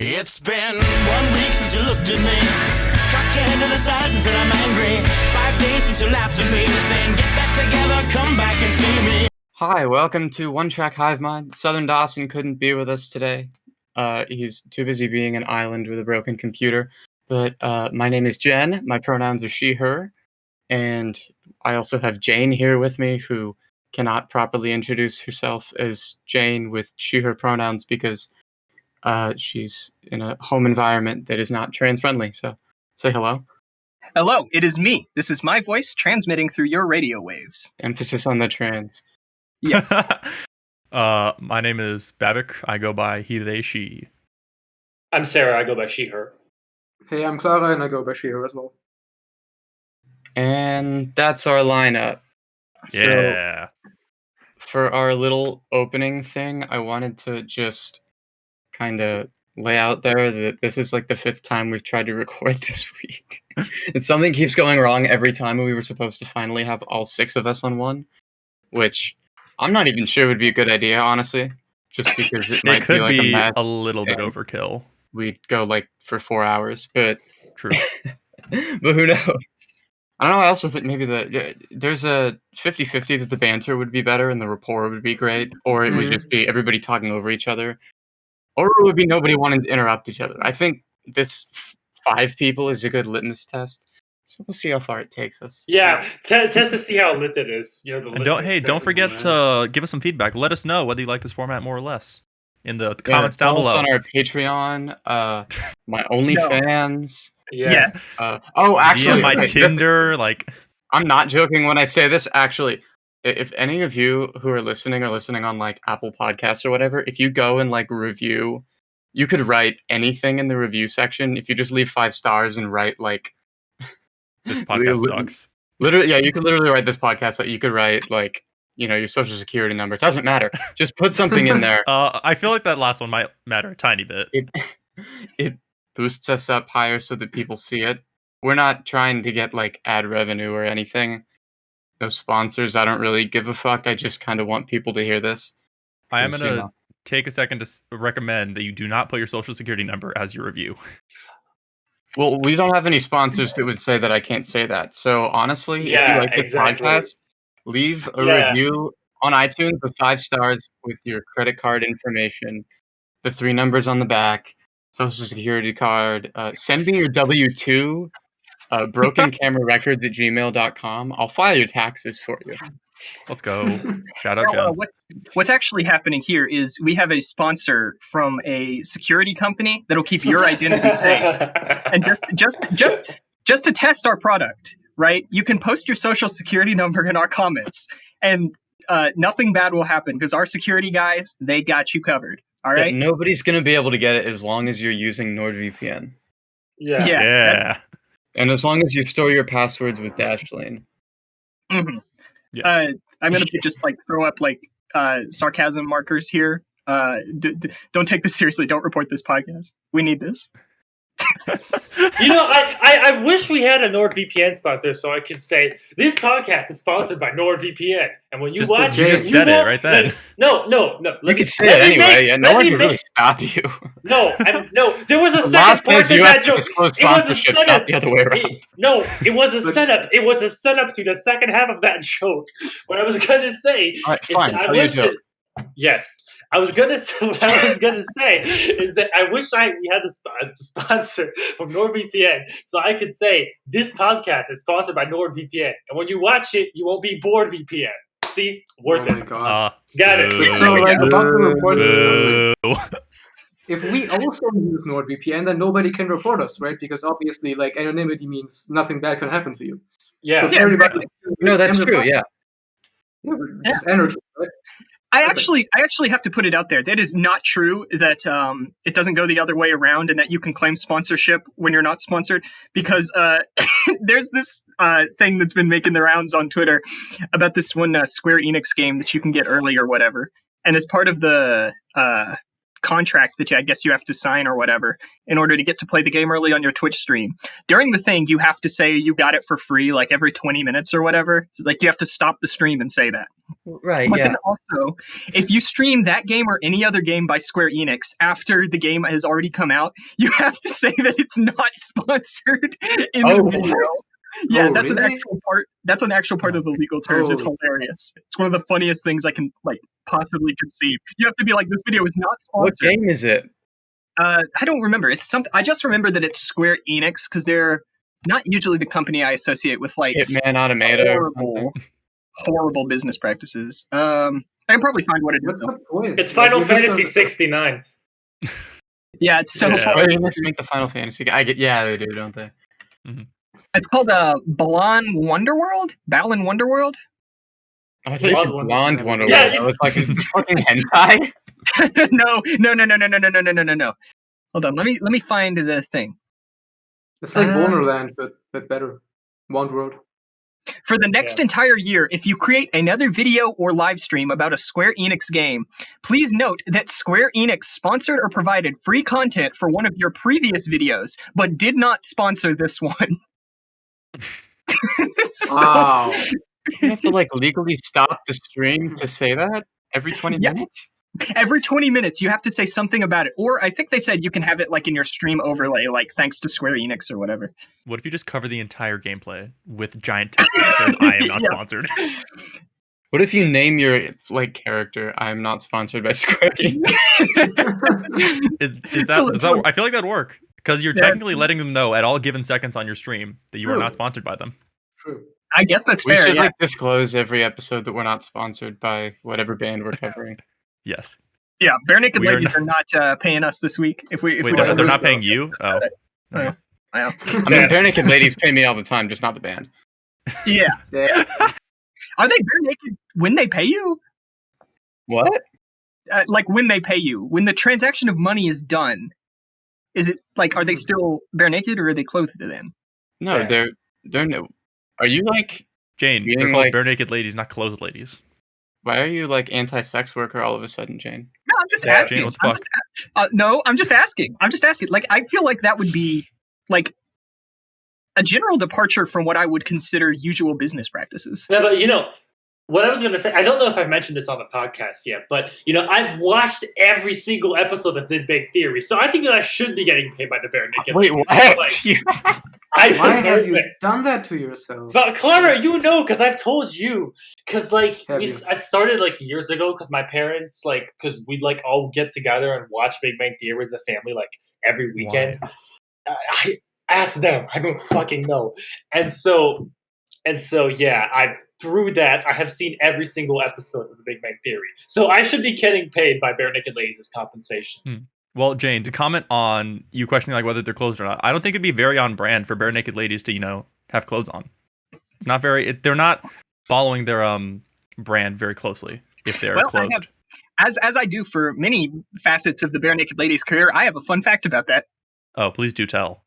It's been 1 week since you looked at me, cocked your head to the side and said I'm angry. 5 days since you laughed at me, saying get back together, come back and see me. Hi, welcome to One Track Hivemind. Southern Dawson couldn't be with us today. He's too busy being an island with a broken computer. But my name is Jen. My pronouns are she, her. And I also have Jane here with me, who cannot properly introduce herself as Jane with she, her pronouns because she's in a home environment that is not trans-friendly. So say hello. Hello, it is me. This is my voice transmitting through your radio waves. Emphasis on the trans. Yes. My name is Babick. I go by he, they, she. I'm Sarah. I go by she, her. Hey, I'm Klara, and I go by she, her as well. And that's our lineup. Yeah. So, for our little opening thing, I wanted to just kind of lay out there that this is like the 5th time we've tried to record this week. And something keeps going wrong every time. We were supposed to finally have all 6 of us on one, which I'm not even sure would be a good idea, honestly. Just because it might could be like a little bit overkill. We'd go like for 4 hours, but True. but who knows? I don't know. I also think maybe there's a 50-50 that the banter would be better and the rapport would be great, or it would just be everybody talking over each other, or it would be nobody wanting to interrupt each other. I think this 5 people is a good litmus test, so we'll see how far it takes us. Yeah, test to see how lit it is. You know, Don't forget to give us some feedback. Let us know whether you like this format more or less in the comments down below. On our Patreon, my OnlyFans. Yes. Actually, my Tinder. I'm not joking when I say this. Actually, if any of you who are listening on like Apple Podcasts or whatever, if you go and like review, you could write anything in the review section. If you just leave 5 stars and write like, this podcast sucks. Literally, yeah, you could literally write this podcast. So you could write like, you know, your social security number. It doesn't matter. Just put something in there. I feel like that last one might matter a tiny bit. It boosts us up higher so that people see it. We're not trying to get like ad revenue or anything. No sponsors. I don't really give a fuck. I just kind of want people to hear this. I am going to take a second to recommend that you do not put your social security number as your review. Well, we don't have any sponsors that would say that I can't say that. So honestly, if you like this podcast, leave a review on iTunes with 5 stars with your credit card information, the 3 numbers on the back, social security card. Send me your W-2, brokencamerarecords@gmail.com. I'll file your taxes for you. Let's go. Shout out, Jen. What's actually happening here is we have a sponsor from a security company that'll keep your identity safe. And just to test our product, right? You can post your social security number in our comments, and nothing bad will happen because our security guys, they got you covered. All right. Yeah, nobody's gonna be able to get it as long as you're using NordVPN. Yeah. And as long as you store your passwords with Dashlane. Mm-hmm. Yes. I'm gonna just like throw up like sarcasm markers here. Don't take this seriously. Don't report this podcast. We need this. You know, I wish we had a NordVPN sponsor so I could say this podcast is sponsored by NordVPN, and when you watch it, you just said it right then. No. You could say it anyway. No one can really stop you. No. There was a second part to that joke. It was not the other way around. It was a setup. It was a setup to the second half of that joke. What I was gonna say Yes. What I was gonna say is that I wish we had the sponsor from NordVPN, so I could say this podcast is sponsored by NordVPN, and when you watch it, you won't be bored. VPN. See, worth it. Oh my god! Got it. So like about the report, if we also use NordVPN, then nobody can report us, right? Because obviously, like anonymity means nothing bad can happen to you. Yeah. So if everybody, no, that's true. Yeah. Just anarchy, right? I actually have to put it out there. That is not true that it doesn't go the other way around and that you can claim sponsorship when you're not sponsored, because there's this thing that's been making the rounds on Twitter about this one Square Enix game that you can get early or whatever. And as part of the contract that I guess you have to sign or whatever in order to get to play the game early on your Twitch stream. During the thing, you have to say you got it for free, like every 20 minutes or whatever. Like you have to stop the stream and say that. Right, But yeah. then also, if you stream that game or any other game by Square Enix after the game has already come out, you have to say that it's not sponsored in the video. Yeah, Oh, that's an really? actual part. That's an actual part of the legal terms. It's Oh. hilarious. It's one of the funniest things I can possibly conceive. You have to be like, this video is not What sponsored. game is it? I don't remember. It's something. I just remember that it's Square Enix because they're not usually the company I associate with like Hitman Automata or something? horrible business practices. I can probably find what it is. What's Though. the point? It's Final Like, you're just Fantasy gonna- 69. Yeah, it's so Yeah. funny. Square Enix make the Final Fantasy. Yeah, they do, don't they? It's called Balan Wonderworld. Balan Wonderworld. I thought you said Blonde Blonde Wonder. Wonder Yeah, Woman. I was like, is this fucking hentai? No. Hold on. Let me find the thing. It's like Um, Bonerland, but better. One World. For the next entire year, if you create another video or live stream about a Square Enix game, please note that Square Enix sponsored or provided free content for one of your previous videos, but did not sponsor this one. Wow. You have to like legally stop the stream to say that every 20 Yeah. minutes? Every 20 minutes, you have to say something about it. Or I think they said you can have it like in your stream overlay, like thanks to Square Enix or whatever. What if you just cover the entire gameplay with giant text that says, I am not Yeah. sponsored? What if you name your like character, I'm not sponsored by Square Enix? Does that I feel like that'd work. Because you're Yeah. technically letting them know at all given seconds on your stream that you are True. not sponsored by them. True. I guess that's We fair. should Yeah. like disclose every episode that we're not sponsored by whatever band we're covering. Yes. Yeah, Bare Naked We are Ladies are not paying us this week. If we Wait, don't they're lose not them. paying you? Oh. Oh. Wow. I mean, Bare Naked Ladies pay me all the time, just not the band. Yeah. Yeah. Are they bare naked when they pay you? What? Like when they pay you, when the transaction of money is done, is it like are they still bare naked or are they clothed then? No, Yeah. they're no. Are you like? Jane, Being they're called like- bare naked ladies, not clothed ladies. Why are you like anti-sex worker all of a sudden, Jane? No, I'm just Yeah, asking. Jane, what the I'm fuck? no, I'm just asking. I'm just asking. Like I feel like that would be like a general departure from what I would consider usual business practices. No, but what I was going to say, I don't know if I've mentioned this on the podcast yet, but I've watched every single episode of Big Bang Theory, so I think that I should be getting paid by the Bare Naked Wait, Ladies. what? Like, I Why have deserve you it. done that to yourself? But Klara, because I've told you, because Have you? I started like years ago, because my parents because we'd like all get together and watch Big Bang Theory as a family like every weekend. I asked them, I don't fucking know, and so yeah, through that I have seen every single episode of the Big Bang Theory, so I should be getting paid by Bare Naked Ladies as compensation. Well, Jane, to comment on you questioning like whether they're clothed or not, I don't think it'd be very on brand for bare naked ladies to, have clothes on. It's not they're not following their brand very closely if they're Well, clothed. As I do for many facets of the Bare Naked Ladies career, I have a fun fact about that. Oh, please do tell.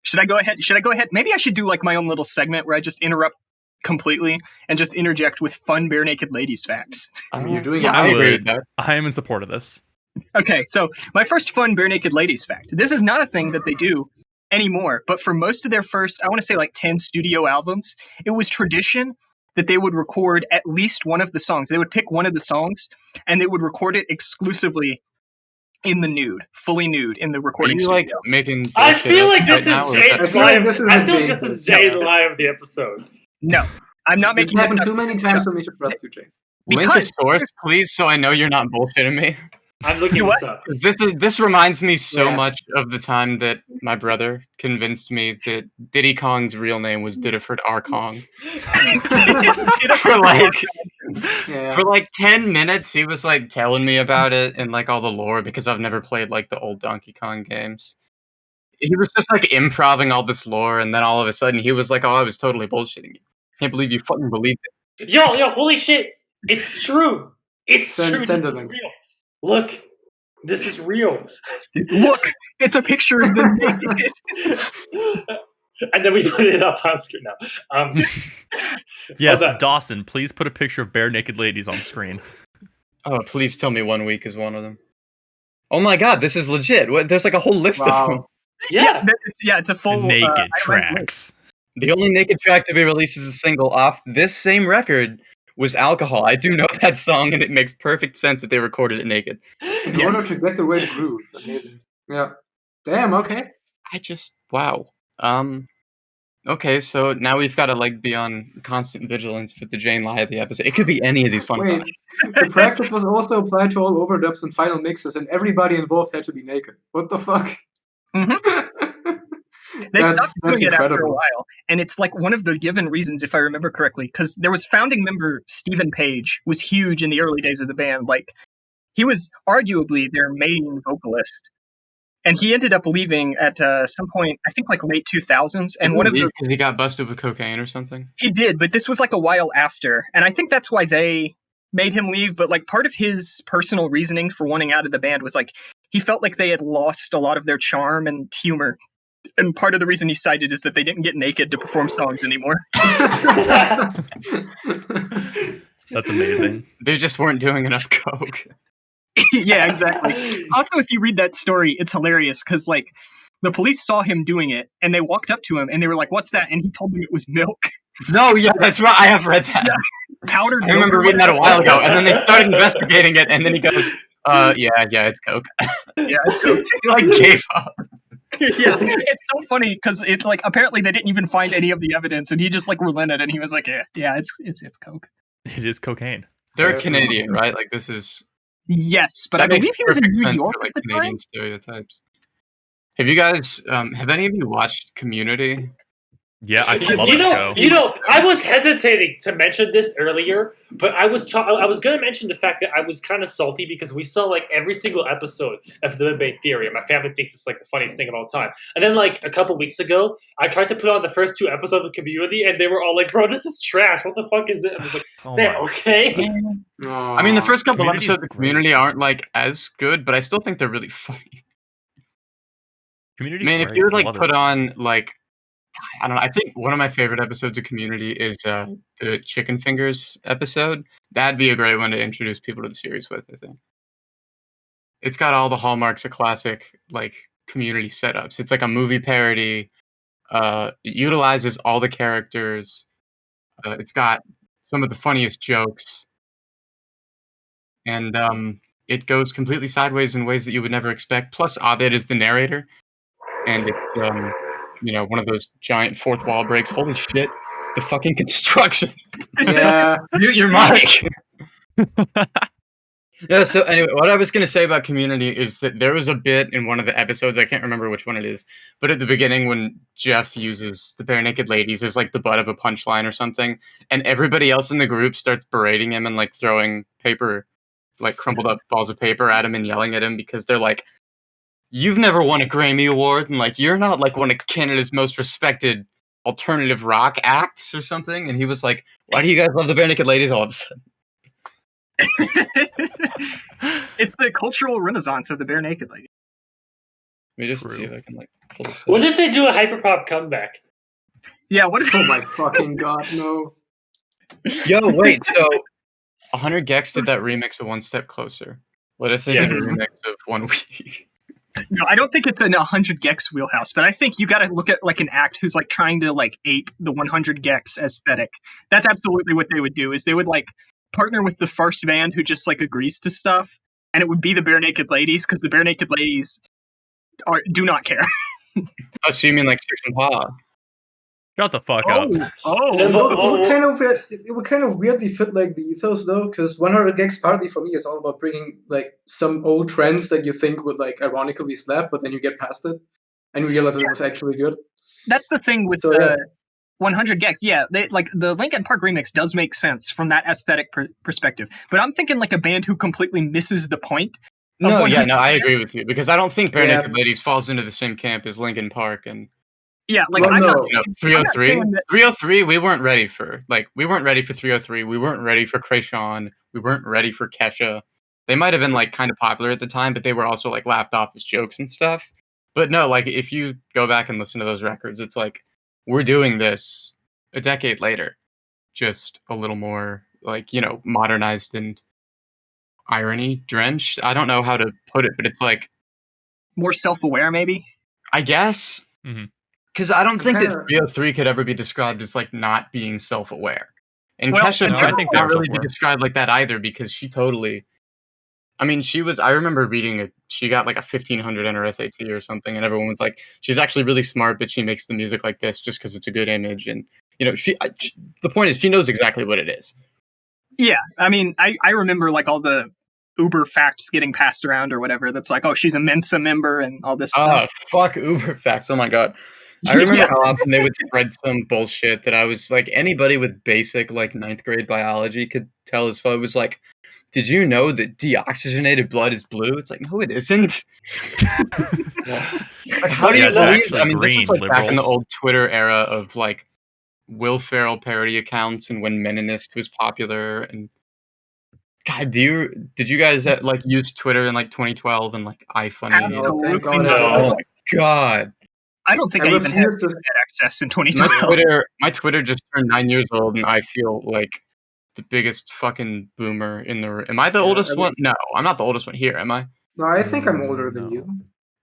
Should I go ahead? Maybe I should do like my own little segment where I just interrupt completely and just interject with fun Bare Naked Ladies facts. You're doing Yeah, it. I agree would. with that. I am in support of this. Okay, so my first fun Bare Naked Ladies fact. This is not a thing that they do anymore, but for most of their first, I want to say like 10 studio albums, it was tradition that they would record at least one of the songs. They would pick one of the songs and they would record it exclusively in the nude, fully nude in the Are recording you studio. like making? I bullshit feel up like this right now, is or is Jade's that- I feel like lie. this is I a feel like Jade this is thing. Jade's lie of the episode. No, I'm not This making this happened up. too many times for me to trust you, Jake. Link a Because- source, please, so I know you're not bullshitting me. I'm looking You this what? up. 'Cause this reminds me so Yeah. much of the time that my brother convinced me that Diddy Kong's real name was Didiford R. Kong. for like 10 minutes, he was like telling me about it and like all the lore because I've never played like the old Donkey Kong games. He was just like improving all this lore, and then all of a sudden he was like, "Oh, I was totally bullshitting you. Can't believe you fucking believed it." Yo, holy shit! It's true. It's Send- true. send This the is link. real. Look, this is real. Look, it's a picture of them naked. And then we put it up on screen now. Yes, Hold on. Dawson, please put a picture of bare naked ladies on screen. Oh, please tell me 1 week is one of them. Oh my god, this is legit. There's like a whole list of them. Wow. Yeah. It's a full Naked itemized list. tracks. The only naked track to be released as a single off this same record was Alcohol. I do know that song, and it makes perfect sense that they recorded it naked. In order to get the right groove. Amazing. Yeah. Damn, okay. Wow. Okay, so now we've got to like be on constant vigilance for the Jane lie of the episode. It could be any of these fun Wait, the practice was also applied to all overdubs and final mixes, and everybody involved had to be naked. What the fuck? They stopped doing it after a incredible. while, and it's like one of the given reasons, if I remember correctly, because there was founding member Stephen Page was huge in the early days of the band. Like, he was arguably their main vocalist, and he ended up leaving at some point, I think like late 2000s. And one of the because he got busted with cocaine or something. he did, but this was like a while after, and I think that's why they made him leave. But like part of his personal reasoning for wanting out of the band was like he felt like they had lost a lot of their charm and humor. And part of the reason he cited is that they didn't get naked to perform songs anymore. That's amazing. They just weren't doing enough coke. Yeah, exactly. Also, if you read that story, it's hilarious because like the police saw him doing it and they walked up to him and they were like, "What's that?" And he told them it was milk. No, yeah, that's right. I have read that. Powdered I milk. remember reading that a while ago, and then they started investigating it, and then he goes, yeah, it's coke." Yeah, it's milk. He like gave up. Yeah, it's so funny because it's like apparently they didn't even find any of the evidence, and he just like relented, and he was like, "Yeah, it's coke." It is cocaine. They're Canadian, right? Like this is. Yes, but That I makes believe he was in perfect New sense York for, like at the Canadian time. stereotypes. Have you guys? Have any of you watched Community? Yeah, I love You that know, show. I was hesitating to mention this earlier, but I was going to mention the fact that I was kind of salty because we saw like every single episode of The Big Bang Theory, and my family thinks it's like the funniest thing of all time. And then like a couple weeks ago, I tried to put on the first 2 episodes of Community, and they were all like, "Bro, this is trash. What the fuck is this?" I was like, Oh "Man, my. okay." I mean, the first couple Community's episodes of great. Community aren't like as good, but I still think they're really funny. Community's Man, if great. you would I like love put it. on like, I don't know. I think one of my favorite episodes of Community is the Chicken Fingers episode. That'd be a great one to introduce people to the series with. I think it's got all the hallmarks of classic like Community setups. It's like a movie parody. It utilizes all the characters. It's got some of the funniest jokes, and it goes completely sideways in ways that you would never expect. Plus, Abed is the narrator, and it's one of those giant fourth wall breaks. Holy shit! The fucking construction. Yeah. Mute your mic. Yeah. So anyway, what I was going to say about Community is that there was a bit in one of the episodes. I can't remember which one it is, but at the beginning when Jeff uses the bare naked ladies, there's like the butt of a punchline or something, and everybody else in the group starts berating him and like throwing paper, like crumpled up balls of paper at him and yelling at him because they're like, "You've never won a Grammy Award, and like you're not like one of Canada's most respected alternative rock acts or something." And he was like, "Why do you guys love the bare naked ladies all of a sudden?" It's the cultural renaissance of the bare naked lady. Let me just True. see if I can like pull this What up. if they do a hyperpop comeback? Yeah, what? Oh my fucking god, no. Yo, wait, so 100 Gex did that remix of One Step Closer. What if they did a Yes. remix of One Week? No, I don't think it's in 100 Gex wheelhouse, but I think you got to look at like an act who's like trying to like ape the 100 Gex aesthetic. That's absolutely what they would do. Is they would like partner with the first band who just like agrees to stuff, and it would be the bare naked ladies because the bare naked ladies do not care. Oh, so you mean like Six and Paw? Shut the fuck up. No, It but- would kind of weirdly fit like the ethos though, because 100 Gigs partly for me is all about bringing like some old trends that you think would like ironically slap, but then you get past it and realize it was actually good. That's the thing with So, yeah. 100 Gex. Yeah, they like the Linkin Park remix does make sense from that aesthetic perspective. But I'm thinking like a band who completely misses the point. of No, 100 I agree with you because I don't think Bare Yeah. Naked Ladies falls into the same camp as Linkin Park and Yeah, like Well, I'm not no. you know, I'm not 303. saying that- 303, we weren't ready for. Like, we weren't ready for 303. We weren't ready for Krayshawn. We weren't ready for Kesha. They might have been like kind of popular at the time, but they were also like laughed off as jokes and stuff. But no, like if you go back and listen to those records, it's like we're doing this a decade later, just a little more like modernized and irony drenched. I don't know how to put it, but it's like, More self-aware, maybe. I guess, Mhm. because I don't think that Kinda- 303 could ever be described as like not being self-aware. And Well, Kesha no, could I think not they're really be self-aware. described like that either, because she totally. I mean, she was. I remember reading it. She got like a 1500 in her SAT or something, and everyone was like, "She's actually really smart, but she makes the music like this just because it's a good image." And the point is, she knows exactly what it is. Yeah, I mean, I remember like all the Uber facts getting passed around or whatever. That's like, oh, she's a Mensa member and all this Ah, stuff. fuck Uber facts. Oh my god. I remember Yeah. how often they would spread some bullshit that I was like, anybody with basic like 9th grade biology could tell as far. It was like, did you know that deoxygenated blood is blue? It's like, no, it isn't. Like, how do Yeah, you it's believe? actually I mean, this green, was like back in the liberals. old Twitter era of like Will Ferrell parody accounts and when Meninist was popular. And God, did you guys like use Twitter in like 2012 and like iFunny? Absolutely. No, thank God. not. No. Oh my god. I don't think I I even had refuse to. internet access in My 2012. Twitter just turned 9 years old, and I feel like the biggest fucking boomer in the room. Am I the Yeah, oldest I one? No, I'm not the oldest one here, am I? No, I think I'm older No. than you.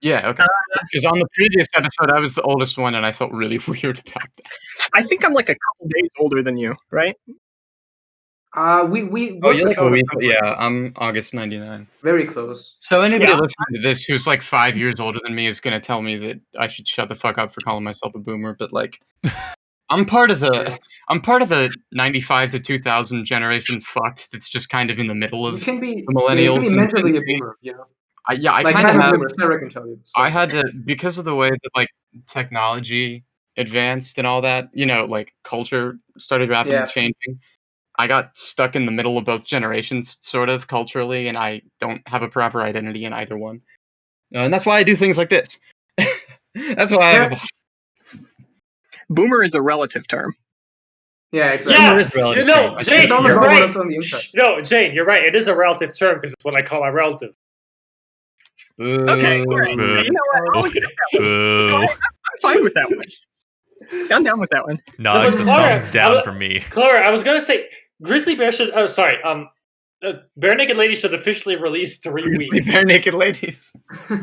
Yeah, okay. Because on the previous episode, I was the oldest one, and I felt really weird about that. I think I'm like a couple days older than you, right? We Oh, worked you're this like a out at week. some point. Yeah, I'm August 99. Very close. So anybody Yeah. listening to this who's like 5 years older than me is going to tell me that I should shut the fuck up for calling myself a boomer, but like, I'm part of the 95 to 2000 generation fucked that's just kind of in the middle You of can be, the yeah, you millennials can be and mentally a Gen Z. boomer, you know. I Like kind I'm of a have. boomer. Sarah can tell you. So. I had to, because of the way that like technology advanced and all that. You know, like culture started rapidly Yeah. changing. I got stuck in the middle of both generations, sort of culturally, and I don't have a proper identity in either one. And that's why I do things like this. That's why I have a Boomer is a relative term. Yeah, exactly. Yeah, is relative no, term. Jane, It's all you're about right. what's on the inside. No, Jane, you're right. It is a relative term because it's what I call my relative. Okay, all right. Boo. You know what? I'll accept that one. Boo. I'm fine with that one. I'm down with that one. No, but the Klara, thumbs down for me. Clara, I was gonna say Grizzly Bear should. Oh, sorry. Bare Naked Ladies should officially release 3 Grizzly weeks. bare naked ladies.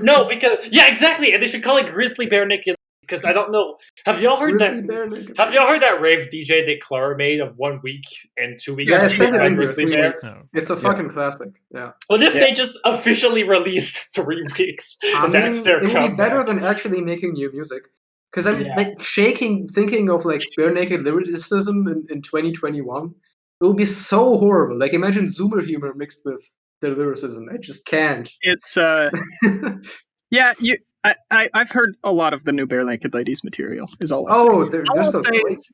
No, because yeah, exactly, and they should call it Grizzly Bear Naked. Because I don't know. Have y'all heard Grizzly that? bear naked. Have y'all heard that rave DJ that Clara made of 1 week and 2 weeks? Yeah, I by sent it in here. Grizzly 3 Bear. weeks. Oh. It's a fucking classic. Yeah. What if Yeah. they just officially released 3 weeks? I mean, That's their it would be comeback. better than actually making new music. Because I'm Yeah. like thinking of like bare naked lyricism in 2021. It would be so horrible. Like imagine Zoomer humor mixed with the lyricism. I just can't. It's yeah. I've heard a lot of the new Bare Naked Ladies material. Is all. I'll say. Oh, they're All I'll still say going? is,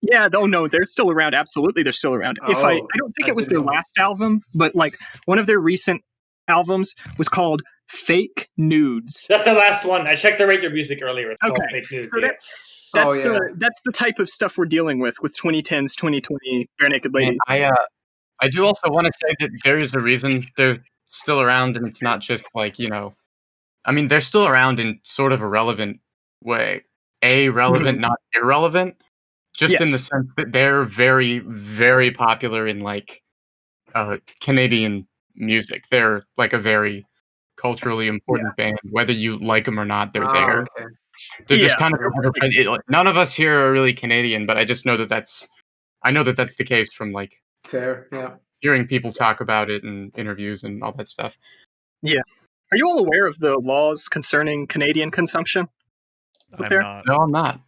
yeah. Oh no, they're still around. Absolutely, they're still around. If I Oh, don't think I it was didn't their know. last album, but like one of their recent albums was called Fake Nudes. That's the last one. I checked the radio music earlier. It's called Okay. Fake News. So Yeah. That's Oh, yeah. that's the type of stuff we're dealing with 2010s, 2020 Bare Naked And Ladies. I do also want to say that there is a reason they're still around, and it's not just like, you know, I mean, they're still around in sort of a relevant way. Relevant, not irrelevant. Just in the Yes. sense that they're very, very popular in like Canadian music. They're like a very culturally important band. Whether you like them or not, they're there. Okay. They're just Yeah. kind of none of us here are really Canadian, but I just know that that's the case from like Fair. Yeah. hearing people talk about it in interviews and all that stuff. Are you all aware of the laws concerning Canadian consumption? I'm there? not. No, I'm not.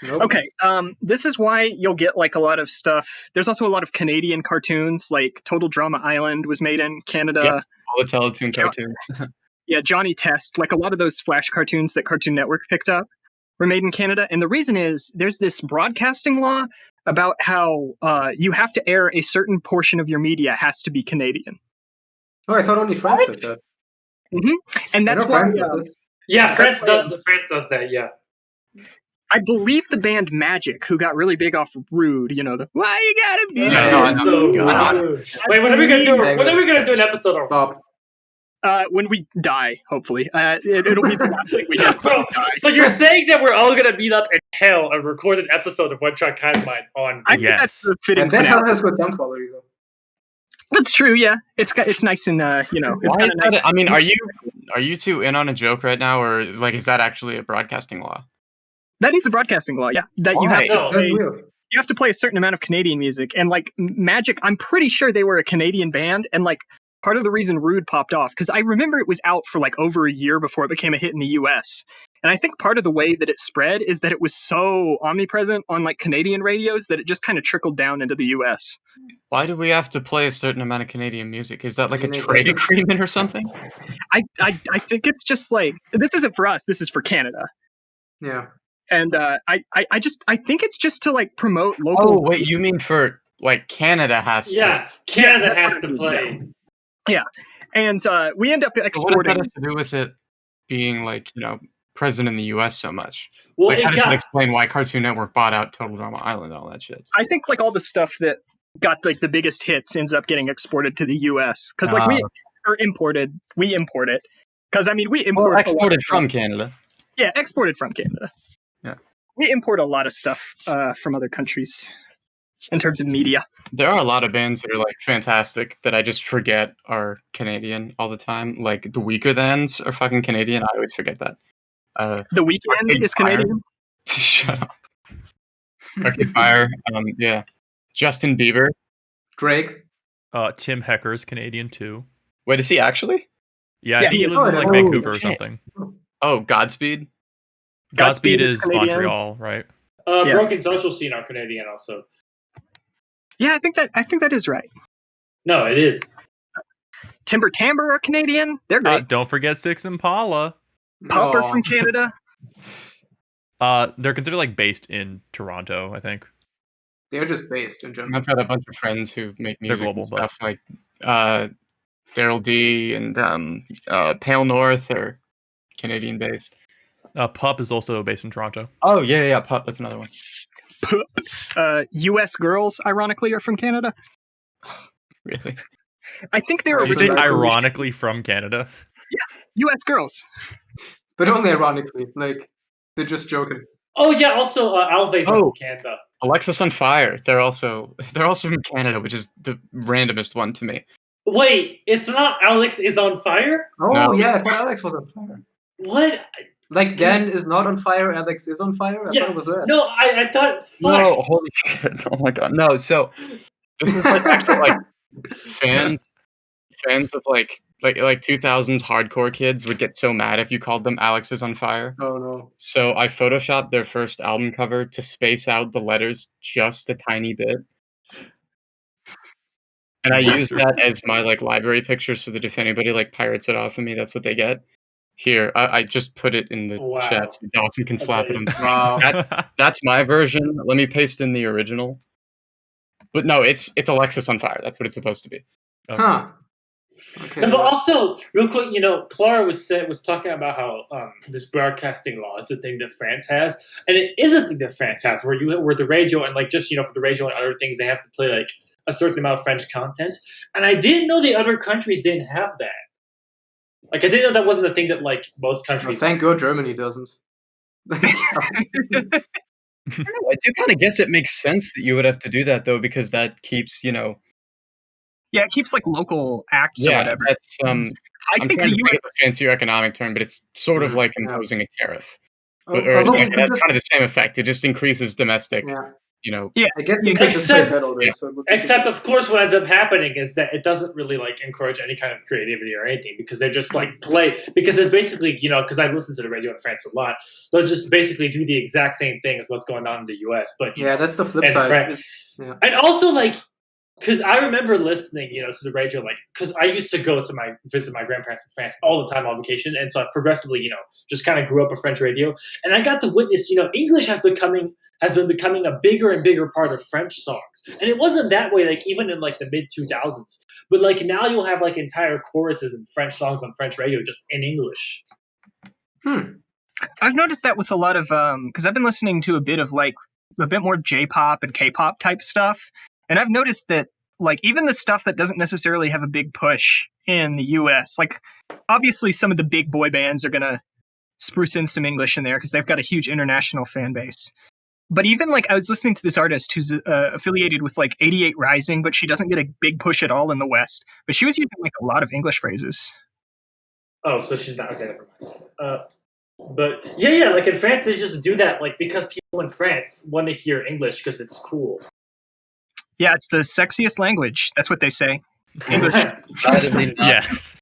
Nope. Okay, this is why you'll get like a lot of stuff. There's also a lot of Canadian cartoons, like Total Drama Island was made in Canada. Yep. All the Teletoon cartoons. Yeah, Johnny Test, like a lot of those Flash cartoons that Cartoon Network picked up were made in Canada. And the reason is there's this broadcasting law about how you have to air a certain portion of your media has to be Canadian. Oh, I thought only France did that. And I that's know why France does this. Yeah, France That's does that. Yeah. I believe the band Magic, who got really big off Rude, you know, the why you gotta be Yeah, so no, I know. So God. rude. Wait, when are we gonna do? Hang When on. are we gonna do an episode on? Bob. when we die, hopefully. It'll be the last thing we do. Bro, so you're saying that we're all gonna meet up in hell and record an episode of One Track Hivemind on? I think that's Yes. the I fitting bet finale. hell has good sound quality though. That's true. Yeah, it's nice and it's Why got is a nice. that? I mean, are you two in on a joke right now, or like is that actually a broadcasting law? That is a broadcasting law. Yeah, that you have Why? to No. play. Weird. You have to play a certain amount of Canadian music, and like Magic, I'm pretty sure they were a Canadian band, and like part of the reason Rude popped off because I remember it was out for like over a year before it became a hit in the U.S. And I think part of the way that it spread is that it was so omnipresent on like Canadian radios that it just kind of trickled down into the U.S. Why do we have to play a certain amount of Canadian music? Is that like a Canadian trade music. agreement or something? I think it's just like this isn't for us. This is for Canada. Yeah. And I think it's just to like promote local. Oh wait, you mean for like Canada has to? Yeah, Canada Yeah, has to play. And we end up So what does exporting. that have to do with it being like present in the U.S. so much? Well, Like, it how does that got explain why Cartoon Network bought out Total Drama Island and all that shit? I think like all the stuff that got like the biggest hits ends up getting exported to the U.S. because like we import it because I mean we import exported from Canada. Yeah, exported from Canada. Yeah. We import a lot of stuff from other countries in terms of media. There are a lot of bands that are like fantastic that I just forget are Canadian all the time. Like the Weaker Thans are fucking Canadian. I always forget that. The Weeknd Arcade is Fire. Canadian. Shut up. Arcade Fire. Yeah. Justin Bieber. Drake. Tim Hecker's Canadian too. Wait, is he actually? Yeah, I Yeah, think he he lives in like is. Vancouver or Shit. something. Oh, Godspeed. Godspeed Godspeed is is Canadian. Montreal, right? Yeah. Broken Social Scene are Canadian also. Yeah, I think that is right. No, it is. Timber Timbre are Canadian. They're great. Don't forget Six Impala. Pop are Aw. from Canada. They're considered like based in Toronto, I think. They're just based in general. I've got a bunch of friends who make They're music global, and stuff like Daryl D and Pale North are Canadian based. Pup is also based in Toronto. Oh yeah, Pup. That's another one. U.S. Girls, ironically, are from Canada. Really? I think they're Did you say originally ironically from Canada? U.S. Girls. But only ironically. Like, they're just joking. Oh yeah, also Alves are from Canada. Alexis on Fire. They're also from Canada, which is the randomest one to me. Wait, it's not Alex is on fire? Oh, No. yeah, I thought Alex was on fire. What? Like, Dan is not on fire, Alex is on fire? I Yeah, thought it was that. No, I thought fuck. No, holy shit! Oh my god, no. So this is like actually like fans of like 2000s hardcore kids would get so mad if you called them Alex is on Fire. Oh, no. So I photoshopped their first album cover to space out the letters just a tiny bit. And I used that as my like library picture so that if anybody like pirates it off of me, that's what they get. Here, I just put it in the Wow. chat so Dawson can slap it on screen. Wow. That's my version. Let me paste in the original. But no, it's Alexis on Fire. That's what it's supposed to be. Huh. Okay. But also, real quick, Klara was talking about how this broadcasting law is a thing that France has, and it is a thing that France has, where the radio and like just for the radio and other things they have to play like a certain amount of French content, and I didn't know the other countries didn't have that. Like I didn't know that wasn't a thing that like most Well, countries. thank God Germany doesn't. I do kind of guess it makes sense that you would have to do that though, because that keeps Yeah, it keeps like local acts or yeah, whatever. that's I I'm think trying the to U.S. think of a fancier economic term, but it's sort of like imposing a tariff. Or Although like, we it could has just, kind of the same effect. It just increases domestic, yeah. Yeah, I guess we could just say Except- that already. yeah. So it would be Except, of course, what ends up happening is that it doesn't really like encourage any kind of creativity or anything because they just like play because it's basically because I listen to the radio in France a lot. They'll just basically do the exact same thing as what's going on in the U.S. But Yeah, that's the flip and side. French. Yeah. And also like because I remember listening, to the radio, like because I used to go to visit my grandparents in France all the time on vacation, and so I progressively, just kind of grew up with French radio, and I got to witness, English has been becoming a bigger and bigger part of French songs, and it wasn't that way like even in like the mid 2000s, but like now you'll have like entire choruses in French songs on French radio just in English. I've noticed that with a lot of because I've been listening to a bit more J-pop and K-pop type stuff, and I've noticed that like even the stuff that doesn't necessarily have a big push in the US, like obviously some of the big boy bands are gonna spruce in some English in there because they've got a huge international fan base. But even like I was listening to this artist who's affiliated with like 88 Rising, but she doesn't get a big push at all in the West. But she was using like a lot of English phrases. Oh, so she's not okay. Never mind. But yeah, like in France, they just do that, like because people in France want to hear English because it's cool. Yeah, it's the sexiest language. That's what they say. English. Decidedly not. Yes,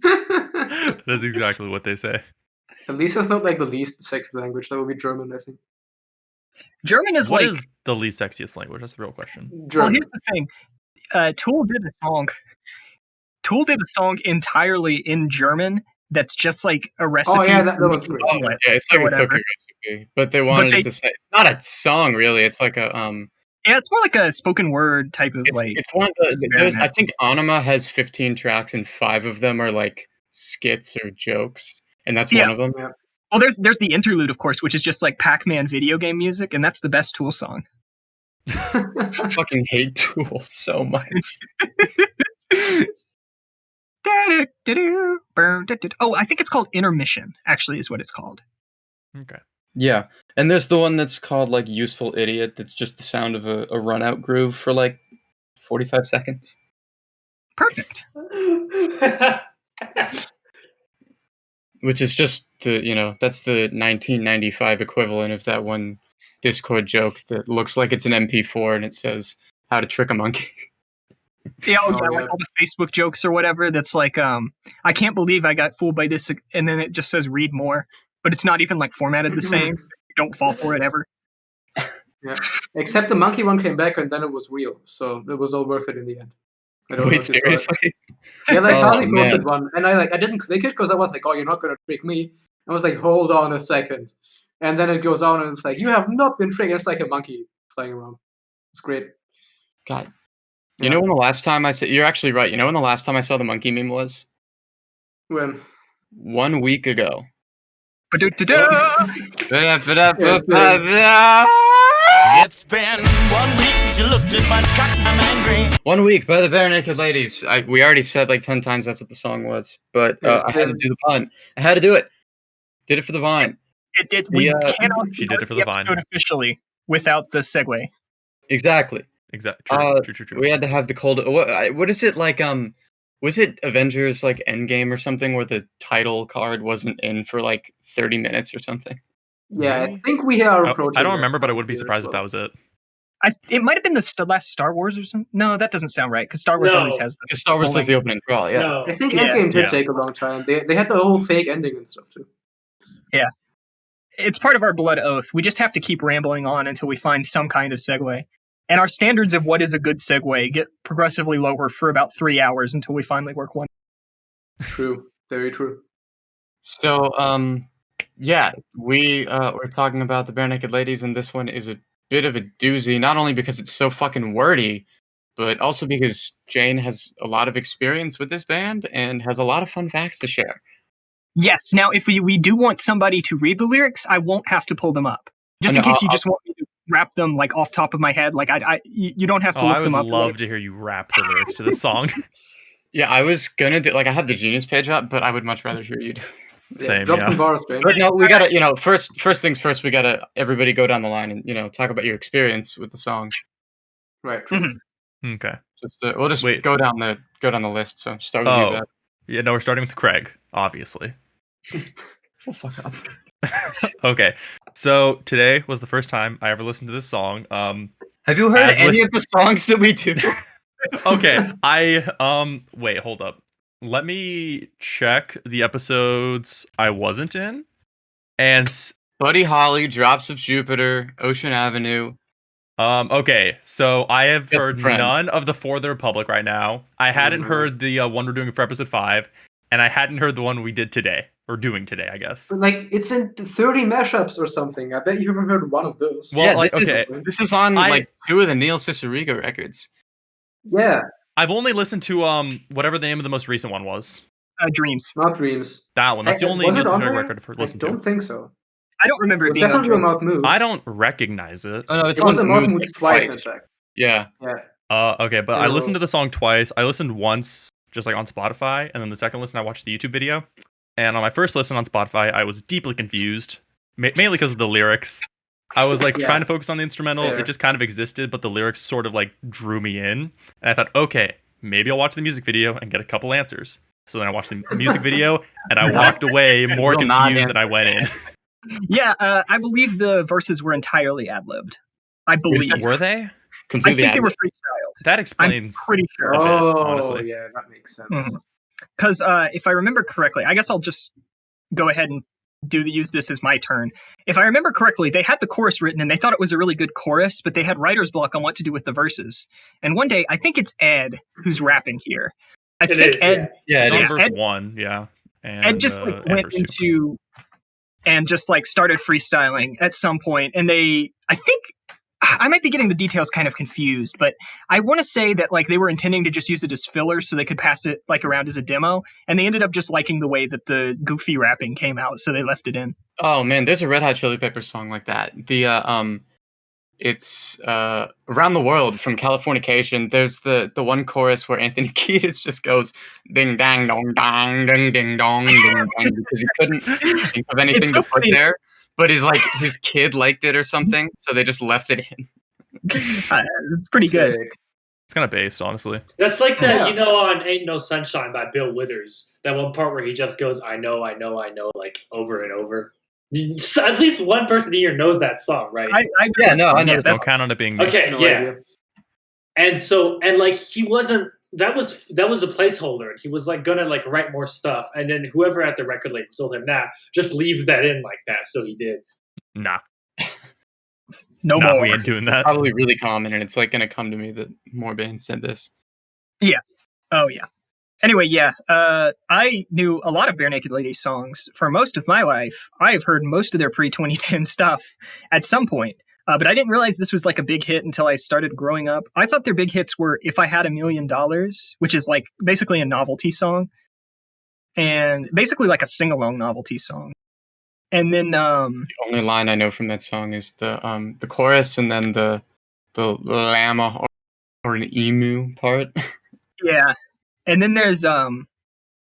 that's exactly what they say. At least it's not like the least sexy language. That would be German, I think. German is What like. is the least sexiest language? That's the real question. Well, German. here's the thing. Tool did a song. Tool did a song entirely in German. That's just like a recipe. Oh yeah, that for one's making great. omelets Yeah, it's or like a whatever. cookie recipe, but they wanted they- it to say it's not a song really. It's like a Yeah, it's more like a spoken word type of like. It's one of the. There's, I experiment. think Anima has 15 tracks and 5 of them are like skits or jokes, and that's Yeah. one of them. Yeah. Well, there's the interlude, of course, which is just like Pac-Man video game music, and that's the best Tool song. I fucking hate Tool so much. Oh, I think it's called Intermission. Actually, is what it's called. Okay. Yeah, and there's the one that's called like Useful Idiot. That's just the sound of a run out groove for like 45 seconds. Perfect. Which is just that's the 1995 equivalent of that one Discord joke that looks like it's an MP4 and it says how to trick a monkey. Yeah, Oh, like yeah. all the Facebook jokes or whatever. That's like, I can't believe I got fooled by this, and then it just says read more, but it's not even like formatted the same. So you don't fall for it ever. Yeah. Except the monkey one came back and then it was real, so it was all worth it in the end. I don't know Wait, if you saw it. seriously? Yeah, like Oh, Hazi posted man. one, and I didn't click it because I was like, oh, you're not gonna trick me. I was like, hold on a second, and then it goes on and it's like, you have not been tricked. It's like a monkey flying around. It's great. God. Yeah. You know when the last time I saw... You're actually right. You know when the last time I saw the monkey meme was? When 1 week ago. Ba-do-da-da! It's been 1 week since you looked at my cock. I'm angry. 1 week by the Bare Naked Ladies. We already said like 10 times that's what the song was, but Yeah, I had to do the pun. I had to do it. Did it for the Vine. We Yeah. cannot She did it for the Vine. episode officially without the segue. Exactly. Exactly. True. We had to have the cold. What is it like? Was it Avengers like Endgame or something where the title card wasn't in for like 30 minutes or something? yeah, Maybe? I think we are approaching. I don't that remember, but I point wouldn't be here surprised as if well. that was it. It might have been the last Star Wars or something. No, that doesn't sound right because Star Wars No. always has the. Because Star Wars is the opening crawl. Yeah. No. I think Yeah. Endgame did Yeah. take a long time. They had the whole fake ending and stuff too. It's part of our blood oath. We just have to keep rambling on until we find some kind of segue. And our standards of what is a good segue get progressively lower for about 3 hours until we finally work one. True, very true. So, yeah, we're talking about the Bare Naked Ladies, and this one is a bit of a doozy, not only because it's so fucking wordy, but also because Jane has a lot of experience with this band and has a lot of fun facts to share. Yes. Now, if we do want somebody to read the lyrics, I won't have to pull them up. Just in No, case you just want me to rap them like off top of my head. Like you don't have to look I would them up. love to hear you rap the lyrics to this song. Yeah, I was gonna do I have the Genius page up, but I would much rather hear you do. Same, Drop yeah. some bars, man. But no, we gotta, first things first, we gotta everybody go down the line and talk about your experience with the song. Right. True. Mhm. Okay. Just we'll just Wait. go down the list. So start with you, Oh, Beth. yeah. No, we're starting with Craig, obviously. Oh, fuck up. Okay. So today was the first time I ever listened to this song. Have you heard As any with- of the songs that we do? Okay. Wait, hold up. Let me check the episodes I wasn't in. And Buddy Holly, Drops of Jupiter, Ocean Avenue. okay, so I have Just a heard friend. none of the For the Republic right now. I hadn't no. heard the one we're doing for episode 5, and I hadn't heard the one we did today, or doing today, I guess. But like it's in 30 mashups or something. I bet you haven't heard one of those. Well, like, okay, This is on I- like 2 of the Neil Ciceriga records. Yeah, I've only listened to whatever the name of the most recent one was. Dreams. Mouth Dreams. That one. That's the only Was Neil it on Ciceriga there? record I've I listened to. don't think so. I don't remember It it was being on definitely a Dreams. Mouth Moods. I don't recognize it. Oh no, it's It was on a Mouth Moods, Moods like, twice, in fact. Yeah. Yeah. Okay, but In I a listened row. to the song twice. I listened once, just like on Spotify, and then the second listen, I watched the YouTube video. And on my first listen on Spotify, I was deeply confused, mainly because of the lyrics. I was like Yeah. trying to focus on the instrumental. Fair. It just kind of existed, but the lyrics sort of like drew me in. And I thought, okay, maybe I'll watch the music video and get a couple answers. So then I watched the music video and I walked away more Will not confused than I went in. Yeah, I believe the verses were entirely ad-libbed. I believe. Were they? I Completely think they were ad-lib. freestyle. That explains Pretty sure. a bit, Oh, honestly. yeah, that makes sense. Mhm. Because if I remember correctly, I guess I'll just go ahead and use this as my turn. If I remember correctly, they had the chorus written and they thought it was a really good chorus, but they had writer's block on what to do with the verses. And one day, I think it's Ed who's rapping here. I It think is, Ed, Yeah, It's it on is. verse Ed- 1, yeah. And, Ed just like went verse 2. into and just like started freestyling at some point, and I think. I might be getting the details kind of confused, but I want to say that like they were intending to just use it as filler so they could pass it like around as a demo, and they ended up just liking the way that the goofy rapping came out, so they left it in. Oh man, there's a Red Hot Chili Peppers song like that. It's Around the World from Californication. There's the one chorus where Anthony Kiedis just goes ding dang dong dong ding ding dong ding dong because he couldn't think of anything It's to so put funny. there. But his kid liked it or something, so they just left it in. It's pretty good. Sick. It's kind of based, honestly. That's like that, Yeah. you know, on Ain't No Sunshine by Bill Withers. That one part where he just goes, I know, like over and over. At least one person here knows that song, right? Yeah, no, I know. Yeah, Don't count on it being me. Okay, No yeah. idea. And like he wasn't. That was a placeholder. He was like gonna like write more stuff, and then whoever at the record label told him, "Nah, just leave that in like that." So he did. Nah, no nah, more. we ain't doing that. Probably really common, and it's like gonna come to me that more bands said this. Oh yeah. Anyway, yeah. I knew a lot of Bare Naked Ladies songs for most of my life. I've heard most of their pre-2010 stuff at some point, but I didn't realize this was like a big hit until I started growing up. I thought their big hits were "If I Had $1 Million," which is like basically a novelty song, and basically like a sing-along novelty song. And then The only line I know from that song is the chorus and then the llama or an emu part. yeah. And then there's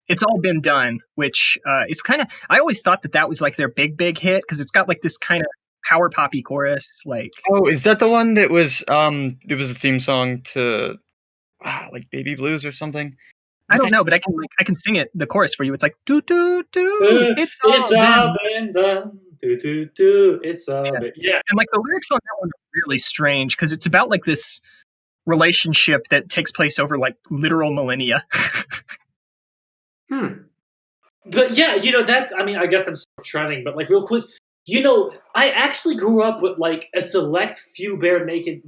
It's All Been Done, which is kind of, I always thought that was like their big hit because it's got like this kind of power poppy chorus. Like, Oh, is that the one that was it was a theme song to like Baby Blues or something? I don't know, but I can sing it, the chorus for you. It's like, do, do, do, It's it's all been been. done. Do. It's all been. Yeah. And like the lyrics on that one are really strange because it's about like this relationship that takes place over like literal millennia. But yeah, you know, that's, I mean, I guess I'm sort of treading, but like real quick, you know, I actually grew up with like a select few bare naked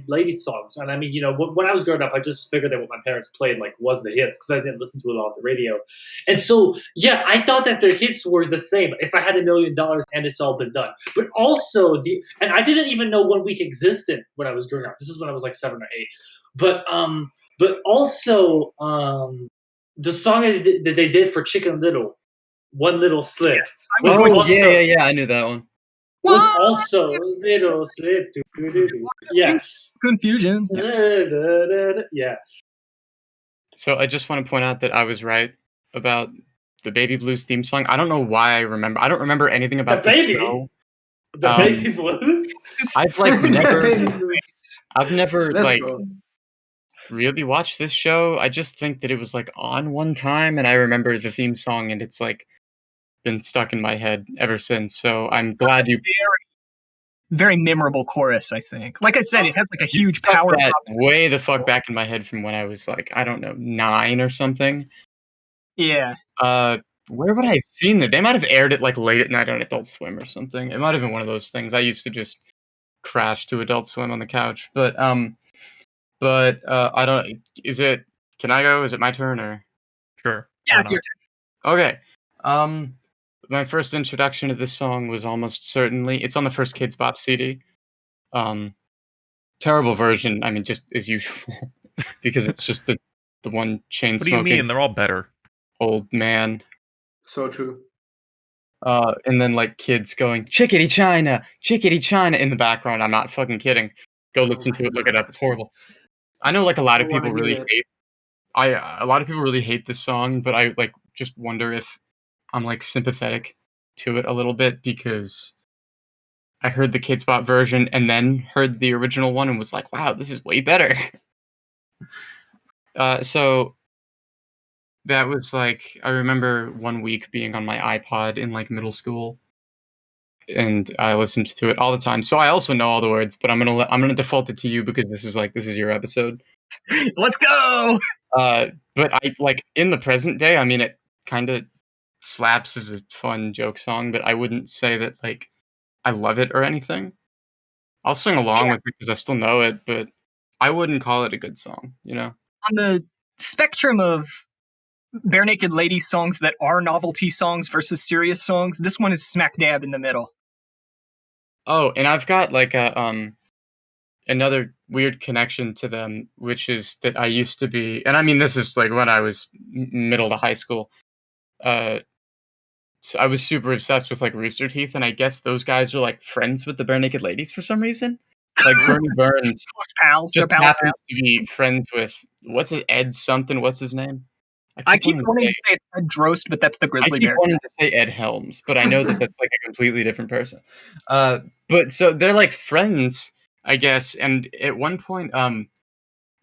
ladies songs. And I mean, you know, when I was growing up, I just figured that what my parents played like was the hits because I didn't listen to it on the radio. And so, yeah, I thought that their hits were the same. If I Had $1 Million and It's All Been Done. But also and I didn't even know 1 Week existed when I was growing up. This is when I was like 7 or 8. But also the song that they did for Chicken Little, One Little Slip. I was Oh going, also- yeah, I knew that one. Was What? also Little Slip. Yeah. Confusion. Yeah. So I just want to point out that I was right about the Baby Blues theme song. I don't know why I remember. I don't remember anything about The the baby? show. The Um, Baby Blues. I've like never, Let's like go. really watched this show. I just think that it was like on one time, and I remember the theme song, and it's like been stuck in my head ever since. So I'm glad you Very memorable chorus, I think. Like I said, it has like a huge stuck power that pop. way the fuck back in my head from when I was like, I don't know, 9 or something. Yeah. Where would I have seen that? They might have aired it like late at night on Adult Swim or something. It might have been one of those things. I used to just crash to Adult Swim on the couch. But I don't. Is it? Can I go? Is it my turn or? Sure. Yeah, why it's not? your turn. Okay. My first introduction to this song was almost certainly it's on the first Kids Bop CD. Terrible version. I mean, just as usual, because it's just the one chain What do you smoking mean? They're all better. old man. So true. And then like kids going chickadee China in the background. I'm not fucking kidding. Go listen to it. Look it up. It's horrible. I know like a lot of I wanna people hear really it. hate. A lot of people really hate this song, but I like just wonder if I'm like sympathetic to it a little bit because I heard the Kids Bop version and then heard the original one and was like, wow, this is way better. So that was like, I remember one week being on my iPod in like middle school, and I listened to it all the time. So I also know all the words, but I'm gonna default it to you because this is your episode. Let's go. But I like in the present day. I mean, it kind of slaps as a fun joke song, but I wouldn't say that like I love it or anything. I'll sing along with it because I still know it, but I wouldn't call it a good song. You know. On the spectrum of Bare Naked Ladies songs that are novelty songs versus serious songs, this one is smack dab in the middle. Oh, and I've got like a another weird connection to them, which is that I used to be, and I mean this is like when I was middle to high school. So I was super obsessed with like Rooster Teeth, and I guess those guys are like friends with the Bare Naked Ladies for some reason. Like Bernie Burns Pals, just they're pals. happens to be friends with Ed something. What's his name? I keep wanting to say it's Ed Drost, but that's the Grizzly Bear. I keep wanting to say Ed Helms, but I know that that's like a completely different person. But so they're like friends, I guess. And at one point,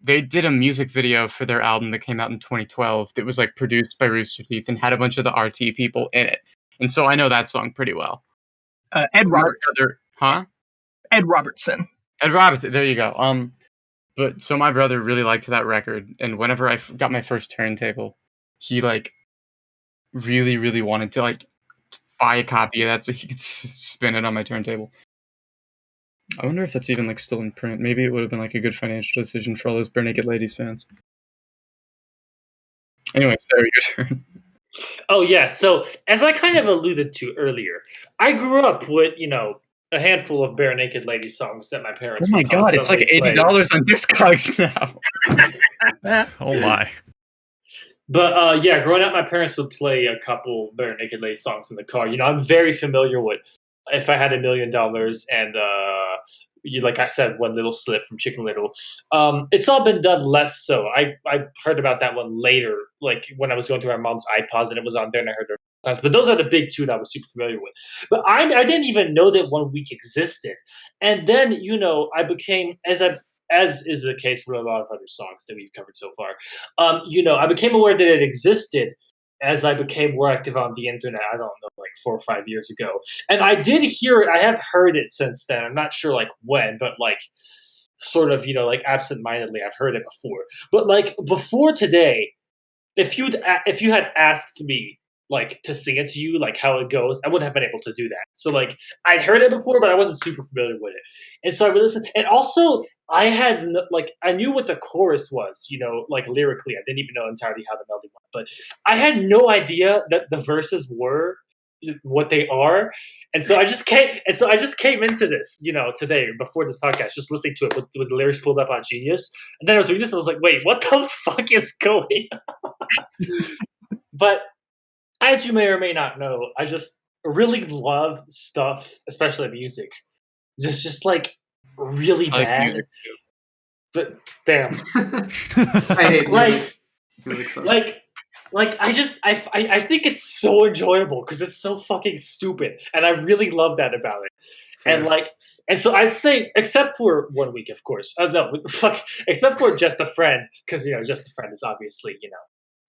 they did a music video for their album that came out in 2012 that was like produced by Rooster Teeth and had a bunch of the RT people in it. And so I know that song pretty well. Ed Robertson. Huh? Ed Robertson. Ed Robertson. There you go. But so my brother really liked that record, and whenever I got my first turntable, he like really, really wanted to like buy a copy of that so he could spin it on my turntable. I wonder if that's even like still in print. Maybe it would have been like a good financial decision for all those Bare Naked Ladies fans. Anyway, Sarah, your turn. Oh yeah, so as I kind of alluded to earlier, I grew up with, a handful of Bare Naked Ladies songs that my parents Oh my would god, it's like constantly play. $80 on Discogs now. Oh my. But yeah, growing up, my parents would play a couple Bare Naked Ladies songs in the car. I'm very familiar with If I Had $1 Million and like I said, One Little Slip from Chicken Little. It's all been done less so. I heard about that one later, like when I was going through my mom's iPod and it was on there and I heard it times. But those are the big two that I was super familiar with. But I didn't even know that 1 week existed. And then, I became, as is the case with a lot of other songs that we've covered so far, I became aware that it existed as I became more active on the internet. I don't know, like 4 or 5 years ago. And I did hear it. I have heard it since then. I'm not sure like when, but like sort of, like absentmindedly, I've heard it before. But like before today, if you had asked me like to sing it to you, like how it goes, I wouldn't have been able to do that. So like I'd heard it before, but I wasn't super familiar with it. And so I would listen. And also I knew what the chorus was, like lyrically. I didn't even know entirely how the melody went, but I had no idea that the verses were what they are. And so I just came into this, today before this podcast, just listening to it with the lyrics pulled up on Genius. And then I was reading this and I was like, wait, what the fuck is going on? But as you may or may not know, I just really love stuff, especially music. Just like really I like bad. music too. But damn, I hate music. I think it's so enjoyable because it's so fucking stupid, and I really love that about it. Fair. And so I'd say, except for 1 week, of course. Except for Just a Friend, because Just a Friend is obviously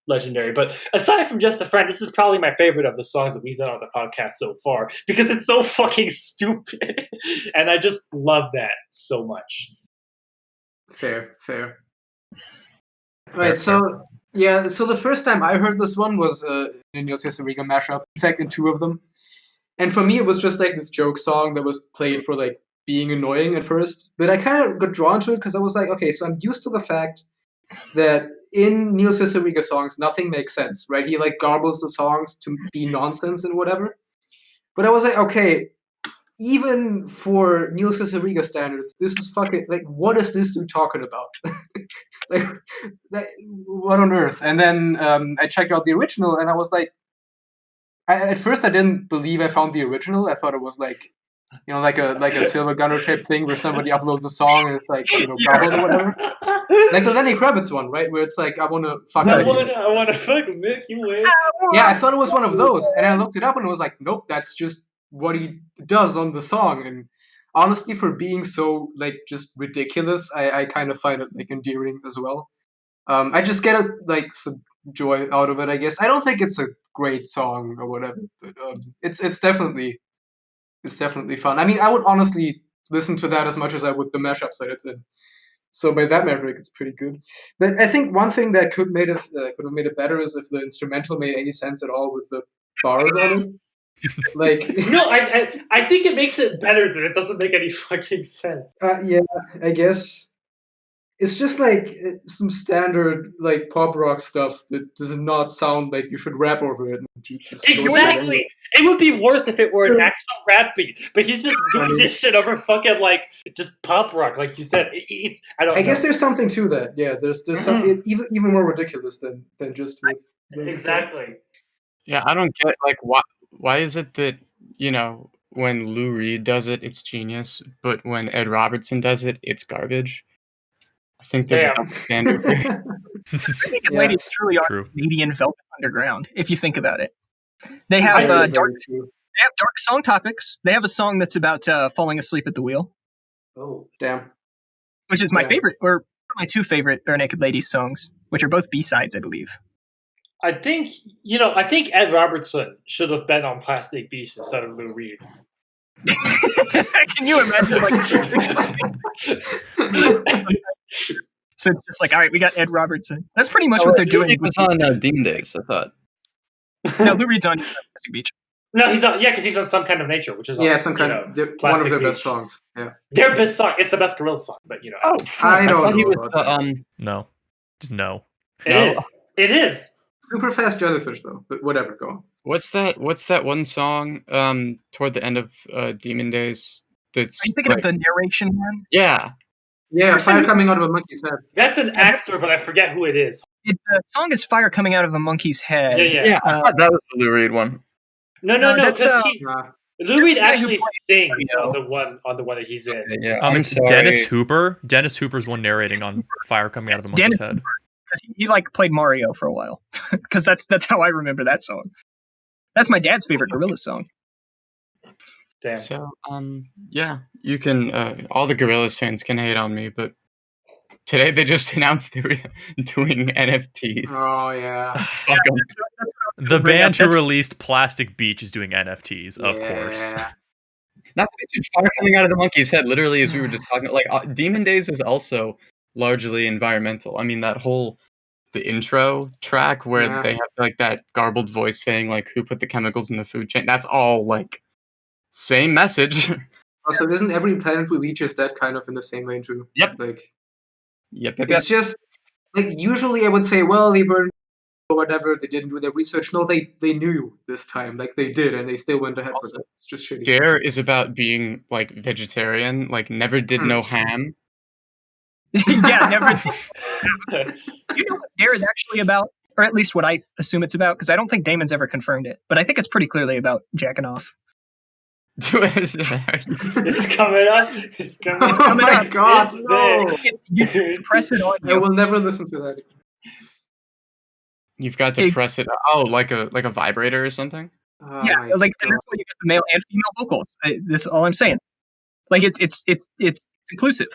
legendary. But aside from Just a Friend, this is probably my favorite of the songs that we've done on the podcast so far because it's so fucking stupid, and I just love that so much. Fair. Right, so yeah, so the first time I heard this one was in Neil Cicerega mashup. In fact, in 2 of them. And for me, it was just like this joke song that was played for like being annoying at first. But I kind of got drawn to it because I was like, okay, so I'm used to the fact that in Neil Cicerega songs, nothing makes sense, right? He like garbles the songs to be nonsense and whatever. But I was like, okay, even for Neil Cicerega standards, this is fucking like, what is this dude talking about? What on earth? And then I checked out the original, and I was like, at first I didn't believe I found the original. I thought it was like, like a Silver Gunner type thing where somebody uploads a song and it's like, garbled or whatever. Like the Lenny Kravitz one, right? Where it's like, I want to fuck with you. I want to fucking make you win. Yeah, I thought it was one of those, and I looked it up and I was like, nope, that's just what he does on the song. And honestly, for being so like just ridiculous, I kind of find it like endearing as well. I just get like some joy out of it, I guess. I don't think it's a great song or whatever, but it's definitely fun. I mean, I would honestly listen to that as much as I would the mashups that it's in. So by that metric, it's pretty good. But I think one thing that could have made it better is if the instrumental made any sense at all with the bars on it. Like, No, I think it makes it better that it doesn't make any fucking sense. yeah, I guess it's just like some standard like pop rock stuff that does not sound like you should rap over it. Exactly. It would be worse if it were an actual rap beat, but he's just doing this shit over fucking like just pop rock, like you said. It's I don't. I know. guess there's something to that. Yeah, there's some even more ridiculous than just with Exactly. Yeah, I don't get like why is it that, you know, when Lou Reed does it, it's genius, but when Ed Robertson does it, it's garbage. I think there's a Damn. double standard here. Naked Yeah. Ladies truly are True. Canadian Velvet Underground, if you think about it. They have dark song topics. They have a song that's about falling asleep at the wheel, Oh. Damn. which is my Yeah. favorite, or my two favorite Bare Naked Ladies songs, which are both B-sides, I believe. I think Ed Robertson should have been on Plastic Beach instead of Lou Reed. Can you imagine? So it's just like, all right, we got Ed Robertson. That's pretty much what they're doing. It was on Demon Days, I thought. No, Lou Reed's on Plastic Beach. No, he's on. Yeah, because he's on Some Kind of Nature, which is on, some kind of one of Plastic their best Beach. songs. Yeah. Their best song. It's the best Gorillaz song, but you know. Oh, I don't thought he know was about the No. Just no. no. It is. Super fast jellyfish though, but whatever. Go on. What's that one song toward the end of Demon Days that's Are you thinking like, of the narration one? yeah. Yeah, Listen- fire coming out of a monkey's head. That's an actor, but I forget who it is. The song is Fire Coming Out of a Monkey's Head. Yeah. I thought that was the Lou Reed one. No, that's, because Nah. Lou Reed the guy who actually played sings on the one that he's in. Yeah, It's Dennis Hooper. Dennis Hooper's one narrating on Fire Coming Out of the Monkey's Head. Because he like played Mario for a while. Because that's how I remember that song. That's my dad's favorite Gorillaz song. Damn. So, yeah, you can. All the Gorillaz fans can hate on me, but today they just announced they were doing NFTs. Oh yeah. Fuck 'em. The Bring band up- who that's- released Plastic Beach is doing NFTs, of course. Yeah. Not to mention fire coming out of the monkey's head. Literally, as we were just talking, like Demon Days is also largely environmental. I mean, the intro track where Yeah. they have like that garbled voice saying like who put the chemicals in the food chain. That's all like same message. Also, isn't every planet we reach is that kind of in the same vein too? Yep. Like Yep. it's just like usually I would say, well, they were or whatever, they didn't do their research. No, they knew this time, like they did, and they still went ahead with it. It's just shitty. Dare is about being like vegetarian, like never did no ham. Yeah, never. You know what Dare is actually about? Or at least what I assume it's about, because I don't think Damon's ever confirmed it. But I think it's pretty clearly about jacking off. It's coming up. It's coming Oh up. my god, It's no! You press it on I you. will never listen to that. You've got to If- press it. Oh, like a vibrator or something. Oh Yeah, my like and God. that's why you get the male and female vocals. This is all I'm saying. Like it's inclusive.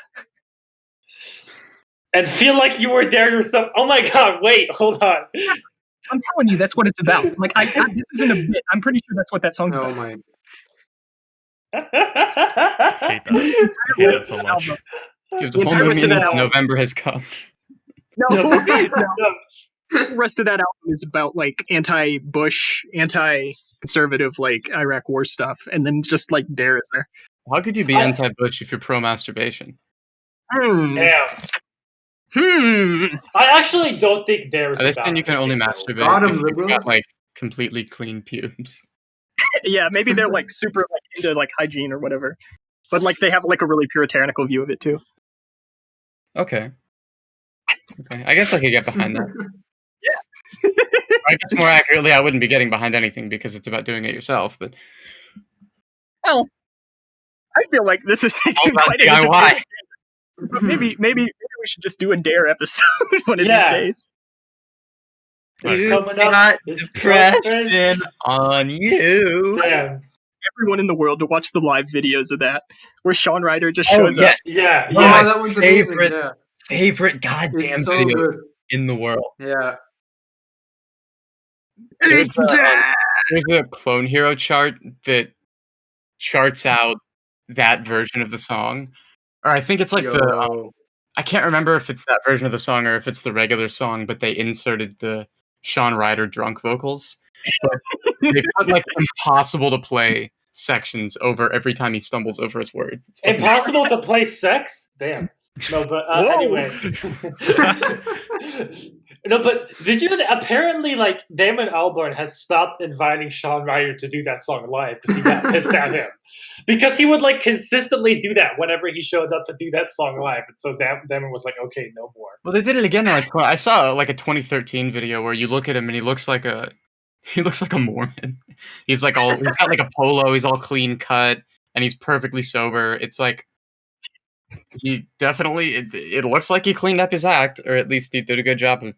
And feel like you were there yourself. Oh my god, wait, hold on. I'm telling you, that's what it's about. Like this isn't a bit. I'm pretty sure that's what that song's Oh about. my. I hate that. I hate that so much. Gives The a whole entire new rest of meaning that to album. November has come. No, No. the rest of that album is about like anti-Bush, anti-conservative, like Iraq war stuff, and then just like Dare is there. How could you be I- anti-Bush if you're pro-masturbation? Damn. I actually don't think there is. At this point, you can only masturbate Bottom if you've liberals. got like completely clean pubes. Yeah, maybe they're like super like into like hygiene or whatever, but like they have like a really puritanical view of it too. Okay. Okay. I guess I could get behind that. I guess more accurately, I wouldn't be getting behind anything because it's about doing it yourself. But Well, I feel like this is all taking about quite a DIY. different- But maybe we should just do a Dare episode one of Yeah. these days. It's You coming up. got It's depression on you. Damn. everyone in the world to watch the live videos of that, where Sean Ryder just shows up. Yeah, One of yeah. my that one's amazing. favorite- Yeah, Favorite goddamn it's so videos good. in the world. Yeah. There's It's there's a Clone Hero chart that charts out that version of the song. Or I think it's like Yo. I can't remember if it's that version of the song or if it's the regular song, but they inserted the Sean Ryder drunk vocals. But they put like impossible to play sections over every time he stumbles over his words. It's fucking Impossible to play sex? Damn. No, but Whoa. anyway. No, but did you apparently like Damon Albarn has stopped inviting Sean Ryder to do that song live because he got pissed at him. Because he would like consistently do that whenever he showed up to do that song live. And so Damon was like, okay, no more. Well, they did it again. Like I saw like a 2013 video where you look at him and he looks like a Mormon. He's got like a polo. He's all clean cut and he's perfectly sober. It's like he definitely. It looks like he cleaned up his act, or at least he did a good job of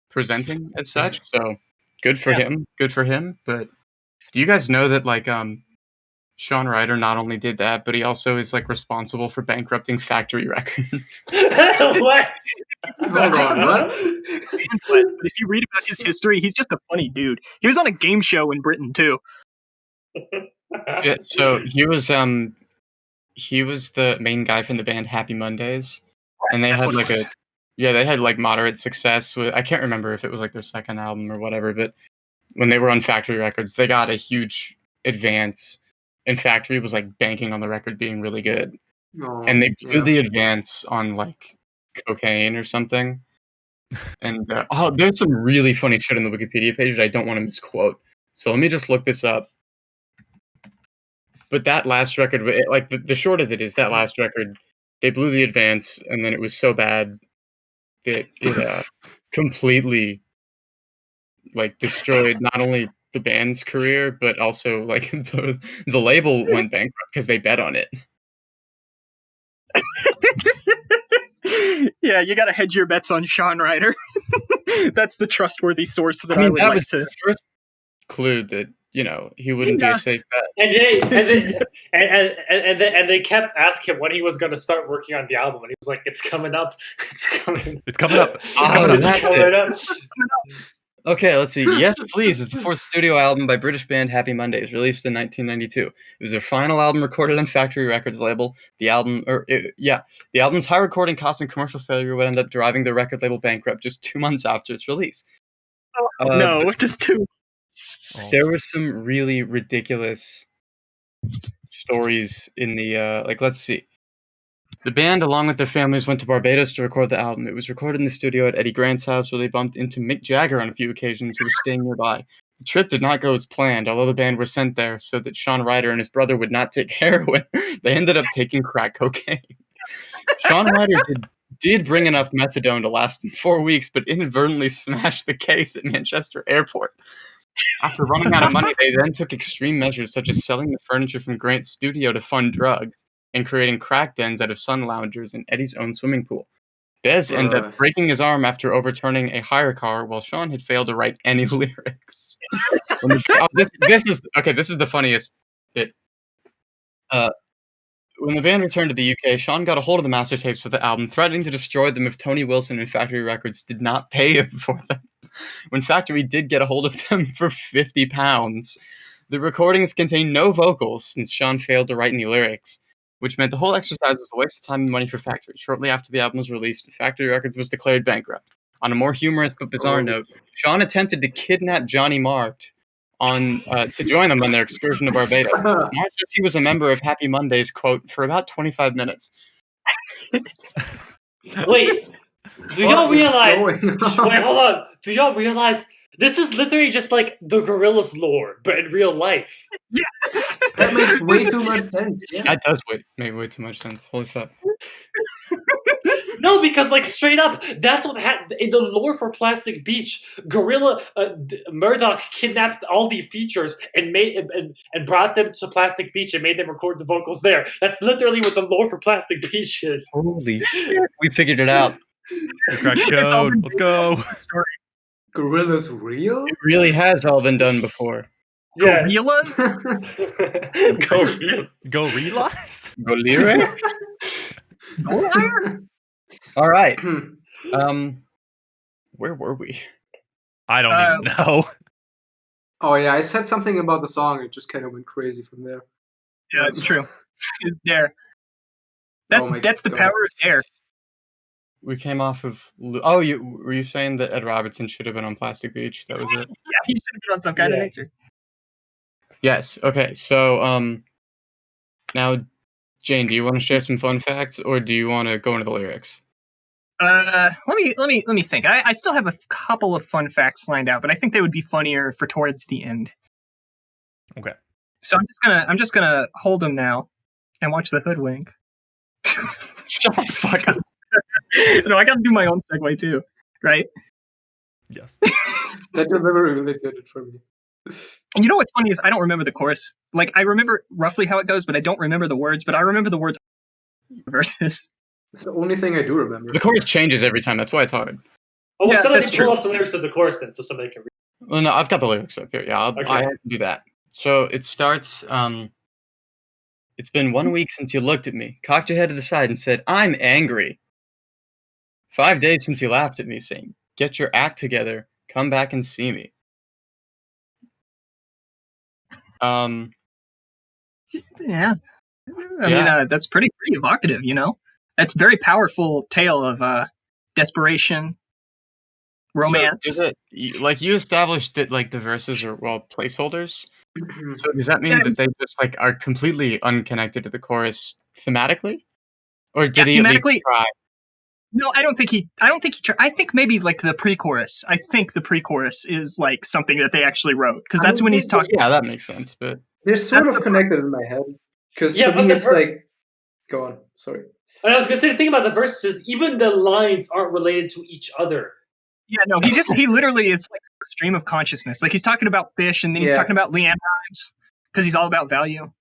presenting as such. So good for him. Good for him. But do you guys know that like Sean Ryder not only did that, but he also is like responsible for bankrupting Factory Records. What? Hold on, what? But if you read about his history, he's just a funny dude. He was on a game show in Britain too. Yeah, so he was the main guy from the band Happy Mondays, and they That's had what like it was. they had like moderate success with. I can't remember if it was like their second album or whatever, but when they were on Factory Records, they got a huge advance, and Factory was like banking on the record being really good, No, and they blew yeah. the advance on like cocaine or something. And there's some really funny shit on the Wikipedia page that I don't want to misquote. So let me just look this up. But that last record, like the short of it is that last record, they blew the advance, and then it was so bad that it completely like destroyed not only the band's career, but also like the label went bankrupt because they bet on it. Yeah, you got to hedge your bets on Sean Ryder. That's the trustworthy source that I would that like was to. the first clue that he wouldn't be Yeah. a safe bet. And they kept asking him when he was going to start working on the album, and he was like, "It's coming up. It's coming. It's coming up. That's coming it. up." Okay, let's see. Yes, Please is the fourth studio album by British band Happy Mondays, released in 1992. It was their final album recorded on Factory Records label. The album's high recording costs and commercial failure would end up driving the record label bankrupt just 2 months after its release. No, just two. There were some really ridiculous stories in the let's see. The band, along with their families, went to Barbados to record the album. It was recorded in the studio at Eddie Grant's house, where they bumped into Mick Jagger on a few occasions, who was staying nearby. The trip did not go as planned, although the band were sent there so that Sean Ryder and his brother would not take heroin. They ended up taking crack cocaine. Sean Ryder did bring enough methadone to last him 4 weeks, but inadvertently smashed the case at Manchester Airport. After running out of money, they then took extreme measures such as selling the furniture from Grant's studio to fund drugs and creating crack dens out of sun loungers in Eddie's own swimming pool. Bez ended up breaking his arm after overturning a hire car, while Sean had failed to write any lyrics. This is the funniest bit. When the band returned to the UK, Sean got a hold of the master tapes for the album, threatening to destroy them if Tony Wilson and Factory Records did not pay him for them. When Factory did get a hold of them for £50, the recordings contained no vocals since Sean failed to write any lyrics, which meant the whole exercise was a waste of time and money for Factory. Shortly after the album was released, Factory Records was declared bankrupt. On a more humorous but bizarre note, Sean attempted to kidnap Johnny Marr to join them on their excursion to Barbados. Marr says he was a member of Happy Mondays, quote, for about 25 minutes. Wait, do y'all realize? Wait, hold on. Do y'all realize this is literally just like the Gorillaz lore, but in real life? Yes. that makes way too much sense. Yeah. That does make way too much sense. Holy fuck. No, because like straight up, that's what in the lore for Plastic Beach. Murdoch kidnapped all the features and brought them to Plastic Beach and made them record the vocals there. That's literally what the lore for Plastic Beach is. Holy shit. We figured it out. We cracked the code. Let's go. Gorilla's real? It really has all been done before. Yeah. Gorillas? Go realize? Go lyric. Goldwire? All right. Where were we? I don't even know. Oh yeah, I said something about the song. It just kind of went crazy from there. Yeah, it's true. It's Dare. That's Oh my the God. power of Dare. We came off of. Oh, were you saying that Ed Robertson should have been on Plastic Beach? That was it. Yeah, he should have been on some kind of nature. Yes. Okay. So now, Jane, do you want to share some fun facts, or do you want to go into the lyrics? Let me think. I still have a couple of fun facts lined out, but I think they would be funnier for towards the end. Okay. So I'm just gonna hold them now and watch the hoodwink. Shut the fuck up. No, I gotta do my own segue too, right? Yes. That delivery really did it for me. And you know what's funny is I don't remember the chorus. Like I remember roughly how it goes, but I don't remember the words. But I remember the words verses. It's the only thing I do remember. The chorus changes every time. That's why it's hard. Oh, well, Yeah, somebody that's pull true. up the lyrics of the chorus then, so somebody can read. Well, no, I've got the lyrics up here. Yeah, Okay. I can do that. So it starts. It's been 1 week since you looked at me, cocked your head to the side, and said, "I'm angry." 5 days since you laughed at me, saying, "Get your act together. Come back and see me." Yeah, I mean that's pretty evocative. You know, that's a very powerful tale of desperation, romance. So you established that like the verses are placeholders? So does that mean Yeah, that they just like are completely unconnected to the chorus thematically, or did Yeah, he at least thematically- try? No, I don't think he tried. I think maybe like the pre-chorus. I think the pre-chorus is like something that they actually wrote because that's when he's talking. Yeah, that makes sense. But They're sort That's of connected in my head. Because Yeah, to but me, the it's like. Go on. Sorry. And I was gonna say the thing about the verses is even the lines aren't related to each other. Yeah, no, he literally is like a stream of consciousness. Like he's talking about fish, and then he's Yeah. talking about Leanne Rimes because he's all about value.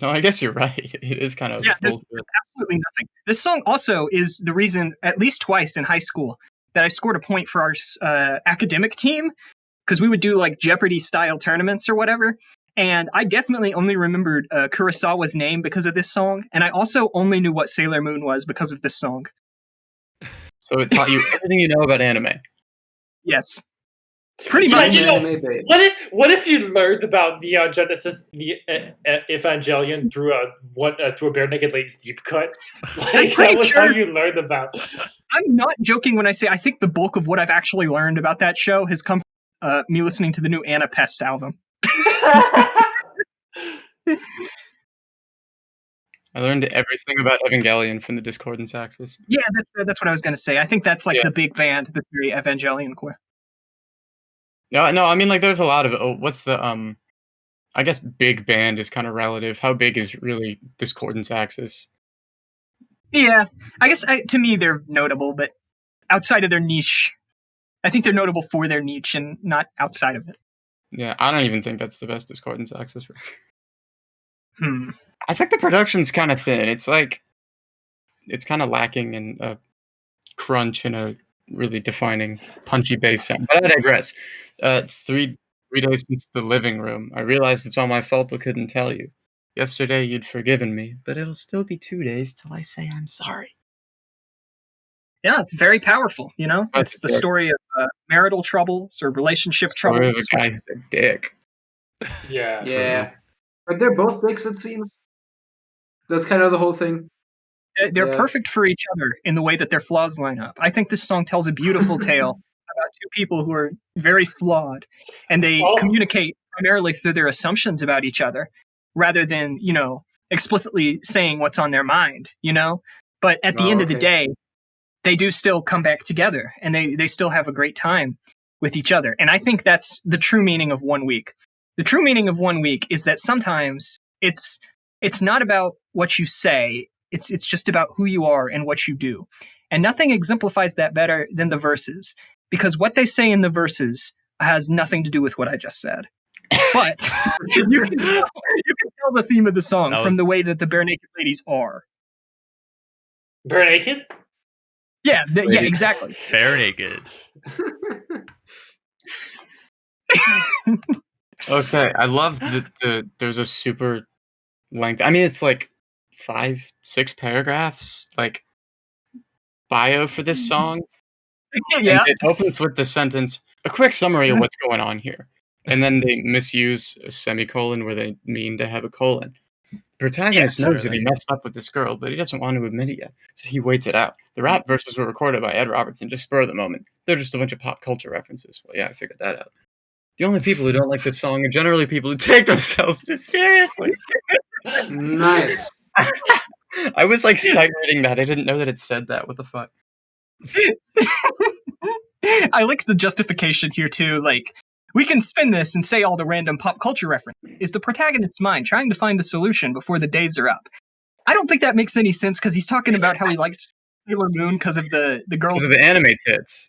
no, I guess you're right. It is kind of Yeah, there's bullshit. absolutely nothing. This song also is the reason, at least twice in high school, that I scored a point for our academic team because we would do like Jeopardy style tournaments or whatever. And I definitely only remembered Kurosawa's name because of this song, and I also only knew what Sailor Moon was because of this song. So it taught you everything you know about anime. Yes, pretty Yeah, much. you know, Anime babe. what if you learned about Neon Genesis, the Evangelion through a bare naked lady's deep cut? Like pretty that was sure- how you learned about. I'm not joking when I say I think the bulk of what I've actually learned about that show has come from me listening to the new Anna Pest album. I learned everything about Evangelion from the Discordance Axis. Yeah, that's what I was going to say. I think that's like Yeah. the big band, the very Evangelion core. No, I mean like there's a lot of what's the I guess big band is kind of relative. How big is really Discordance Axis? Yeah, I guess to me they're notable, but outside of their niche, I think they're notable for their niche and not outside of it. Yeah, I don't even think that's the best Discordance Axis record. Hmm. I think the production's kind of thin. It's like it's kind of lacking in a crunch and a really defining punchy bass sound. But I digress. 3 days since the living room, I realized it's all my fault, but couldn't tell you. Yesterday you'd forgiven me, but it'll still be 2 days till I say I'm sorry. Yeah, it's very powerful. You know, That's it's the fair. story of marital troubles or relationship Story of troubles. a guy who's a dick. Yeah. Yeah. But they're both dicks, it seems. That's kind of the whole thing. They're Yeah. perfect for each other in the way that their flaws line up. I think this song tells a beautiful tale about two people who are very flawed, and they Oh. communicate primarily through their assumptions about each other, rather than explicitly saying what's on their mind. But at the Oh, end of the okay. day, they do still come back together, and they still have a great time with each other. And I think that's the true meaning of 1 week. The true meaning of 1 week is that sometimes it's not about what you say. It's just about who you are and what you do. And nothing exemplifies that better than the verses, because what they say in the verses has nothing to do with what I just said. But you can tell the theme of the song from the way that the Bare Naked Ladies are. Bare naked? Yeah, exactly. Bare naked. Okay, I love that there's a super length. I mean, it's like 5, 6 paragraphs, like bio for this song. And Yeah. it opens with the sentence, a quick summary of what's going on here. And then they misuse a semicolon where they mean to have a colon. The protagonist Yes. knows that he messed up with this girl, but he doesn't want to admit it yet, so he waits it out. The rap verses were recorded by Ed Robertson, just spur of the moment. They're just a bunch of pop culture references. Well, yeah, I figured that out. The only people who don't like this song are generally people who take themselves too seriously. Nice. I was like sight reading that. I didn't know that it said that. What the fuck? I like the justification here too. Like, we can spin this and say all the random pop culture reference. Is the protagonist's mind trying to find a solution before the days are up? I don't think that makes any sense because he's talking about how he likes Sailor Moon because of the girls. Because of the anime tits.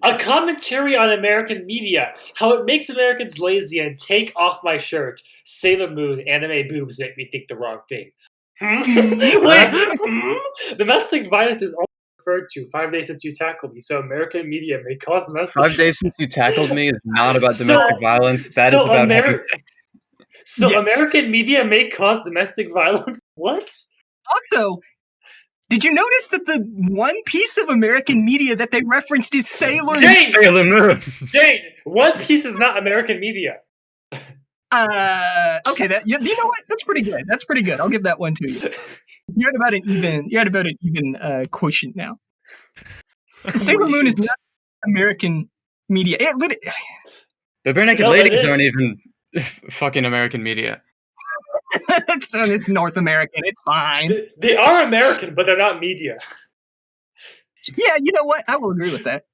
A commentary on American media, how it makes Americans lazy, and take off my shirt. Sailor Moon, anime boobs make me think the wrong thing. Wait, domestic violence is only referred to 5 days since you tackled me, so American media may cause domestic 5 days since you tackled me is not about So- domestic violence. That is so about having Ameri- sex. So Yes. American media may cause domestic violence? What? Also, did you notice that the one piece of American media that they referenced is Sailor Moon? Jane! Sailor Moon. Jane, One Piece is not American media. Okay, that you know what? That's pretty good. That's pretty good. I'll give that one to you. You're at about an even quotient now. Sailor Moon is not American media. The bare naked No, it ladies is. aren't even fucking American media. It's North American. It's fine. They are American, but they're not media. Yeah, you know what? I will agree with that.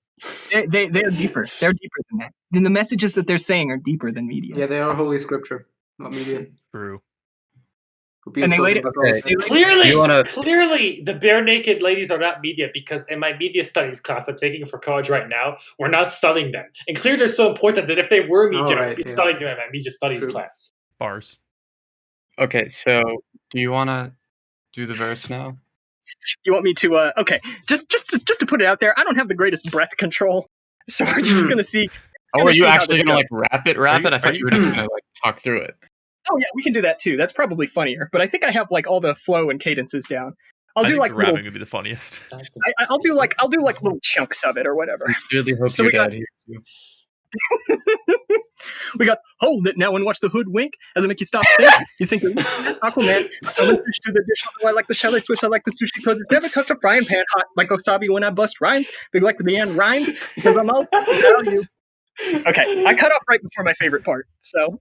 They're deeper. They're deeper than that. Then the messages that they're saying are deeper than media. Yeah, they are holy scripture, not media. True. And they laid it- Okay. Clearly, You wanna- clearly, the bare naked ladies are not media because in my media studies class I'm taking for college right now, we're not studying them. And clearly, they're so important that if they were media, Oh, right, I'd be yeah. studying them in my media studies True. class. Bars. Okay, so do you want to do the verse now? You want me to? Okay, just to put it out there, I don't have the greatest breath control, so we're just gonna see. Oh, are you see how actually this gonna goes. like rap it? I thought you were just gonna like talk through it. Oh yeah, we can do that too. That's probably funnier. But I think I have like all the flow and cadences down. I'll I do think like the little. rapping would be the funniest. I'll do like little chunks of it or whatever. Sincerely hope So your we got- dad hears you. We got hold it now and watch the hood wink. Does it make you stop think? You think you're Aquaman? Summon fish to the dish. Although I like the shell swish. I like the sushi because it's never touched a frying pan hot like wasabi when I bust rhymes. Big like the end rhymes because I'm out to value. Okay, I cut off right before my favorite part, so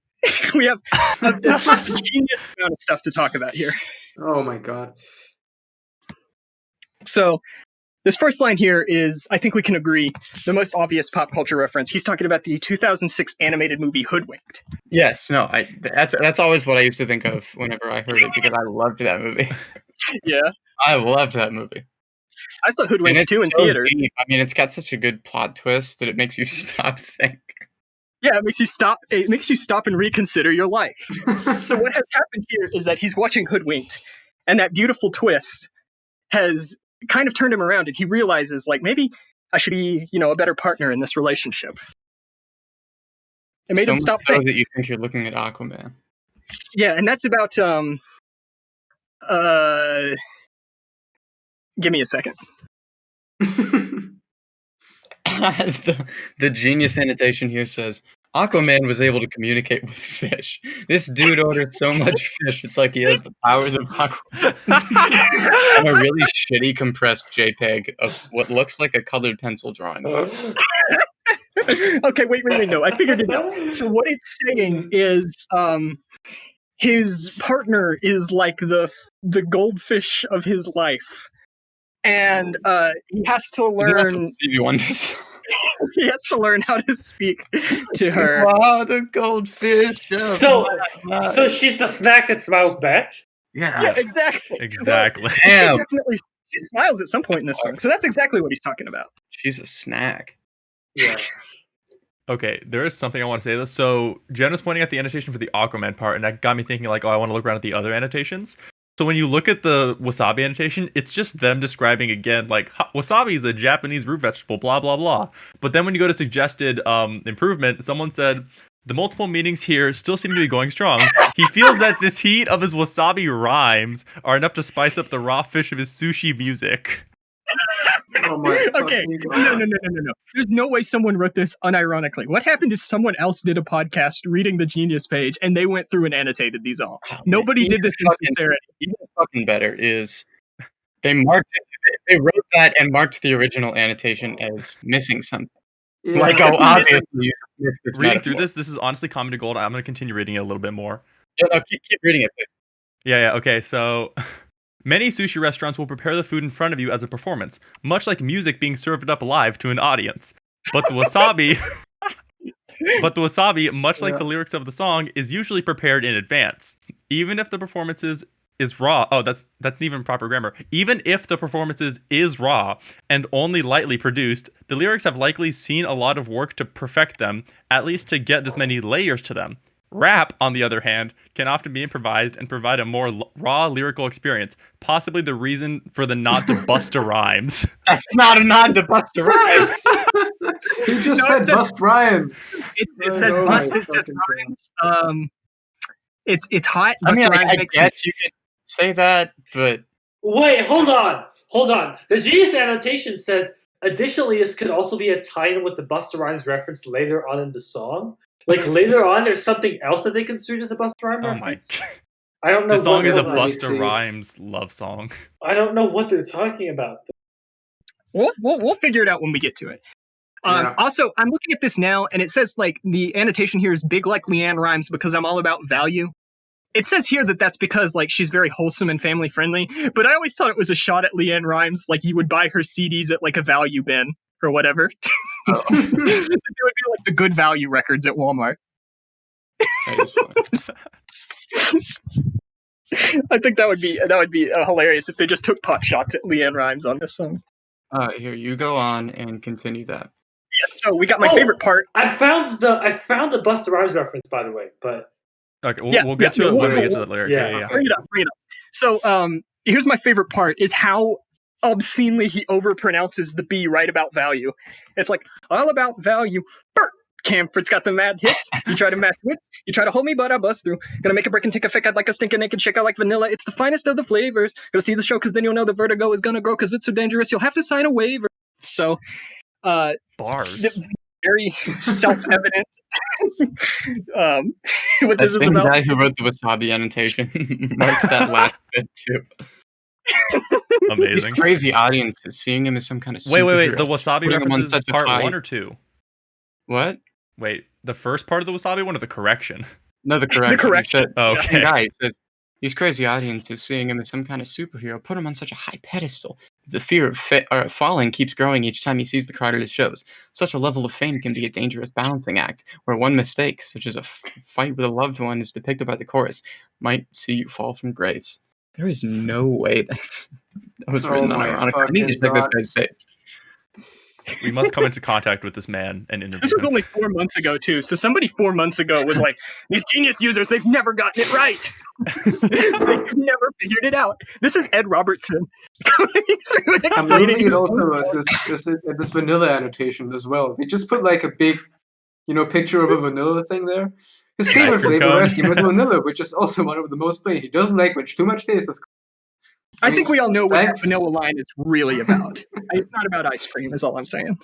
we have a genius amount of stuff to talk about here. Oh my god. So this first line here is, I think we can agree, the most obvious pop culture reference. He's talking about the 2006 animated movie Hoodwinked. Yes, no, that's always what I used to think of whenever I heard it because I loved that movie. Yeah, I loved that movie. I saw And Hoodwinked it's too in so theater. deep. I mean, it's got such a good plot twist that it makes you stop think. Yeah, it makes you stop. It makes you stop and reconsider your life. So what has happened here is that he's watching Hoodwinked, and that beautiful twist has kind of turned him around, and he realizes, like, maybe I should be, a better partner in this relationship. It made So him stop much so thinking. that you think you're looking at Aquaman. Yeah, and that's about give me a second. The genius annotation here says Aquaman was able to communicate with fish. This dude ordered so much fish, it's like he has the powers of Aquaman. And a really shitty compressed JPEG of what looks like a colored pencil drawing. Okay, wait, no, I figured it out. So what it's saying is his partner is like the goldfish of his life. And he has to learn Stevie Wonder's. he has to learn how to speak to her. Wow, the goldfish. So she's the snack that smiles back? Yeah. Yeah, exactly. Exactly. Damn. She smiles at some point in this song. So that's exactly what he's talking about. She's a snack. Yeah. Okay, there is something I want to say though. So Jen was pointing out the annotation for the Aquaman part, and that got me thinking like, oh, I want to look around at the other annotations. So when you look at the wasabi annotation, it's just them describing again like wasabi is a Japanese root vegetable, blah blah blah. But then when you go to suggested improvement, someone said The multiple meanings here still seem to be going strong. He feels that this heat of his wasabi rhymes are enough to spice up the raw fish of his sushi music. Oh my Okay, fucking God. no. There's no way someone wrote this unironically. What happened is someone else did a podcast reading the Genius page, and they went through and annotated these all. Nobody Even did this in fucking- sincerity. Even fucking better is they marked it, they wrote that and marked the original annotation as missing something. Yeah. Like, oh, obviously you missed this Reading metaphor. through this is honestly comedy gold. I'm going to continue reading it a little bit more. Yeah, no, keep reading it, please. Yeah, okay, so many sushi restaurants will prepare the food in front of you as a performance, much like music being served up live to an audience. But the wasabi, much like Yeah. the lyrics of the song, is usually prepared in advance. Even if the performances is raw. Oh, that's not even proper grammar. Even if the performances is raw and only lightly produced, the lyrics have likely seen a lot of work to perfect them, at least to get this many layers to them. Rap, on the other hand, can often be improvised and provide a more raw lyrical experience, possibly the reason for the nod to Busta Rhymes. That's not a nod to Busta Rhymes. He just No, said it says- Bust Rhymes. It Oh says my Bust, it says fucking God. Rhymes. It's hot. I Busta mean, Rhymes I makes guess sense. you could say that, but Wait, hold on. The Genius annotation says, additionally, this could also be a tie-in with the Busta Rhymes reference later on in the song. Like, later on, there's something else that they construed as a Busta Rhymes Oh my reference. god. I don't know The song what is a level- Let me Busta see. Rhymes love song. I don't know what they're talking about. We'll figure it out when we get to it. Yeah. Also, I'm looking at this now, and it says like the annotation here is big like Leanne Rhymes because I'm all about value. It says here that that's because like she's very wholesome and family friendly, but I always thought it was a shot at Leanne Rhymes, like you would buy her CDs at like a value bin or whatever. Oh. It would be like the good value records at Walmart. that is funny. I think that would be hilarious if they just took pot shots at Leanne Rhymes on this song. Here, you go on and continue that. Yeah, so we got my Oh. favorite part. I found the Busta Rhymes reference, by the way, but Okay, Yeah, we'll get yeah, to it when we we'll- get to that lyric. yeah. Yeah. Bring it up. So, here's my favorite part: is how obscenely he overpronounces the B right about value. It's like all about value. Bert Camford's got the mad hits. You try to match wits. You try to hold me, but I bust through. Gonna make a break and take a fick. I'd like a stinking naked shake. I like vanilla. It's the finest of the flavors. Gonna see the show because then you'll know the vertigo is gonna grow because it's so dangerous. You'll have to sign a waiver. So, Bars. very self-evident. What That this is same about. guy who wrote the wasabi annotation marked that last bit too. These Amazing. crazy audiences seeing him as some kind of Wait. superhero, The wasabi putting him on reference is such a part high- 1 or 2? What? Wait, the first part of the wasabi one or the correction? No, the correction. correction. He said, Oh, the okay. guy says these crazy audiences seeing him as some kind of superhero put him on such a high pedestal. The fear of falling keeps growing each time he sees the crowd at his shows. Such a level of fame can be a dangerous balancing act, where one mistake, such as a fight with a loved one, is depicted by the chorus, might see you fall from grace. There is no way that was Oh written my unironically. I need to fucking check this God. guy's stage. We must come into contact with this man and interview This was him. only 4 months ago, too. So somebody 4 months ago was like, these Genius users, they've never gotten it right. They've never figured it out. This is Ed Robertson coming through and I'm explaining. looking at also at this vanilla annotation as well. They just put like a big, picture of a vanilla thing there. His favorite Ice cream flavor cone. rescue is vanilla, which is also one of the most played. He doesn't like which too much taste is. I think we all know what that Thanks. vanilla line is really about. It's not about ice cream, is all I'm saying.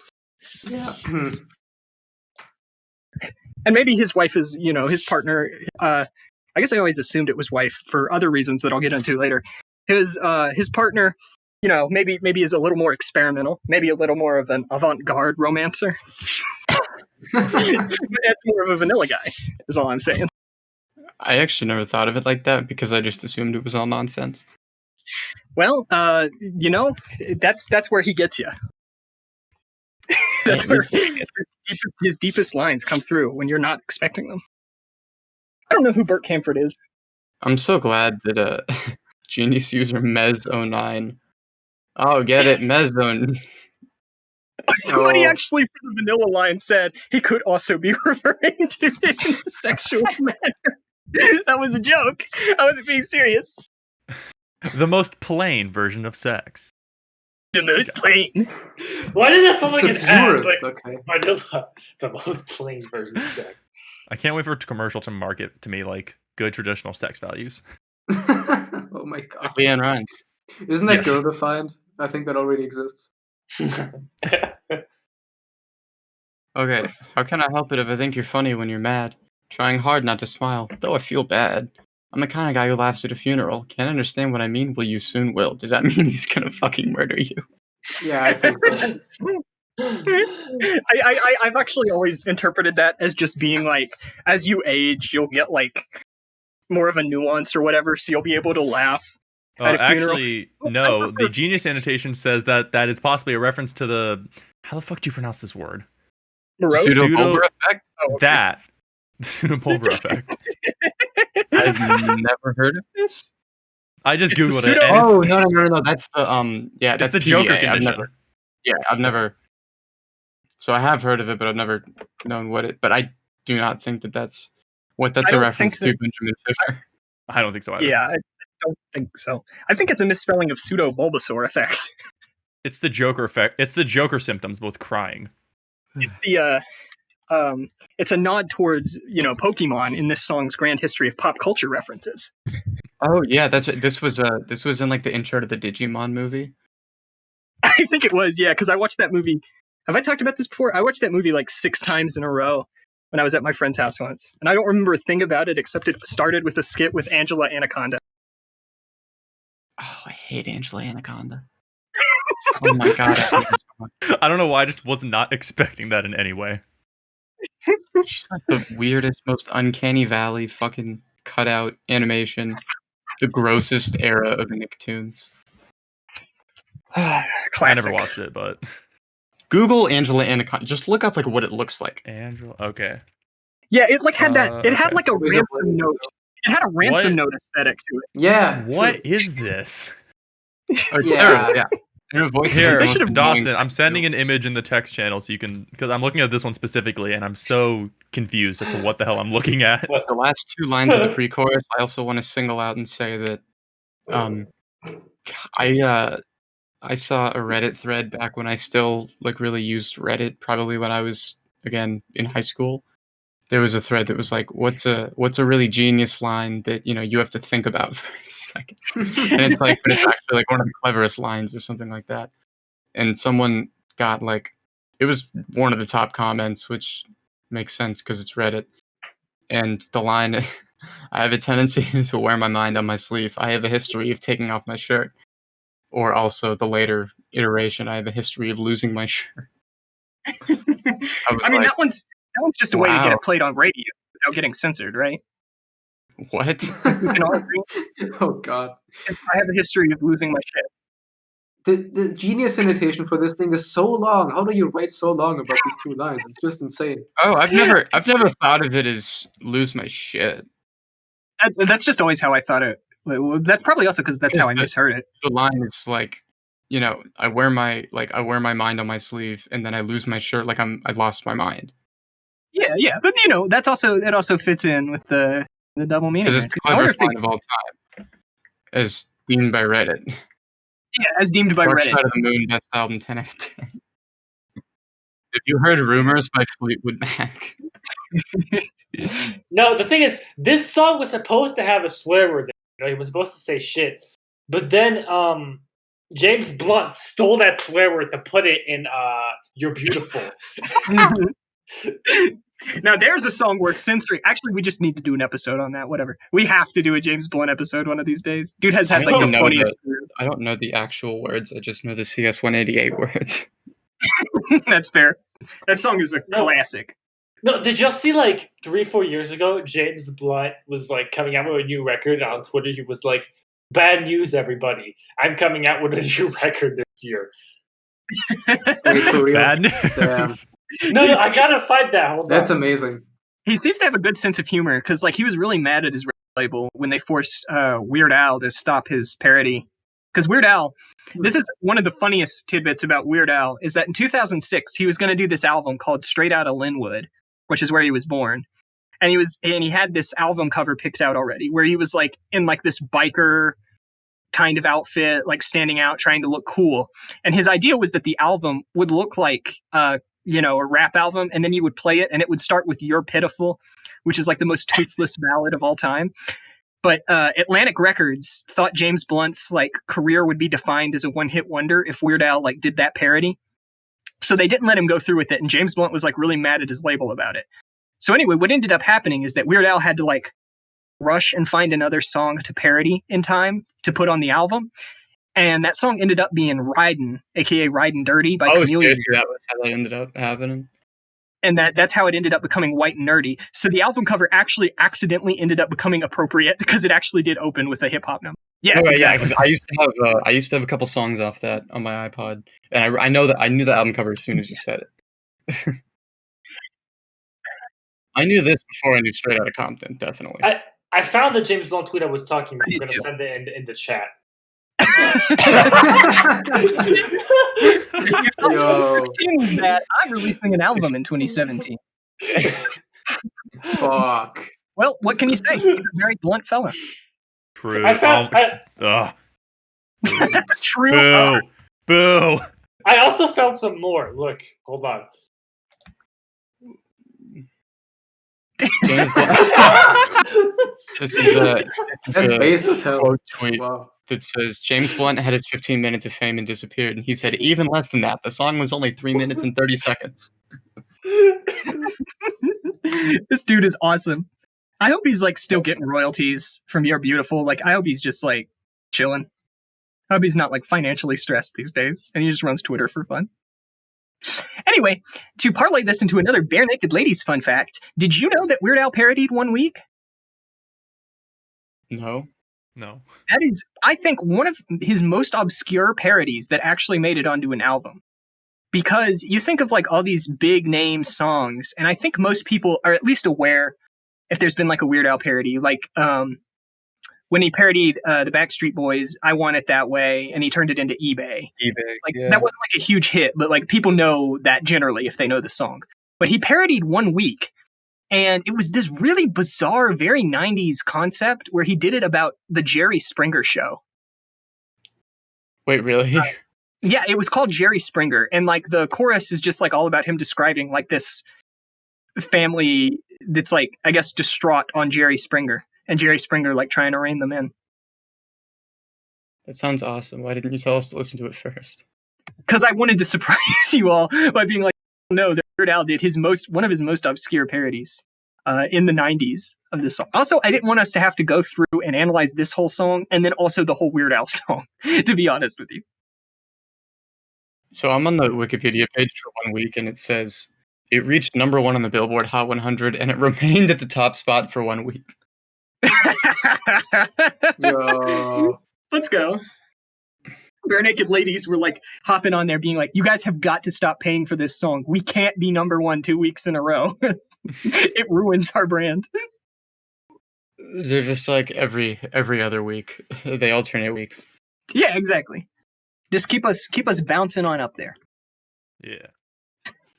Yeah. And maybe his wife is, his partner. I guess I always assumed it was wife for other reasons that I'll get into later. His partner, maybe is a little more experimental, maybe a little more of an avant-garde romancer. But that's more of a vanilla guy, is all I'm saying. I actually never thought of it like that because I just assumed it was all nonsense. Well, that's where he gets you. That's where his deepest lines come through when you're not expecting them. I don't know who Bert Camford is. I'm so glad that Genius user Mez09. Oh, get it, Mez09. Somebody Oh. actually for the vanilla line said he could also be referring to it in a sexual manner. That was a joke. I wasn't being serious. The most plain version of sex. The most plain. why did that sound like It's an the ad? purest, Like, okay. vanilla, the most plain version of sex. I can't wait for a commercial to market to me like good traditional sex values. Oh my god. Like Leanne Ryan. Isn't that Yes. girl defined? I think that already exists. Okay, how can I help it if I think you're funny when you're mad? Trying hard not to smile, though I feel bad. I'm the kind of guy who laughs at a funeral. Can't understand what I mean? Well, you soon will. Does that mean he's gonna fucking murder you? Yeah, I think so. I've actually always interpreted that as just being like, as you age, you'll get like more of a nuance or whatever, so you'll be able to laugh at a funeral. Actually, no. The Genius annotation says that is possibly a reference to the. How the fuck do you pronounce this word? Morose? Pseudo-Bulber effect? Oh, okay. That. The pseudo-Bulber effect. I've never heard of this. I just It's the googled it. pseudo- And Oh it's, no! That's the yeah, it's that's the Joker PDA. condition. I've never. So I have heard of it, but I've never known what it. But I do not think that that's what that's I a don't reference to think Benjamin Fisher. I don't think so either. Yeah, I don't think so. I think it's a misspelling of pseudo Bulbasaur effect. It's the Joker effect. It's the Joker symptoms, both crying. It's the it's a nod towards Pokemon in this song's grand history of pop culture references. Oh yeah, this was in like the intro to the Digimon movie. I think it was, yeah, because I watched that movie. Have I talked about this before? I watched that movie like 6 times in a row when I was at my friend's house once, and I don't remember a thing about it except it started with a skit with Angela Anaconda. Oh, I hate Angela Anaconda. Oh my god, I hate her so much. I don't know why. I just was not expecting that in any way. She's like the weirdest, most uncanny valley fucking cutout animation. The grossest era of Nicktoons. Classic. I never watched it, but Google Angela Anaconda. Just look up like what it looks like. Angela. Okay. Yeah, it like had that. It had Okay. like a Always a ransom note. It had a ransom What? note aesthetic to it. Yeah. What is this? Oh, it's Yeah. terrible, yeah. And her voice is Here, like the They most should've- annoying Dawson, I'm thing sending to an image in the text channel so you can, because I'm looking at this one specifically, and I'm so confused as to what the hell I'm looking at. do. The last 2 lines of the pre-chorus, I also want to single out and say that I saw a Reddit thread back when I still like really used Reddit, probably when I was again in high school. There was a thread that was like, "What's a really genius line that you have to think about for a second?" And it's like, but it's actually like one of the cleverest lines or something like that. And someone got like, it was one of the top comments, which makes sense because it's Reddit. And the line, "I have a tendency to wear my mind on my sleeve. I have a history of taking off my shirt." Or also the later iteration, "I have a history of losing my shirt." I was I mean, like, that one's just a way to get wow. it played on radio without getting censored, right? What? We can all agree. Oh god. I have a history of losing my shit. The genius annotation for this thing is so long. How do you write so long about these 2 lines? It's just insane. Oh, I've never thought of it as lose my shit. That's just always how I thought it. That's probably also because that's how I misheard it. The line is like, I wear my mind on my sleeve, and then I lose my shirt like I lost my mind. Yeah, but that also fits in with the double meaning. Because it's the cleverest line of all time, as deemed by Reddit. Yeah, as deemed by Dark Reddit. Side of the Moon, best album, 10 out of 10. Have you heard Rumors by Fleetwood Mac? No, the thing is, this song was supposed to have a swear word. He was supposed to say shit, but then James Blunt stole that swear word to put it in "You're Beautiful." Now there's a song where censoring. Actually, we just need to do an episode on that. Whatever. We have to do a James Blunt episode one of these days. Dude has had like the funniest. I don't know the actual words. I just know the CS188 words. That's fair. That song is a classic. No, did y'all see like 3-4 years ago, James Blunt was like coming out with a new record, and on Twitter he was like, "Bad news, everybody! I'm coming out with a new record this year." Wait, for real? Bad Damn. news. No, I gotta find that. Hold That's on. amazing. He seems to have a good sense of humor because like he was really mad at his label when they forced Weird Al to stop his parody. Because Weird Al, this is one of the funniest tidbits about Weird Al, is that in 2006 he was going to do this album called Straight Outta Linwood, which is where he was born. And he had this album cover picked out already, where he was like in like this biker kind of outfit, like standing out, trying to look cool. And his idea was that the album would look like a rap album, and then you would play it, and it would start with "You're Pitiful," which is like the most toothless ballad of all time. But Atlantic Records thought James Blunt's like career would be defined as a one-hit wonder if Weird Al like did that parody. So they didn't let him go through with it, and James Blunt was like really mad at his label about it. So anyway, what ended up happening is that Weird Al had to like rush and find another song to parody in time to put on the album. And that song ended up being Ridin', aka Ridin' Dirty by Chameleon. Seriously, that was how that ended up happening. And that's how it ended up becoming White and Nerdy. So the album cover actually accidentally ended up becoming appropriate because it actually did open with a hip hop number. Yes, Yeah, exactly. because I used to have a couple songs off that on my iPod, and I knew the album cover as soon as you said it. I knew this before I knew Straight Outta Compton, definitely. I found the James Blunt tweet I was talking about. I I'm did going to too. send it in the chat. Yo, 2016 was bad. I'm releasing an album in 2017. fuck. Well, what can you say? He's a very blunt fella. True. I found. Ugh. True. Boo. Boo. I also found some more. Look, hold on. James Blunt. This is That's a based as hell. quote tweet Wow. that says James Blunt had his 15 minutes of fame and disappeared, and he said even less than that. The song was only 3 minutes and 30 seconds. This dude is awesome. I hope he's like still getting royalties from You're Beautiful. Like, I hope he's just like chilling. I hope he's not like financially stressed these days, and he just runs Twitter for fun. Anyway, to parlay this into another Bare Naked Ladies fun fact, did you know that Weird Al parodied 1 Week? No. No. That is, I think, one of his most obscure parodies that actually made it onto an album. Because you think of like all these big name songs, and I think most people are at least aware if there's been like a Weird Al parody, like when he parodied the Backstreet Boys, "I Want It That Way," and he turned it into eBay. Like that wasn't like a huge hit, but like people know that generally if they know the song. But he parodied 1 Week, and it was this really bizarre, very 90s concept where he did it about the Jerry Springer Show. Wait, really? Yeah, it was called Jerry Springer, and like the chorus is just like all about him describing like this family that's like, I guess, distraught on Jerry Springer, and Jerry Springer like trying to rein them in. That sounds awesome. Why didn't you tell us to listen to it first? Because I wanted to surprise you all by being like, no, that Weird Al did one of his most obscure parodies in the 90s of this song. Also, I didn't want us to have to go through and analyze this whole song and then also the whole Weird Al song, to be honest with you. So I'm on the Wikipedia page for 1 week, and it says it reached number 1 on the Billboard Hot 100, and it remained at the top spot for 1 week. Yo. Let's go. Bare Naked Ladies were like hopping on there being like, you guys have got to stop paying for this song. We can't be number 1 2 weeks in a row. It ruins our brand. They're just like every other week. They alternate weeks. Yeah, exactly. Just keep us bouncing on up there. Yeah.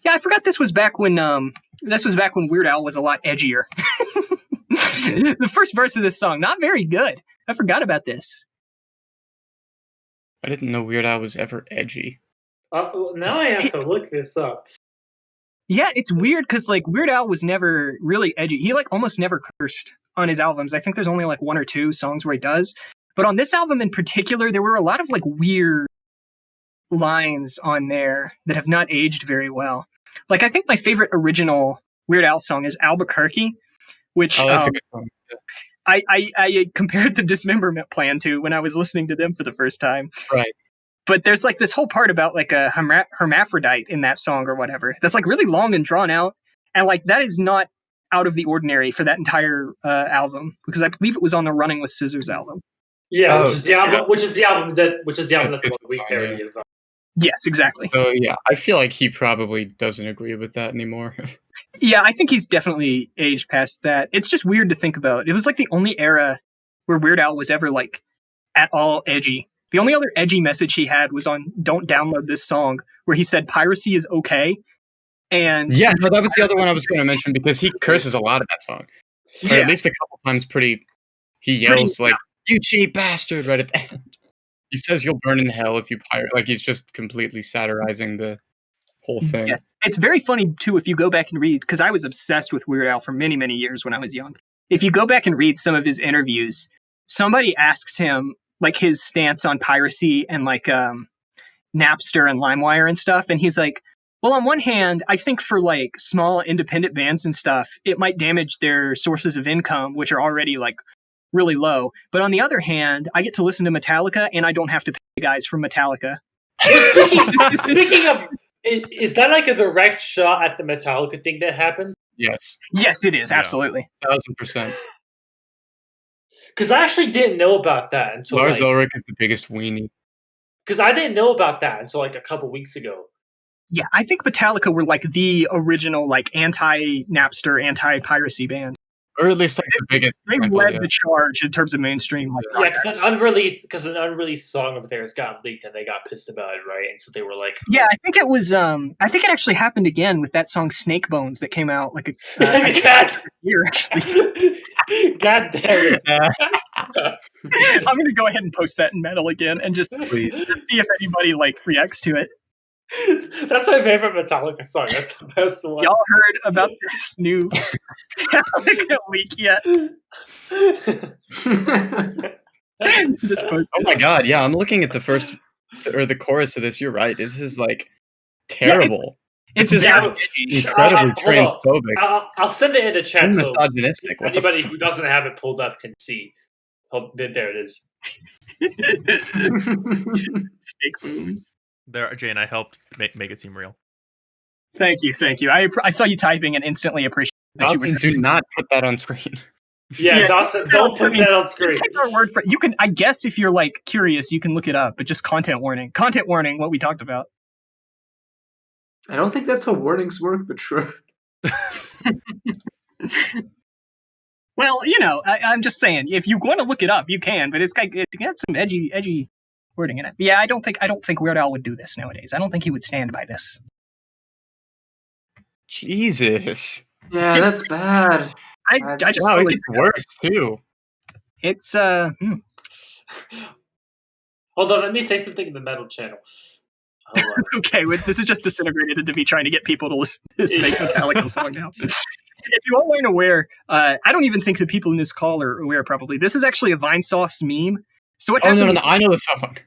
Yeah, I forgot this was back when Weird Al was a lot edgier. The first verse of this song, not very good. I forgot about this. I didn't know Weird Al was ever edgy. Now I have to look this up. Yeah, it's weird because like Weird Al was never really edgy. He like almost never cursed on his albums. I think there's only like 1 or 2 songs where he does. But on this album in particular, there were a lot of like weird lines on there that have not aged very well. Like I think my favorite original Weird Al song is Albuquerque, which That's a good song. I compared the Dismemberment Plan to when I was listening to them for the first time. Right. But there's like this whole part about like a hermaphrodite in that song or whatever. That's like really long and drawn out. And like that is not out of the ordinary for that entire album, because I believe it was on the Running with Scissors album. Yeah, Oh, which is the album that the This 1 Week song, parody yeah. is on. Yes, exactly. So yeah, I feel like he probably doesn't agree with that anymore. Yeah, I think he's definitely aged past that. It's just weird to think about. It was like the only era where Weird Al was ever like at all edgy. The only other edgy message he had was on "Don't Download This Song," where he said piracy is okay. And Yeah, no, that was the other one I was going to mention because he curses a lot in that song. Or at least a couple times he yells like, "You cheap bastard," right at the end. He says you'll burn in hell if you pirate. Like he's just completely satirizing the whole thing. Yes. It's very funny, too, if you go back and read, because I was obsessed with Weird Al for many, many years when I was young. If you go back and read some of his interviews, somebody asks him, like, his stance on piracy and, like, Napster and LimeWire and stuff, and he's like, well, on one hand, I think for, like, small independent bands and stuff, it might damage their sources of income, which are already, like, really low. But on the other hand, I get to listen to Metallica, and I don't have to pay the guys from Metallica. Speaking of, is that like a direct shot at the Metallica thing that happens? Yes, Yes, it is. Yeah. Absolutely. 1000%. Because I actually didn't know about that until Lars Ulrich is the biggest weenie. because I didn't know about that until like a couple weeks ago. Yeah, I think Metallica were like the original like anti-Napster, anti-piracy band. Or at least like the biggest. They example, led yeah. the charge in terms of mainstream. Like, Yeah, because an unreleased song of theirs got leaked and they got pissed about it, right? And so they were like, yeah, I think it was. I think it actually happened again with that song "Snake Bones" that came out like a God, year. Actually, God damn it! I'm gonna go ahead and post that in Metal again and just see if anybody like reacts to it. That's my favorite Metallica song. That's the best one. Y'all heard about this new Metallica leak yet? Just post Oh it. my god, yeah, I'm looking at the first or the chorus of this. You're right. This is like terrible. It's It's very just edgy. incredibly Hold on. transphobic I'll send it in the chat and so misogynistic. What the anybody fuck? who doesn't have it pulled up can see. Oh, there it is. Snake Bones. There, Jane, I helped make it seem real. Thank you. I saw you typing and instantly appreciate that you Dawson, would do not put that on screen. Yeah, Dawson, don't put that on screen. Take our word for it. You can, I guess, if you're like curious, you can look it up. But just content warning. Content warning. What we talked about. I don't think that's how warnings work, but sure. Well, you know, I'm just saying, if you want to look it up, you can. But it's got some edgy wording in it. Yeah, I don't think Weird Al would do this nowadays. I don't think he would stand by this. Jesus. Yeah, that's bad. I That's- just Wow, it really, gets worse too. it's Hold on, let me say something in the metal channel. Hold on. okay. This is just disintegrated into me trying to get people to listen to this fake Metallica song now. If you all aren't aware, I don't even think the people in this call are aware. Probably this is actually a Vinesauce meme. So what Oh happened? no, I know the song.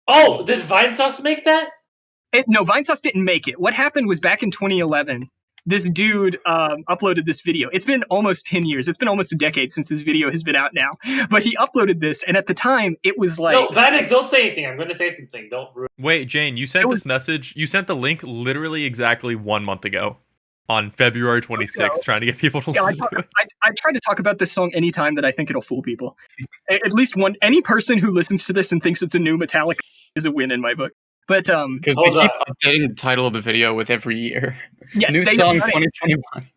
Oh, did Vinesauce make that? No, Vinesauce didn't make it. What happened was back in 2011, this dude uploaded this video. It's been almost 10 years. It's been almost a decade since this video has been out now. But he uploaded this, and at the time, it was like... No, Babick, don't say anything. I'm going to say something. Don't ruin. Wait, Jane, you sent this message. You sent the link literally exactly 1 month ago on February 26th, trying to get people to listen to it. I try to talk about this song anytime that I think it'll fool people. At least any person who listens to this and thinks it's a new Metallica is a win in my book. But Because they Hold keep on. updating the title of the video with every year. yes, New they song have done it. 2021.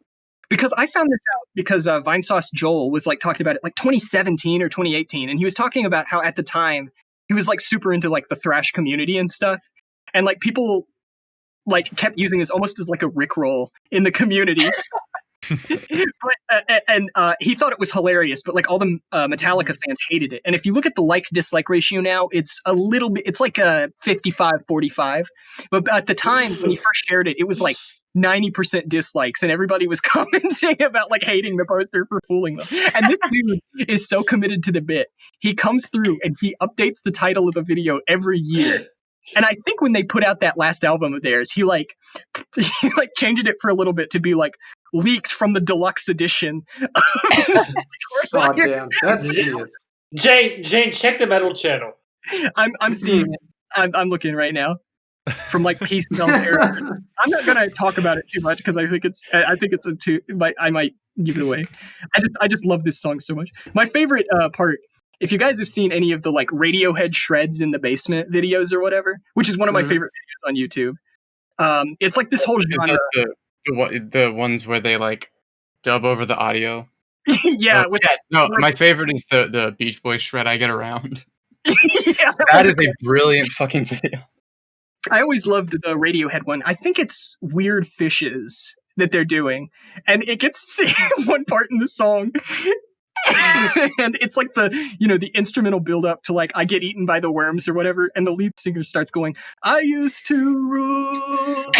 Because I found this out because Vinesauce Joel was like talking about it like 2017 or 2018, and he was talking about how at the time he was like super into like the thrash community and stuff, and like people like kept using this almost as like a rickroll in the community. But he thought it was hilarious, but like all the Metallica fans hated it. And if you look at the like-dislike ratio now, it's a little bit, it's like a 55-45. But at the time when he first shared it, it was like 90% dislikes, and everybody was commenting about like hating the poster for fooling them. And this dude is so committed to the bit. He comes through and he updates the title of the video every year. And I think when they put out that last album of theirs, he changed it for a little bit to be like leaked from the deluxe edition. Oh damn, that's genius. Jane, check the metal channel. I'm seeing it. I'm looking right now. From like pieces on there. I'm not gonna talk about it too much because I think it's a too. I might give it away. I just love this song so much. My favorite part. If you guys have seen any of the like Radiohead shreds in the basement videos or whatever, which is one of my favorite videos on YouTube, it's like this whole Is genre. that the ones where they like dub over the audio? Yeah, Yes, no, my favorite is the Beach Boys shred I Get Around. yeah. That is a brilliant fucking video. I always loved the Radiohead one. I think it's Weird Fishes that they're doing, and it gets to one part in the song. And it's like the instrumental build up to like I get eaten by the worms or whatever, and the lead singer starts going, I used to rule.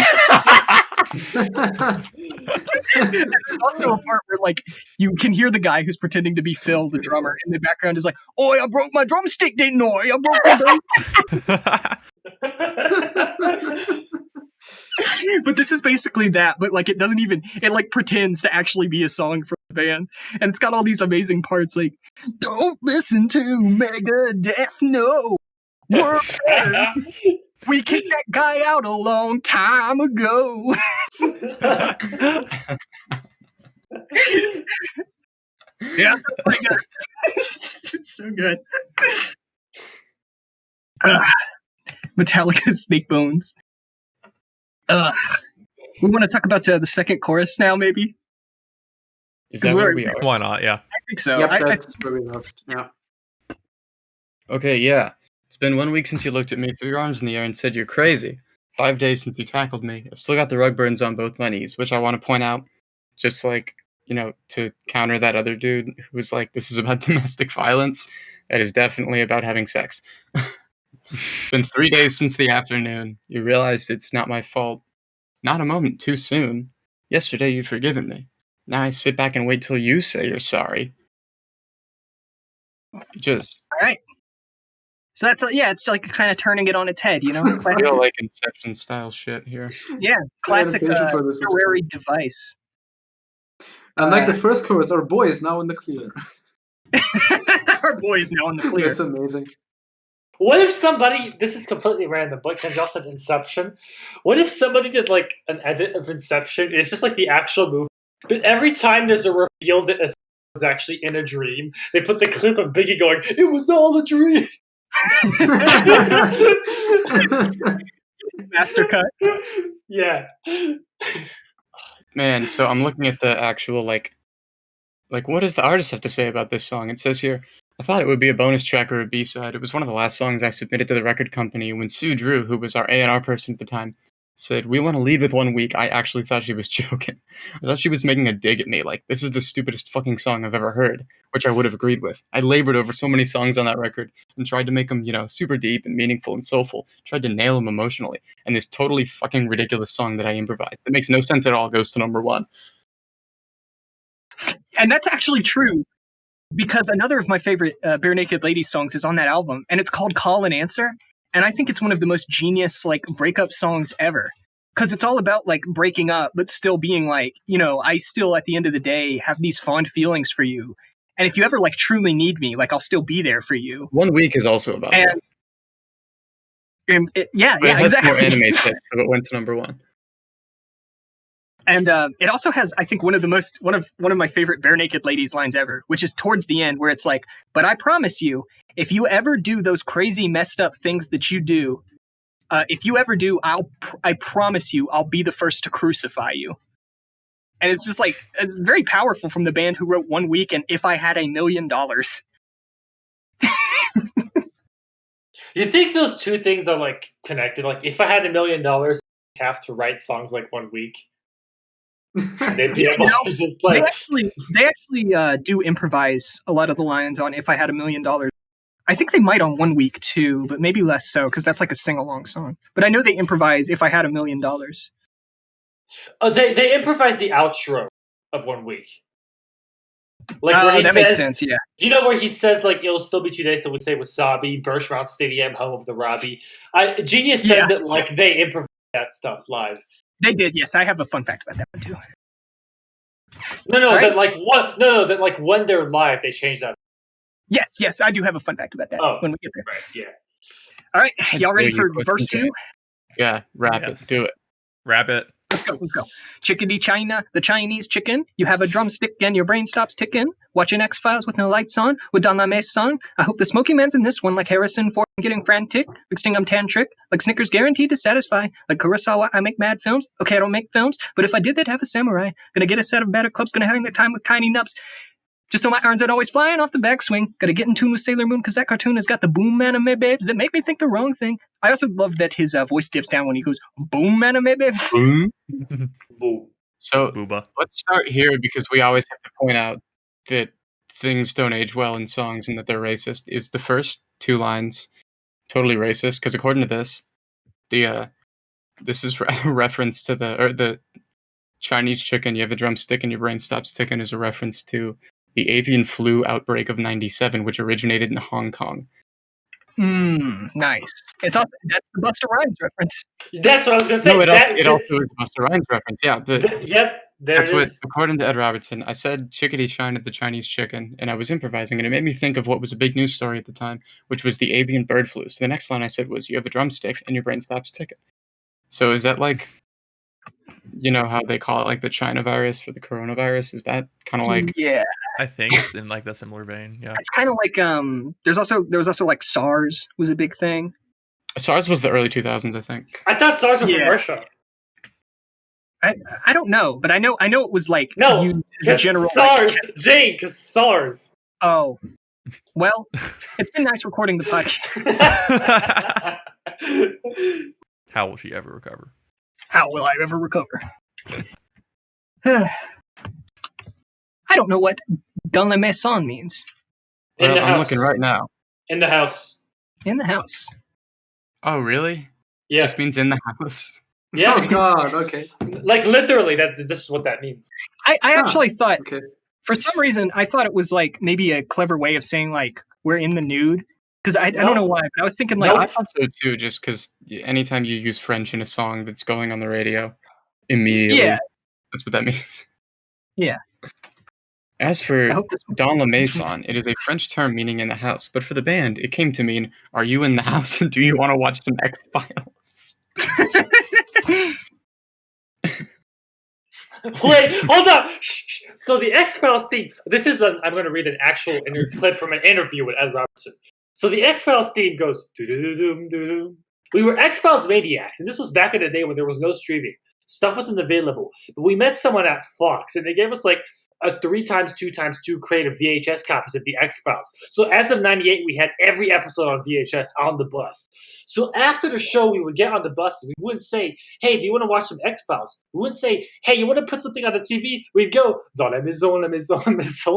There's also a part where like you can hear the guy who's pretending to be Phil, the drummer, in the background is like, "Oi, I broke my drumstick, didn't I? I broke my bass." But this is basically that, but like it like pretends to actually be a song from the band, and it's got all these amazing parts like, "Don't listen to Megadeth, no, we're better. We kicked that guy out a long time ago." Yeah, it's so good. Metallica, Snake Bones. We want to talk about the second chorus now, maybe? Is that where we are? Why not? Yeah. I think so. Yep, that's where we lost. Yeah. Okay, yeah. It's been 1 week since you looked at me, threw your arms in the air, and said you're crazy. 5 days since you tackled me. I've still got the rug burns on both my knees, which I want to point out, just like, to counter that other dude who was like, this is about domestic violence. That is definitely about having sex. It's been 3 days since the afternoon. You realized it's not my fault. Not a moment too soon. Yesterday you'd forgiven me. Now I sit back and wait till you say you're sorry. Just All right. So that's it's like kind of turning it on its head, you know? I feel like Inception style shit here. Yeah, classic Adaptation for this is literary device. Unlike the first chorus, our boy is now in the clear. Our boy is now in the clear. That's amazing. What if somebody, this is completely random, but because y'all said Inception, what if somebody did like an edit of Inception? It's just like the actual movie, but every time there's a reveal that a was actually in a dream, they put the clip of Biggie going, "It was all a dream." Master cut. Yeah. Man, so I'm looking at the actual like what does the artist have to say about this song? It says here, I thought it would be a bonus track or a B-side. It was one of the last songs I submitted to the record company when Sue Drew, who was our A&R person at the time, said, we want to lead with 1 week. I actually thought she was joking. I thought she was making a dig at me, like, this is the stupidest fucking song I've ever heard, which I would have agreed with. I labored over so many songs on that record and tried to make them, super deep and meaningful and soulful, tried to nail them emotionally, and this totally fucking ridiculous song that I improvised that makes no sense at all goes to number one. And that's actually true, because another of my favorite Bare Naked Ladies songs is on that album, and it's called Call and Answer. And I think it's one of the most genius, like, breakup songs ever. Because it's all about, like, breaking up, but still being like, I still, at the end of the day, have these fond feelings for you. And if you ever, like, truly need me, like, I'll still be there for you. 1 week is also about that. And it has exactly. more anime hits, so it went to number one. And it also has, I think, one of my favorite Bare Naked Ladies lines ever, which is towards the end, where it's like, but I promise you, if you ever do those crazy messed up things that you do, if you ever do, I promise you, I'll be the first to crucify you. And it's just like, it's very powerful from the band who wrote 1 week and If I Had $1 Million. You think those two things are like connected? Like, if I had $1 million, I'd have to write songs like 1 week. They'd be able to just like. They actually do improvise a lot of the lines on If I Had $1 Million. I think they might on 1 week too, but maybe less so, because that's like a sing-along song. But I know they improvise If I Had $1 Million. Oh, they improvise the outro of 1 week. Like where he that says, makes sense, yeah. You know where he says, like, it'll still be 2 days till we say wasabi, Birchmount Stadium, home of the Robbie. Genius says that, like, they improvise that stuff live. They did, yes. I have a fun fact about that one too. No, right? That like when they're live, they change that. Yes, I do have a fun fact about that when we get there. Right, yeah. All right, y'all ready for verse 2? Yeah, rap it. Do it. Rap it. Let's go. Chickadee China, the Chinese chicken. You have a drumstick and your brain stops ticking. Watching X-Files with no lights on. With Don LeMay's song. I hope the Smoky Man's in this one like Harrison Ford getting frantic. Like Stingum Tantric. Like Snickers guaranteed to satisfy. Like Kurosawa, I make mad films. Okay, I don't make films. But if I did, they'd have a samurai. Gonna get a set of better clubs. Gonna hang the time with tiny nubs. Just so my irons aren't always flying off the backswing. Gotta get in tune with Sailor Moon because that cartoon has got the boom anime babes that make me think the wrong thing. I also love that his voice dips down when he goes, boom anime babes. Boom. Boom. So Booba. let's start here because we always have to point out that things don't age well in songs and that they're racist is the first 2 lines totally racist because according to this, the this is a reference to the Chinese chicken. You have a drumstick and your brain stops ticking is a reference to the avian flu outbreak of '97, which originated in Hong Kong. Nice. It's also that's the Busta Rhymes reference. That's what I was gonna say. No, That- it also is Busta Rhymes reference. Yeah, but Yep, there that's it what, is. according to Ed Robertson, I said chickadee China the Chinese chicken, and I was improvising, and it made me think of what was a big news story at the time, which was the avian bird flu. So the next line I said was, "You have a drumstick, and your brain stops ticking." So is that like, you know how they call it like the China virus for the coronavirus? Is that kind of like? Yeah, I think it's in like the similar vein. Yeah. it's kind of like there was also like SARS was a big thing. SARS was the early 2000s, I think. I thought SARS were from Yeah. Russia. I don't know, but I know it was like No, used as a because general SARS, Jane, because SARS. oh, well, it's been nice recording the podcast. How will she ever recover? How will I ever recover? I don't know what dans la maison means. In Well, the I'm house. looking right now. In the house. In the house. Oh, really? Yeah. Just means in the house. Yeah. Oh God. Okay. Like literally, that's just what that means. I actually thought, Okay. for some reason, I thought it was like maybe a clever way of saying like we're in the nude. Because I don't know why, but I was thinking like No, I thought so too, just because anytime you use French in a song that's going on the radio, immediately, Yeah. that's what that means. Yeah. As I for hope this dans la maison, it is a French term meaning in the house, but for the band, it came to mean, are you in the house and do you want to watch some X-Files? Wait, hold on. Shh. So the X-Files theme. I'm going to read an actual clip from an interview with Ed Robertson. So the X-Files theme goes doo-doo-doo-doo, doo-doo. We were X-Files maniacs, and this was back in the day when there was no streaming. Stuff wasn't available. But we met someone at Fox, and they gave us like a 3x2x2 crate of VHS copies of the X-Files. So as of '98, we had every episode on VHS on the bus. So after the show, we would get on the bus, and we wouldn't say, "Hey, do you want to watch some X-Files?" We wouldn't say, "Hey, you want to put something on the TV?" We'd go, "Dans la maison, la maison, la maison,"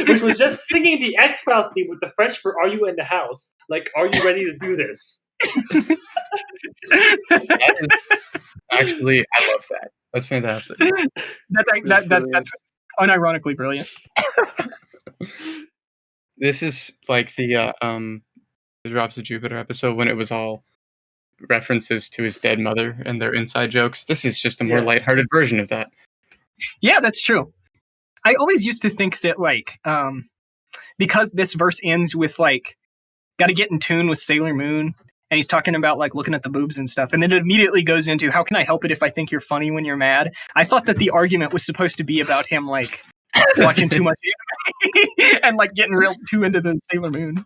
which was just singing the X-Files theme with the French for "Are you in the house?" Like, are you ready to do this? That is, actually, I love that. That's fantastic. That's unironically brilliant. This is like the Drops of Jupiter episode when it was all references to his dead mother and their inside jokes. This is just a more Yeah. lighthearted version of that. Yeah, that's true. I always used to think that like because this verse ends with like gotta get in tune with Sailor Moon, and he's talking about like looking at the boobs and stuff, and then it immediately goes into how can I help it if I think you're funny when you're mad. I thought that the argument was supposed to be about him like watching too much anime and like getting real too into the Sailor Moon.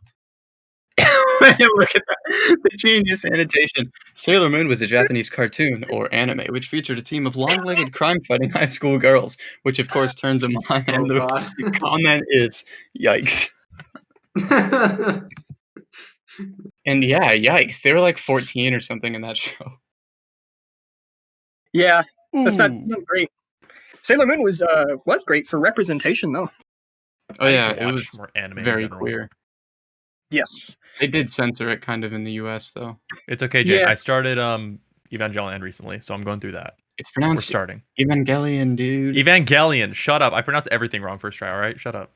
Look at that. The genius annotation. Sailor Moon was a Japanese cartoon, or anime, which featured a team of long-legged crime-fighting high school girls, which of course turns them on, and the God. comment is, yikes. And yeah, yikes. They were like 14 or something in that show. Yeah, that's not Ooh. great. Sailor Moon was great for representation though. Oh I need yeah, to it watch was more anime in very general. queer. Yes. They did censor it kind of in the US, though. It's okay, Jane. Yeah. I started Evangelion recently, so I'm going through that. It's We're pronounced starting. Evangelion, dude. Evangelion. Shut up. I pronounce everything wrong first try, all right? Shut up.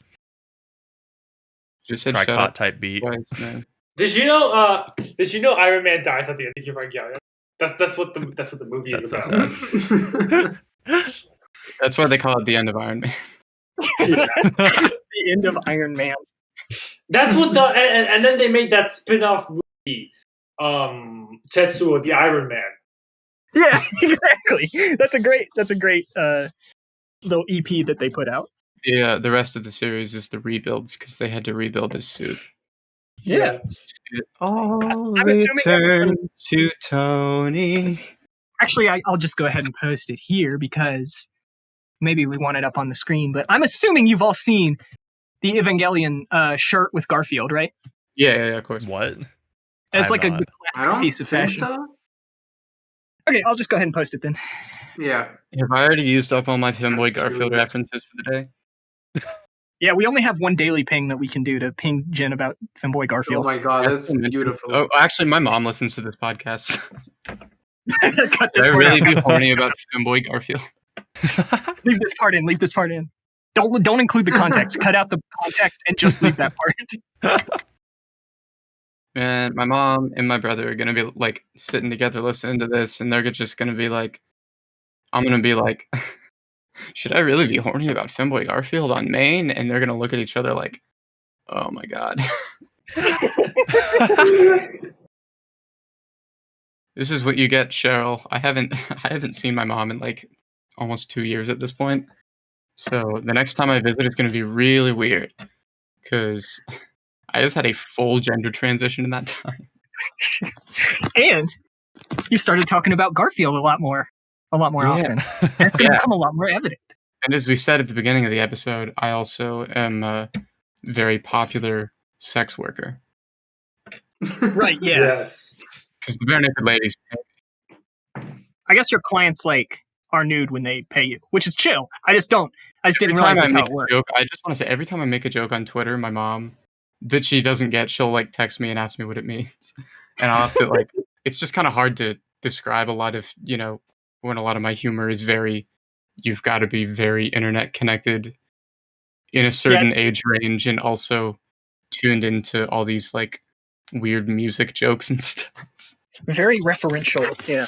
Just said shut Tricot up type beat. twice, man. Did you know? Iron Man dies at the end of Evangelion? That's what the movie is That's about. so sad. That's why they call it the end of Iron Man. The end of Iron Man. That's what and then they made that spin-off movie, Tetsuo the Iron Man. Yeah, exactly. That's a great little EP that they put out. Yeah, the rest of the series is the rebuilds because they had to rebuild his suit. Yeah. It all I'm assuming returns to Tony. Actually, I'll just go ahead and post it here because maybe we want it up on the screen. But I'm assuming you've all seen the Evangelion shirt with Garfield, right? Yeah, of course. What? It's I'm like a not. good I classic don't piece of think fashion. so. Okay, I'll just go ahead and post it then. Yeah. Have I already used up all my Sure. femboy Garfield references for the day? Yeah, we only have one daily ping that we can do to ping Jen about Femboy Oh Garfield. my god, that's beautiful. Oh, actually, my mom listens to this podcast. Cut this Should I part really out. be horny about Femboy Garfield? Leave this part in. Leave this part in. Don't include the context. Cut out the context and just leave that part. And my mom and my brother are gonna be like sitting together listening to this, and they're just gonna be like, I'm gonna be like, should I really be horny about Femboy Garfield on Maine? And they're gonna look at each other like, oh my god. This is what you get, Cheryl. I haven't seen my mom in like almost 2 years at this point. So the next time I visit, it's gonna be really weird because I have had a full gender transition in that time. And you started talking about Garfield a lot more often. And it's going to become a lot more evident. And as we said at the beginning of the episode, I also am a very popular sex worker. Right, yeah. Yes. Because the Bare Naked Ladies, I guess your clients are nude when they pay you, which is chill. I just didn't realize that's how it worked. I just want to say, every time I make a joke on Twitter, my mom, that she doesn't get, she'll like text me and ask me what it means. And I'll have to like, it's just kind of hard to describe a lot of, when a lot of my humor is you've got to be very internet connected in a certain age range and also tuned into all these like weird music jokes and stuff. Very referential, yeah.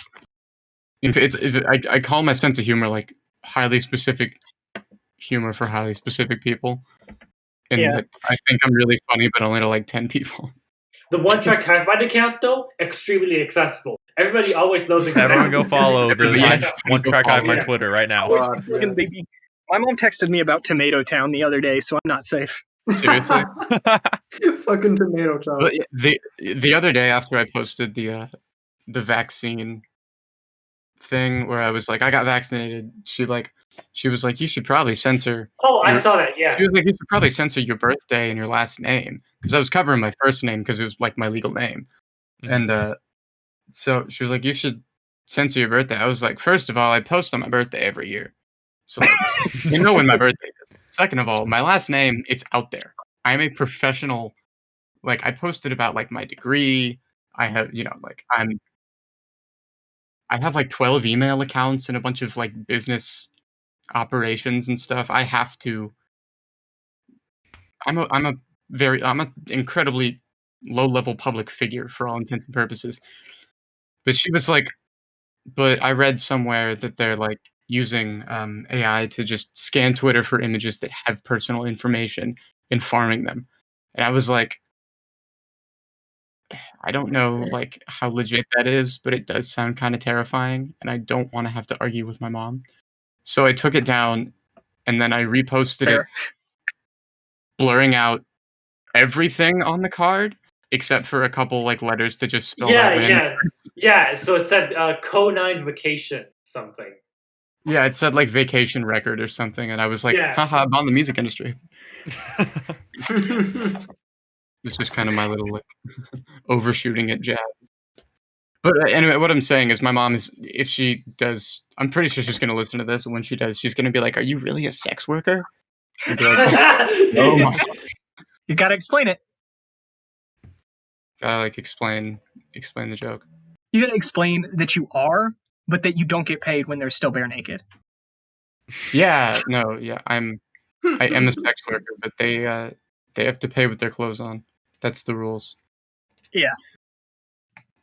I call my sense of humor like highly specific humor for highly specific people. And that I think I'm really funny, but only to like 10 people. The One Track Hivemind account, though, extremely accessible. Everybody always knows exactly. Everyone go follow the One Track Hivemind Twitter right now. My mom texted me about Tomato Town the other day, so I'm not safe. Seriously? Fucking Tomato Town. But the other day after I posted the vaccine thing where I was like, I got vaccinated, she was like, you should probably censor. Oh, I saw that, yeah. She was like, you should probably censor your birthday and your last name. Because I was covering my first name because it was like my legal name. Mm-hmm. And so she was like, you should censor your birthday. I was like, first of all, I post on my birthday every year. So like, you know when my birthday is. Second of all, my last name, it's out there. I'm a professional. Like, I posted about like my degree. I have, I have like 12 email accounts and a bunch of like business operations and stuff. I have to. I'm an incredibly low level public figure for all intents and purposes. But she was like, but I read somewhere that they're like using AI to just scan Twitter for images that have personal information and farming them. And I was like, I don't know like how legit that is, but it does sound kind of terrifying, and I don't want to have to argue with my mom. So I took it down, and then I reposted it, blurring out everything on the card except for a couple like letters that just spelled out random words. Yeah. So it said Co9 vacation something. Yeah, it said like vacation record or something, and I was like, haha, I'm on the music industry. It's just kind of my little like overshooting at jab. But anyway, what I'm saying is my mom is, if she does, I'm pretty sure she's going to listen to this, and when she does, she's going to be like, are you really a sex worker? And be like, oh my. You got to explain it. Gotta like explain the joke. You got to explain that you are, but that you don't get paid when they're still bare naked. Yeah, no, yeah, I am a sex worker, but they have to pay with their clothes on. That's the rules. Yeah.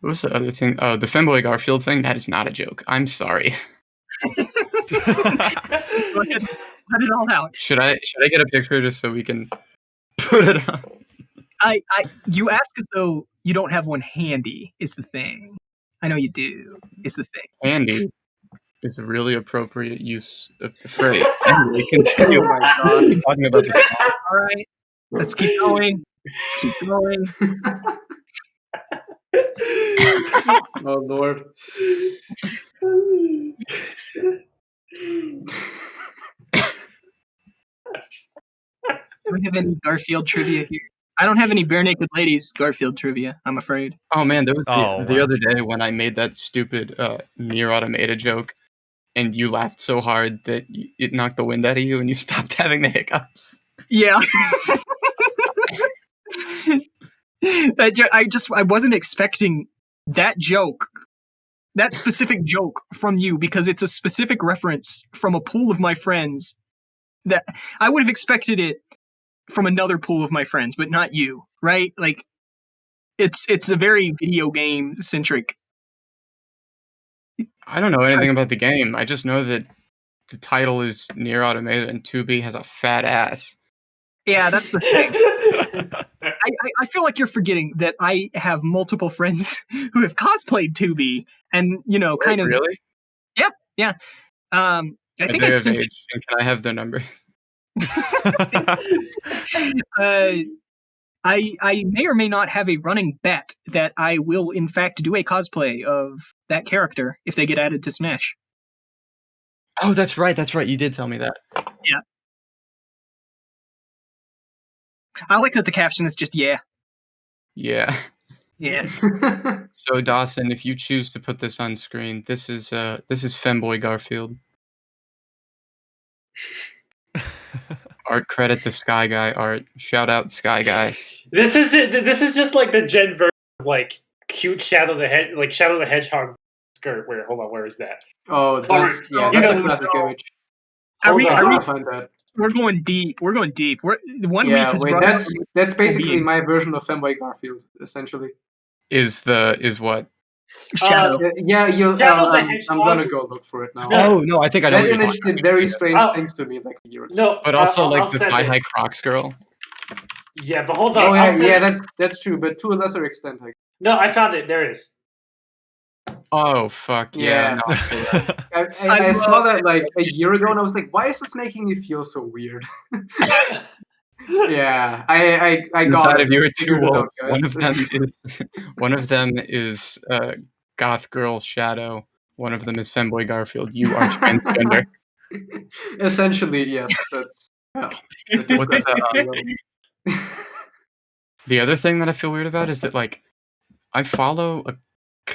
What was the other thing? Oh, the Femboy Garfield thing? That is not a joke. I'm sorry. Let it all out. Should I get a picture just so we can put it on? You ask as though you don't have one handy is the thing. I know you do. Is the thing. Handy is a really appropriate use of the phrase. Anyway, continue. Oh my God. Talking about this. All right. Let's keep going. Oh Lord. Do we have any Garfield trivia here? I don't have any Bare Naked Ladies Garfield trivia, I'm afraid. Oh man, there was the other day when I made that stupid Nier Automata joke, and you laughed so hard that it knocked the wind out of you and you stopped having the hiccups. Yeah. I wasn't expecting that joke, that specific joke from you, because it's a specific reference from a pool of my friends that I would have expected it from another pool of my friends, but not you, right? Like it's a very video game centric. I don't know anything about the game. I just know that the title is Near Automata and 2B has a fat ass. Yeah, that's the thing. I feel like you're forgetting that I have multiple friends who have cosplayed 2B and, kind of... Really? Yeah. I Are think they I of sent... age? And can I have their numbers? I may or may not have a running bet that I will, in fact, do a cosplay of that character if they get added to Smash. Oh, that's right. That's right. You did tell me that. Yeah. I like that the caption is just, yeah. Yeah. Yeah. So Dawson, if you choose to put this on screen, this is Femboy Garfield. Art credit to Sky Guy Art. Shout out Sky Guy. This is it. This is just like the Gen version of like cute Shadow the Hedgehog skirt. Hold on, where is that? Oh, that's You a know, classic image. Are we, Hold I on. gotta find that. we're going deep. We're going deep. One week Yeah, has wait, brought up that's basically being. my version of Femboy Garfield, essentially. Is what? Shadow. Yeah, Shadow the I'm Hedgehog? gonna go look for it now. No. Oh no, I think I know That what you're image talking did about. very strange Oh. things to me like a year ago. No, But also I'll like the send thigh it. high Crocs girl. Yeah, but hold on. Oh I'll yeah, send- that's true, but to a lesser extent. Like, No, I found it. There it is. Oh fuck yeah! Yeah. No, I saw that like a year ago, and I was like, why is this making me feel so weird? Yeah, I got inside it. of you are Figured two it out, wolves. guys. One of them is goth girl Shadow. One of them is Femboy Garfield. You are transgender. Essentially, yes. That's yeah. that What's describes the, it well. the other thing that I feel weird about is that like I follow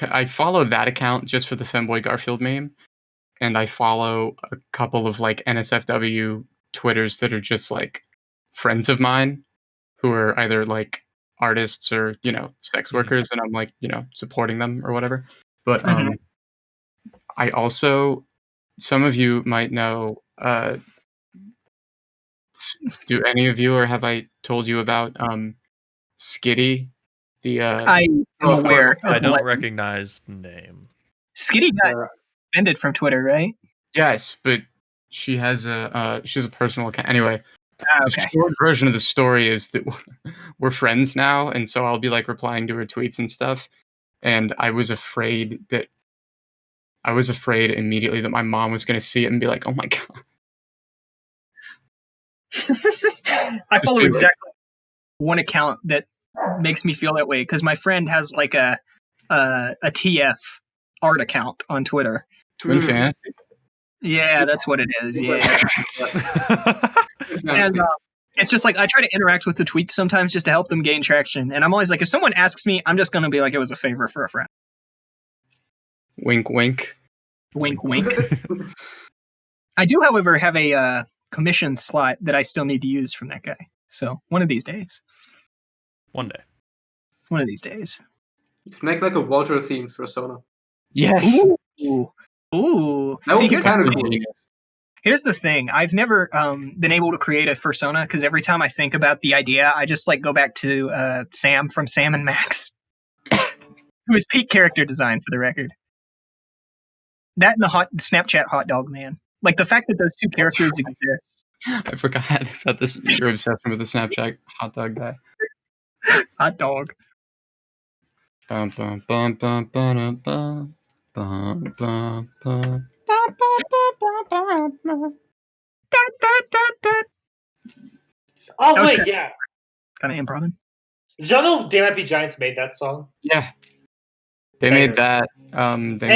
that account just for the Femboy Garfield meme, and I follow a couple of like NSFW Twitters that are just like friends of mine who are either like artists or sex workers, and I'm like supporting them or whatever. But I also, some of you might know. Do any of you, or have I told you about Skitty? The I am of aware. course. I don't recognize the name. Skitty got ended from Twitter, right? yes, but she has a personal account. Anyway, Okay. the short version of the story is that we're friends now, and so I'll be like replying to her tweets and stuff. And I was afraid immediately that my mom was going to see it and be like, "Oh my god." I follow exactly one account that makes me feel that way because my friend has like a TF art account on Twitter. Twin Fantasy. Yeah, that's what it is. Yeah, and it's just like I try to interact with the tweets sometimes just to help them gain traction. And I'm always like, if someone asks me, I'm just gonna be like, it was a favor for a friend. Wink, wink. Wink, wink. I do, however, have a commission slot that I still need to use from that guy. So one of these days. One day. One of these days. Make like a Walter themed persona. Yes. Ooh. That would be here's kind of the cool. thing. Here's the thing. I've never been able to create a persona because every time I think about the idea, I just like go back to Sam from Sam and Max, who is peak character design for the record. That and the Snapchat hot dog man. Like the fact that those two characters exist. I forgot about this. Your obsession with the Snapchat hot dog guy. Hot dog. Bum, bum, bum, bum, bum, bum, bum, bum, bum. Oh That was wait, kinda- yeah. Kind of improv. Did y'all know They Might Be Giants made that song? Yeah, they made that. And the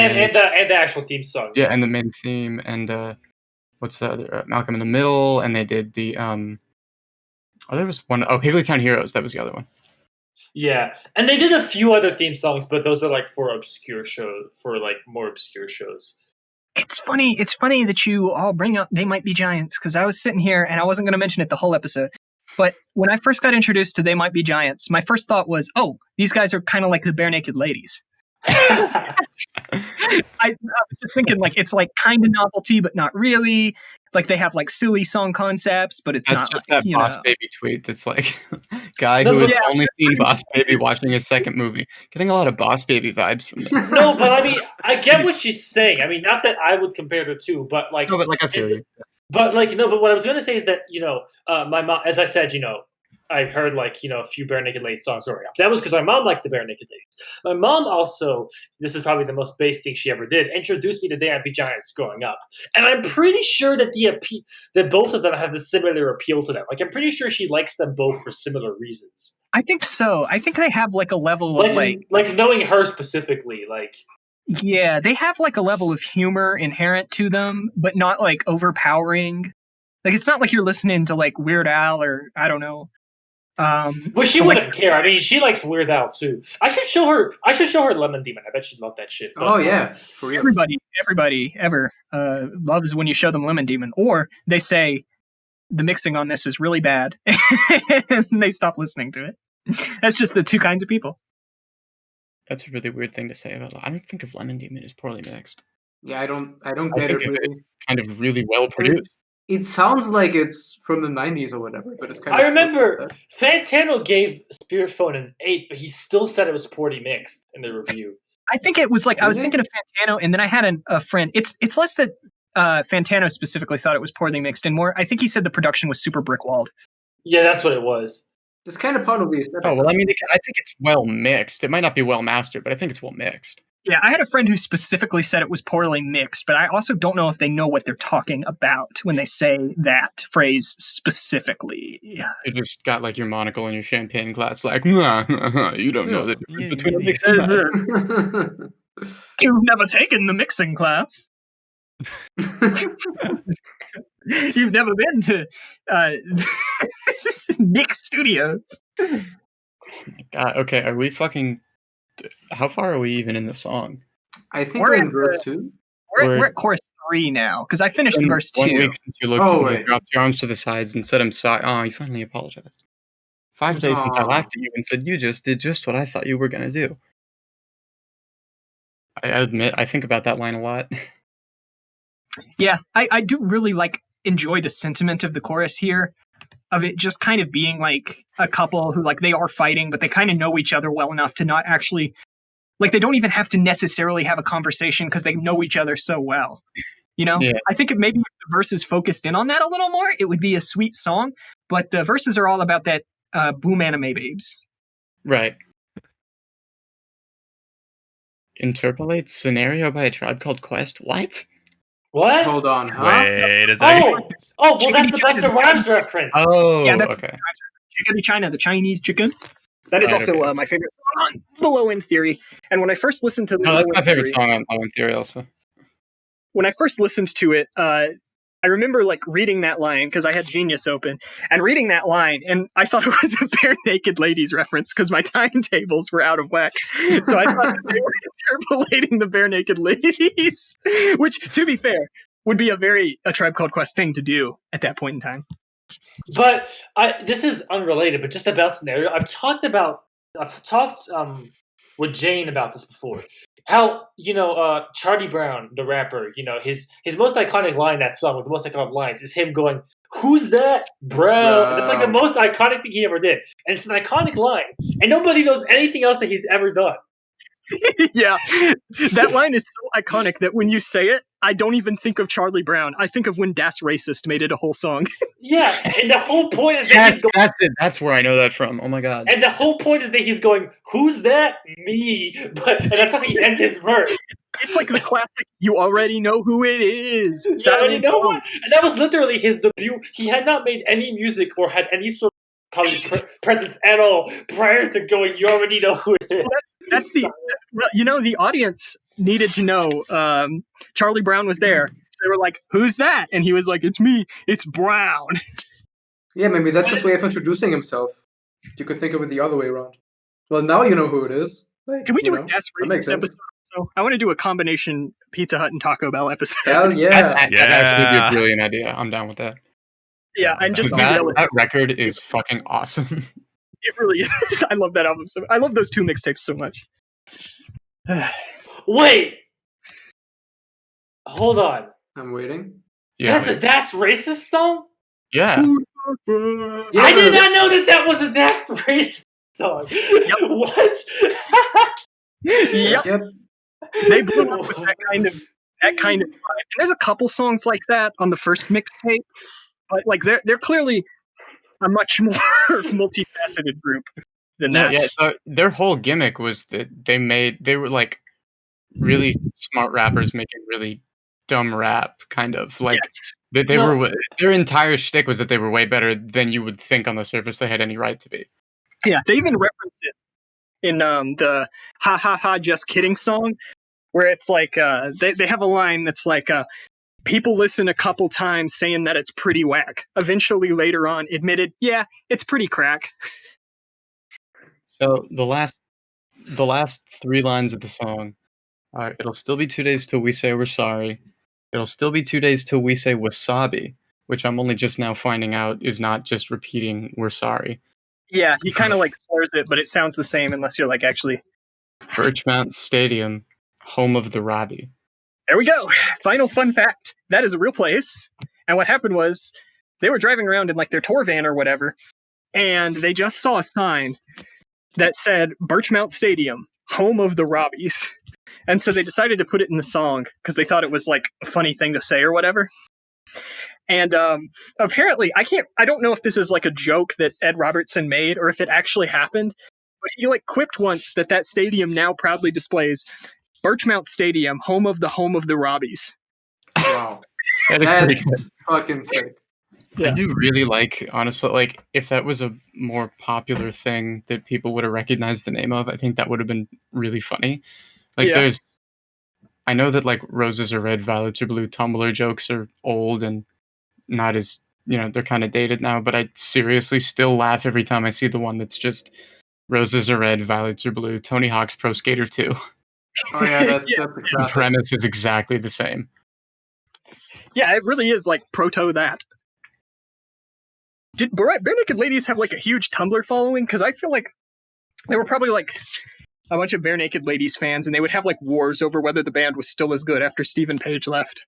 actual theme song. Yeah, and the main theme, and what's the other? Malcolm in the Middle, and they did the there was one. Oh, Higglytown Heroes. That was the other one. Yeah, and they did a few other theme songs, but those are like for obscure shows, for like more obscure shows. It's funny that you all bring up They Might Be Giants, because I was sitting here and I wasn't going to mention it the whole episode. But when I first got introduced to They Might Be Giants, my first thought was, oh, these guys are kind of like the Bare Naked Ladies. I was just thinking, like, it's like kind of novelty, but not really. Like, they have like silly song concepts, but it's That's not just like, that Boss Baby tweet that's like, guy No, who but- has only seen Boss Baby watching his second movie. Getting a lot of Boss Baby vibes from this. No, but I mean, I get what she's saying. I mean, not that I would compare the two, but like, No, but like I feel you. but like, no, but what I was gonna say is that my mom, as I said, I heard like a few Bare Naked Ladies songs growing up. That was because my mom liked the Bare Naked Ladies. My mom also, this is probably the most base thing she ever did, introduced me to They Might Be Giants growing up, and I'm pretty sure that that both of them have a similar appeal to them. Like, I'm pretty sure she likes them both for similar reasons. I think so. I think they have like a level of Like knowing her specifically, like. Yeah, they have like a level of humor inherent to them, but not like overpowering. Like, it's not like you're listening to like Weird Al or I don't know. Well, she wouldn't care. I mean, she likes Weird Al too. I should show her Lemon Demon. I bet she'd love that shit. But, Oh yeah, for real. Everybody ever loves when you show them Lemon Demon, or they say the mixing on this is really bad, and they stop listening to it. That's just the two kinds of people. That's a really weird thing to say about. I don't think of Lemon Demon as poorly mixed. Yeah, I don't I get it think really. it's kind of really well produced. It sounds like it's from the 90s or whatever, but it's kind of. I remember Fantano gave Spirit Phone an 8, but he still said it was poorly mixed in the review. I think it was like I was Really? thinking of Fantano, and then I had a friend. It's less that Fantano specifically thought it was poorly mixed, and more. I think he said the production was super brickwalled. Yeah, that's what it was. It's kind of part of the aesthetic. Oh well, I mean, I think it's well mixed. It might not be well mastered, but I think it's well mixed. Yeah, I had a friend who specifically said it was poorly mixed, but I also don't know if they know what they're talking about when they say that phrase specifically. You just got like your monocle and your champagne glass, like, nah, you don't know the difference between a mixed and mastered. You've never taken the mixing class. You've never been to Nick Studios. God, okay, are we fucking? How far are we even in the song? I think We're we're in at verse 2. We're at chorus 3 now, because I finished Been verse 1 2. week since you looked Oh, at me, wait. dropped your arms to the sides, and said, "I'm sorry." Oh, you finally apologized. 5 days since I Aw. laughed at you and said you just did just what I thought you were gonna do. I admit, I think about that line a lot. Yeah, I do really enjoy the sentiment of the chorus here, of it just kind of being like a couple who like they are fighting, but they kind of know each other well enough to not actually like they don't even have to necessarily have a conversation because they know each other so well. You know, Yeah. I think maybe if the verses focused in on that a little more, it would be a sweet song. But the verses are all about that boom anime babes. Right. Interpolate scenario by a Tribe Called Quest. What? What? Hold on, huh? Wait a second. Well, that's the Busta Rhymes reference. Oh, Yeah, that's- okay. Chicken China, the Chinese chicken. That is Right, also okay. my favorite song on The Low End Theory. And when I first listened to the No, that's Low my End favorite Theory, song on Low End Theory. Also, when I first listened to it, I remember reading that line because I had Genius open and reading that line, and I thought it was a Bare Naked Ladies reference because my timetables were out of whack. So I thought that they were interpolating the Bare Naked Ladies, which, to be fair, would be a Tribe Called Quest thing to do at that point in time. But this is unrelated, but just about scenario. I've talked with Jane about this before. How Charlie Brown, the rapper, his most iconic line in that song with the most iconic lines is him going, "Who's that, bro?" And it's like the most iconic thing he ever did, and it's an iconic line, and nobody knows anything else that he's ever done. Yeah, that line is so iconic that when you say it, I don't even think of Charlie Brown. I think of when Das Racist made it a whole song. Yeah, and the whole point is that yes, he's going. that's it. That's where I know that from. Oh my god. And the whole point is that he's going, "Who's that? Me." And that's how he ends his verse. It's like the classic, you already know who it is. Yeah, but you know what? And that was literally his debut. He had not made any music or had any sort of probably presence at all prior to going, "You already know who it is." That's the audience needed to know Charlie Brown was there. So they were like, "Who's that?" And he was like, "It's me. It's Brown." Yeah, maybe that's his way of introducing himself. You could think of it the other way around. Well, now you know who it is. Like, Can we do a that Das makes Racist sense. episode of also, I want to do a combination Pizza Hut and Taco Bell episode. Hell yeah. That'd actually be Yeah. a brilliant idea. I'm down with that. Yeah, and just That's be That, real. that record is fucking awesome. It really is. I love that album so. I love those two mixtapes so much. Wait. Hold on. I'm waiting. Yeah. That's racist song? Yeah. Yeah, I did not know that was a That's racist song. Yep. What? Yep. Yep. They blew up with that kind of vibe. And there's a couple songs like that on the first mixtape, but like they're clearly a much more multifaceted group than No, that. yeah. So their whole gimmick was that they were like really smart rappers making really dumb rap, kind of like Yes. they were. Their entire shtick was that they were way better than you would think on the surface they had any right to be. Yeah, they even reference it in the "Ha Ha Ha Just Kidding" song, where it's like they have a line that's like people listen a couple times saying that it's pretty whack. Eventually, later on, admitted, yeah, it's pretty crack. So the last 3 lines of the song are, "It'll still be 2 days till we say we're sorry. It'll still be 2 days till we say wasabi," which I'm only just now finding out is not just repeating "we're sorry." Yeah, he kind of like slurs it, but it sounds the same unless you're like actually. Birchmount Stadium, home of the Robbie. There we go. Final fun fact: that is a real place. And what happened was they were driving around in like their tour van or whatever, and they just saw a sign that said Birchmount Stadium, home of the Robbies. And so they decided to put it in the song because they thought it was like a funny thing to say or whatever. And apparently, I don't know if this is like a joke that Ed Robertson made or if it actually happened, but he like quipped once that stadium now proudly displays Birchmount Stadium, home of the Robbies. Wow. That is pretty good. That's fucking sick. I do really like, honestly, like if that was a more popular thing that people would have recognized the name of, I think that would have been really funny. Like Yeah. I know that like roses are red, violets are blue, Tumblr jokes are old and not as, they're kind of dated now, but I seriously still laugh every time I see the one that's just roses are red, violets are blue, Tony Hawk's Pro Skater 2. Oh yeah, that's Yeah. the The classic. premise is exactly the same. Yeah, it really is like proto that. Did Bare Naked Ladies have like a huge Tumblr following? Because I feel like they were probably like a bunch of Bare Naked Ladies fans, and they would have like wars over whether the band was still as good after Stephen Page left.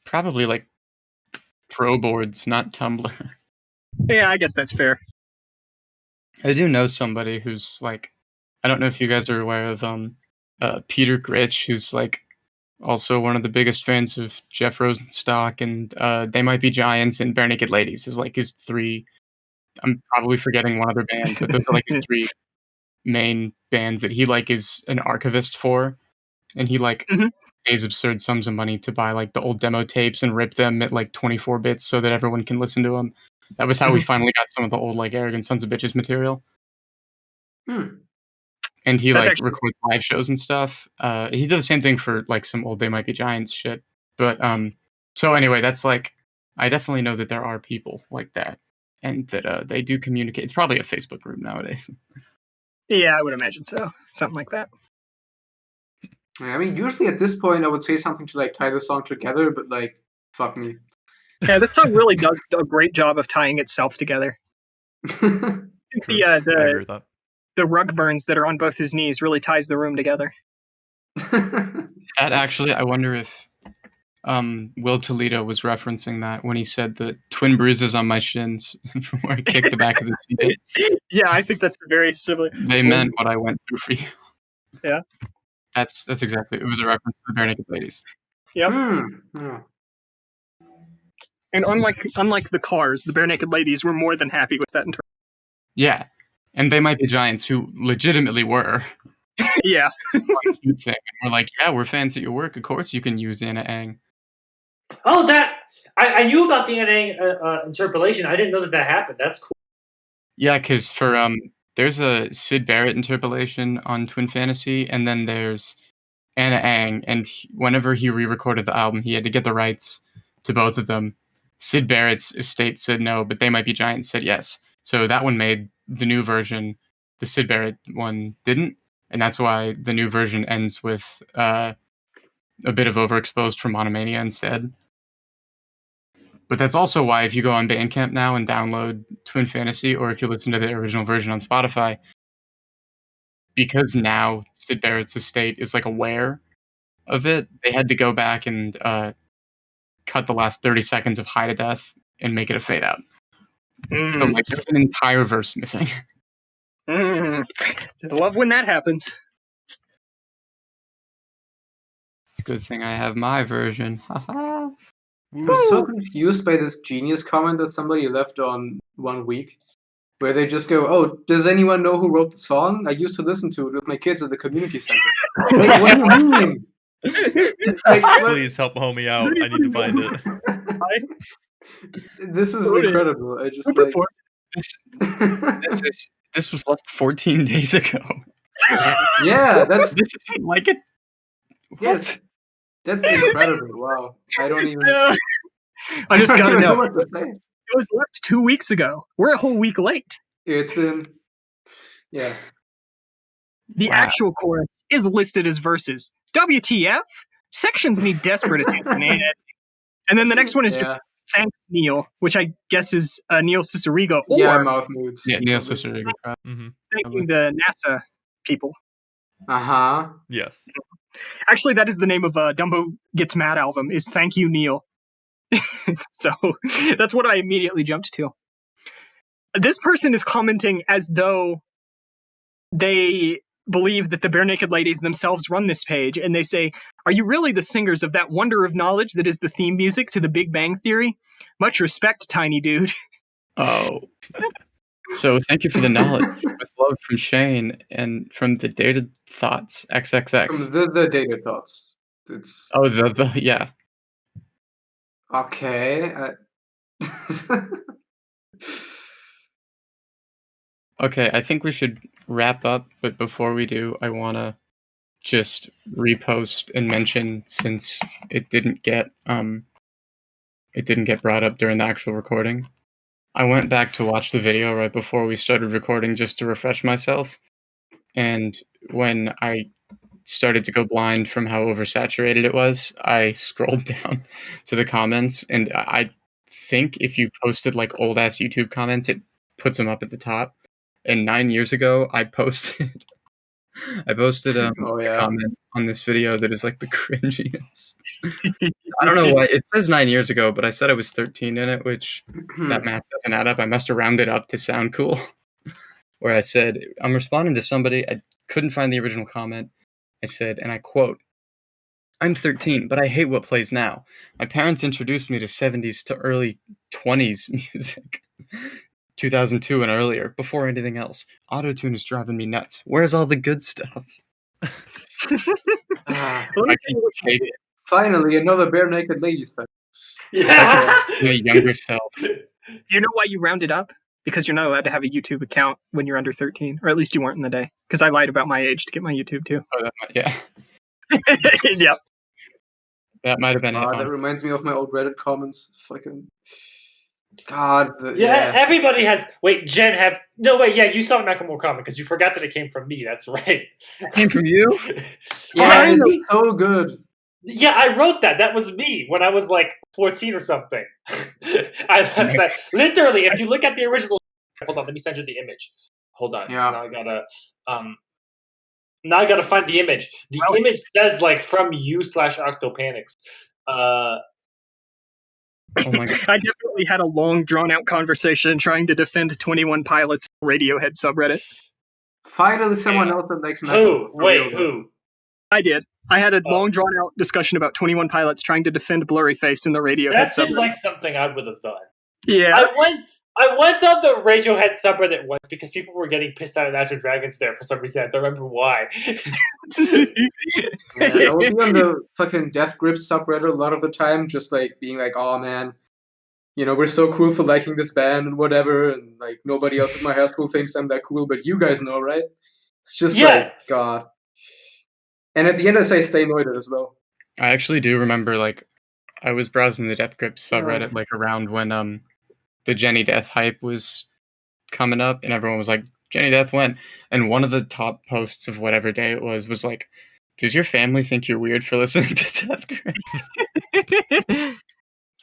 Probably like pro boards, not Tumblr. Yeah, I guess that's fair. I do know somebody who's like, I don't know if you guys are aware of Peter Gritch, who's like also one of the biggest fans of Jeff Rosenstock, and They Might Be Giants and Bare Naked Ladies is like his 3. I'm probably forgetting one other band, but those are like his 3 main bands that he like is an archivist for, and he like Mhm. pays absurd sums of money to buy like the old demo tapes and rip them at like 24 bits so that everyone can listen to them. That was how we finally got some of the old like Arrogant Sons of Bitches material. Hmm. And he That's like actually- records live shows and stuff. He did the same thing for like some old They Might Be Giants shit. But so anyway, that's like, I definitely know that there are people like that, and that they do communicate. It's probably a Facebook group nowadays. Yeah, I would imagine so. Something like that. I mean, usually at this point, I would say something to like tie the song together, but like, fuck me. Yeah, this song really does a great job of tying itself together. I think I agree with that. the rug burns that are on both his knees really ties the room together. That actually, I wonder if Will Toledo was referencing that when he said the twin bruises on my shins from where I kicked the back of the seat. Yeah, I think that's very similar. They meant what I went through for you. Yeah. That's exactly. It was a reference to the Bare Naked Ladies. Yep. Yeah. And unlike the Cars, the Bare Naked Ladies were more than happy with that. Yeah, and They Might Be Giants, who legitimately were. Yeah. One cute thing. And we're like, yeah, we're fans at your work. Of course, you can use Anna Ang. Oh, that I knew about the NA interpolation. I didn't know that happened. That's cool. Yeah, because for there's a Syd Barrett interpolation on Twin Fantasy, and then there's Anna Ang, and whenever he re-recorded the album, he had to get the rights to both of them. Syd Barrett's estate said no, but They Might Be Giants said yes. So that one made the new version. The Syd Barrett one didn't, and that's why the new version ends with a bit of overexposed for Monomania instead. But that's also why if you go on Bandcamp now and download Twin Fantasy, or if you listen to the original version on Spotify, because now Sid Barrett's estate is like aware of it, they had to go back and cut the last 30 seconds of High to Death and make it a fade out. So like there's an entire verse missing. I love when that happens. It's a good thing I have my version. Haha. I was so confused by this genius comment that somebody left on 1 week, where they just go, "Oh, does anyone know who wrote the song? I used to listen to it with my kids at the community center." Like, what do you mean? Like, what? Please help homie out. I need to find it. This is incredible. I just like. This was left 14 days ago. Yeah, that's This isn't like it. yes, that's incredible. Wow, I don't even. I just gotta know. what to say. It was left 2 weeks ago. We're a whole week late. It's been, yeah. The actual chorus is listed as verses. WTF? Sections need desperate attention, ain't it? And then the next one is just thanks, Neil, which I guess is Neil Cicerigo. Or Mouth moods. Yeah, Neil Cicerigo. thanking the NASA people. Uh-huh. Yes. Actually, that is the name of Dumbo Gets Mad album, is Thank You, Neil. So that's what I immediately jumped to. This person is commenting as though they believe that the Bare Naked Ladies themselves run this page, and they say, "Are you really the singers of that wonder of knowledge that is the theme music to the Big Bang Theory? Much respect, tiny dude." Oh. So thank you for the knowledge. With love from Shane and from the Dated Thoughts, XXX. From the Dated Thoughts. It's Oh, yeah. okay. Okay, I think we should wrap up, but before we do, I want to just repost and mention, since it didn't get brought up during the actual recording. I went back to watch the video right before we started recording just to refresh myself, and when I started to go blind from how oversaturated it was, I scrolled down to the comments, and I think if you posted like old ass YouTube comments, it puts them up at the top. And 9 years ago, I posted a comment on this video that is like the cringiest. I don't know why it says 9 years ago, but I said I was 13 in it, which that math doesn't add up. I must have rounded up to sound cool. Where I said, I'm responding to somebody. I couldn't find the original comment. I said, and I quote, "I'm 13, but I hate what plays now. My parents introduced me to 70s to early 20s music. 2002 and earlier, before anything else. Autotune is driving me nuts. Where's all the good stuff?" Finally, another Bare Naked Ladies fan. Yeah. My younger self. You know why you rounded up? Because you're not allowed to have a YouTube account when you're under 13, or at least you weren't in the day. Because I lied about my age to get my YouTube too. Oh, yeah. Yep. That might have been it. That honestly. reminds me of my old Reddit comments. Fucking God. Everybody has. Wait, Jen have. No, wait, yeah, you saw the Macklemore comment because you forgot that it came from me. That's right. It came from you? Yeah, it's so good. Yeah, I wrote that. That was me when I was like 14 or something. I left that. Literally, if you look at the original. Hold on, let me send you the image. Hold on. Yeah. Now I gotta find the image. The image says like from you /Octopanics. Oh my God. I definitely had a long, drawn-out conversation trying to defend 21 Pilots Radiohead subreddit. Finally, someone else that likes Who? Wait, who? I did. I had a long, drawn-out discussion about 21 Pilots trying to defend Blurryface in the Radiohead That seems subreddit. like something I would have done. Yeah. I went on the Radiohead subreddit once because people were getting pissed out at Imagine Dragons there for some reason. I don't remember why. I will be on the fucking Death Grips subreddit a lot of the time, just like being like, "Oh man, you know, we're so cool for liking this band and whatever, and like nobody else in my high school thinks I'm that cool, but you guys know, right?" It's just like, God. And at the end, I say stay annoyed as well. I actually do remember, like, I was browsing the Death Grips subreddit, like, around when the Jenny Death hype was coming up, and everyone was, like, Jenny Death went, and one of the top posts of whatever day it was like, does your family think you're weird for listening to Death Grips?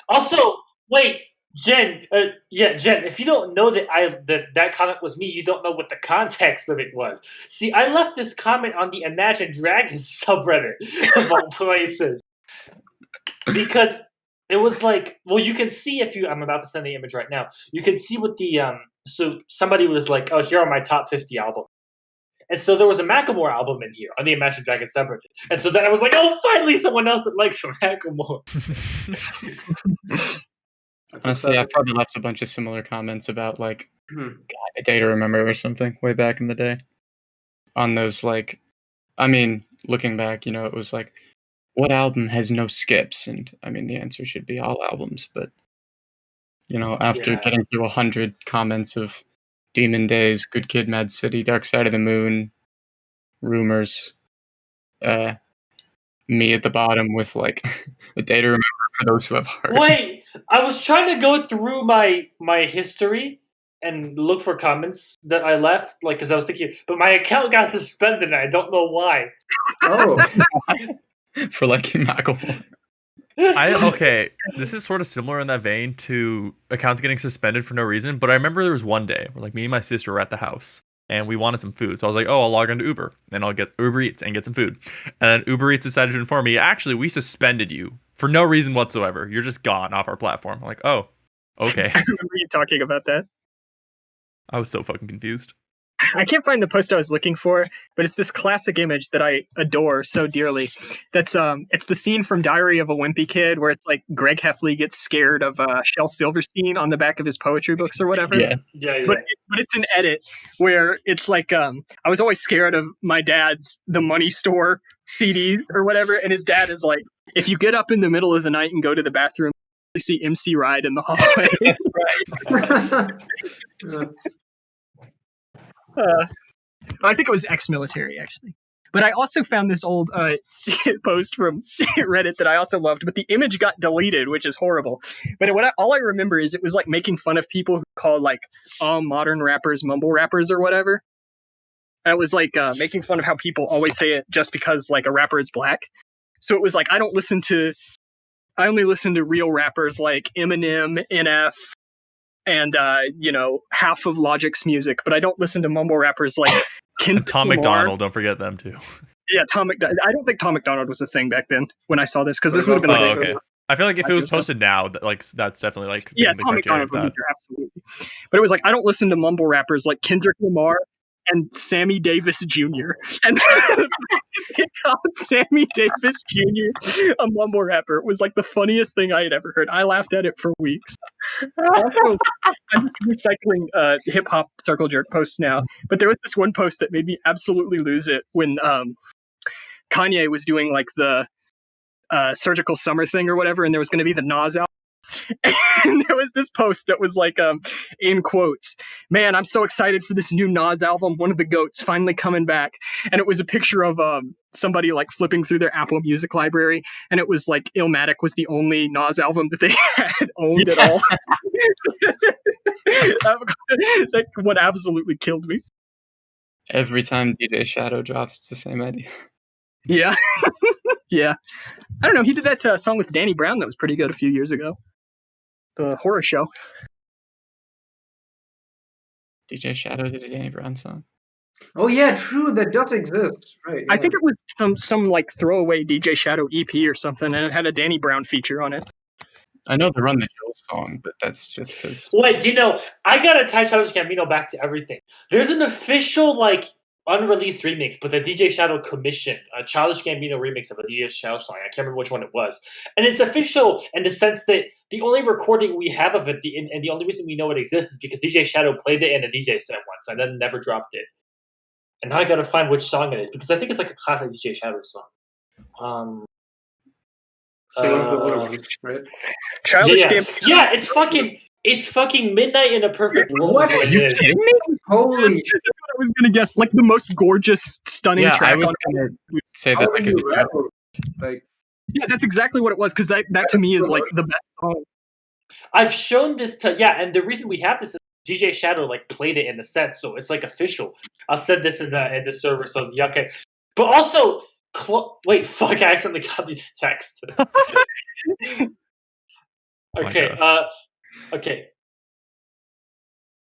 Also, wait, Jen. Jen. If you don't know that comment was me, you don't know what the context of it was. See, I left this comment on the Imagine Dragons subreddit of all places because it was like, well, you can see if you. I'm about to send the image right now. You can see what the So somebody was like, "Oh, here are my top 50 albums," and so there was a Macklemore album in here on the Imagine Dragons subreddit, and so then I was like, "Oh, finally, someone else that likes Macklemore." Honestly, I probably left a bunch of similar comments about like Hmm. God, A Day to Remember or something way back in the day. On those like, I mean, looking back, it was like, what album has no skips? And I mean, the answer should be all albums. But after Yeah. getting through 100 comments of Demon Days, Good Kid, Mad City, Dark Side of the Moon, Rumors, me at the bottom with like A Day to Remember for those who have heart. Wait, I was trying to go through my history and look for comments that I left, like, because I was thinking, but my account got suspended, and I don't know why. Oh, For liking Macklemore. Okay, this is sort of similar in that vein to accounts getting suspended for no reason, but I remember there was one day where like me and my sister were at the house and we wanted some food. So I was like, oh, I'll log into Uber and I'll get Uber Eats and get some food. And then Uber Eats decided to inform me, actually, we suspended you for no reason whatsoever. You're just gone off our platform. I'm like, oh, okay. I remember you talking about that. I was so fucking confused. I can't find the post I was looking for, but it's this classic image that I adore so dearly. That's it's the scene from Diary of a Wimpy Kid where it's like Greg Heffley gets scared of Shel Silverstein on the back of his poetry books or whatever. Yes. Yeah. But it's an edit where it's like I was always scared of my dad's The Money Store CDs or whatever, and his dad is like, if you get up in the middle of the night and go to the bathroom, you see MC Ride in the hallway. I think it was ex-military, actually. But I also found this old post from Reddit that I also loved, but the image got deleted, which is horrible. But all I remember is it was like making fun of people who call like all modern rappers mumble rappers or whatever. And it was like making fun of how people always say it just because like a rapper is black. So it was like, I only listen to real rappers like Eminem, NF, and half of Logic's music, but I don't listen to mumble rappers like Tom McDonald. Don't forget them too. Yeah, Tom McDonald. I don't think Tom McDonald was a thing back then when I saw this, because this would have been like. Okay. I feel like if it was posted now, that's definitely like Tom McDonald would be there, absolutely. But it was like, I don't listen to mumble rappers like Kendrick Lamar and Sammy Davis Jr. And they called Sammy Davis Jr. a mumble rapper. It was like the funniest thing I had ever heard. I laughed at it for weeks. Also, I'm just recycling hip hop circle jerk posts now. But there was this one post that made me absolutely lose it when Kanye was doing like the Surgical Summer thing or whatever, and there was going to be the Nas album. And there was this post that was like, in quotes, "Man, I'm so excited for this new Nas album. One of the GOATs finally coming back." And it was a picture of somebody like flipping through their Apple Music library, and it was like Illmatic was the only Nas album that they had owned at all. That one absolutely killed me. Every time DJ Shadow drops, it's the same idea. Yeah. Yeah. I don't know. He did that song with Danny Brown that was pretty good a few years ago. The horror show. DJ Shadow did a Danny Brown song. oh yeah, true. That does exist, right? I yeah. think it was some like throwaway DJ Shadow EP or something, and it had a Danny Brown feature on it. I know the Run the Jewels song, but that's just because. Wait, I gotta tie Childish Gambino back to everything. There's an official like unreleased remix, but the DJ Shadow commissioned a Childish Gambino remix of a DJ Shadow song. I can't remember which one it was, and it's official in the sense that the only recording we have of it, and the only reason we know it exists, is because DJ Shadow played it in a DJ set once, and then never dropped it. And now I gotta find which song it is, because I think it's like a classic DJ Shadow song. So one of the older ones, right? Childish Yeah, Gambino. yeah, it's fucking Midnight in a Perfect World. What? Is what Are you it is. kidding me? Holy This is what I was gonna guess. Like the most gorgeous, stunning Yeah, track I was on. gonna say How that are because you rapper? Like, Yeah, that's exactly what it was, because that to me is like the best song. I've shown this to and the reason we have this is DJ Shadow like played it in the set, so it's like official. I'll send this in the server, so yeah, okay. But also, wait, fuck! I accidentally copied the text. Okay, okay.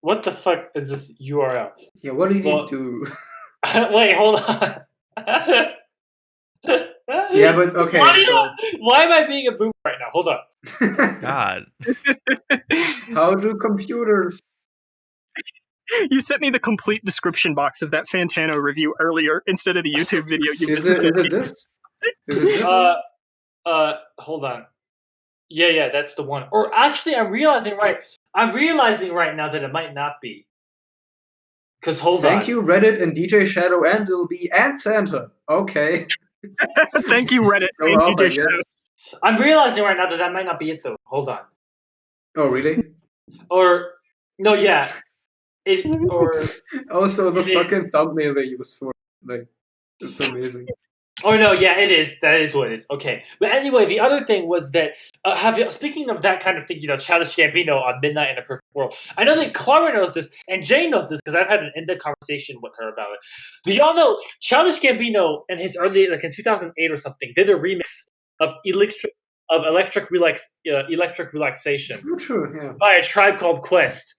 What the fuck is this URL? Yeah, what did you do? Wait, hold on. Yeah, but okay. Why am I being a boomer right now? Hold on. God. How do computers? You sent me the complete description box of that Fantano review earlier instead of the YouTube video. Is it this? Is it this? Hold on. Yeah, that's the one. Or actually, I'm realizing right now that it might not be. Because Thank you, Reddit and DJ Shadow and Lil B and Santa. Okay. Thank you, Reddit and DJ Shadow. I'm realizing right now that might not be it though. Hold on. Oh, really? Or no, yeah. Also the fucking thumbnail they use for it's amazing. Oh no, yeah, it is. That is what it is. Okay, but anyway, the other thing was that speaking of that kind of thing, Childish Gambino on Midnight in a Perfect World. I know that Klara knows this and Jay knows this because I've had an in-depth conversation with her about it. But y'all know Childish Gambino in his early, like in 2008 or something, did a remix of Electric Relaxation by a Tribe Called Quest.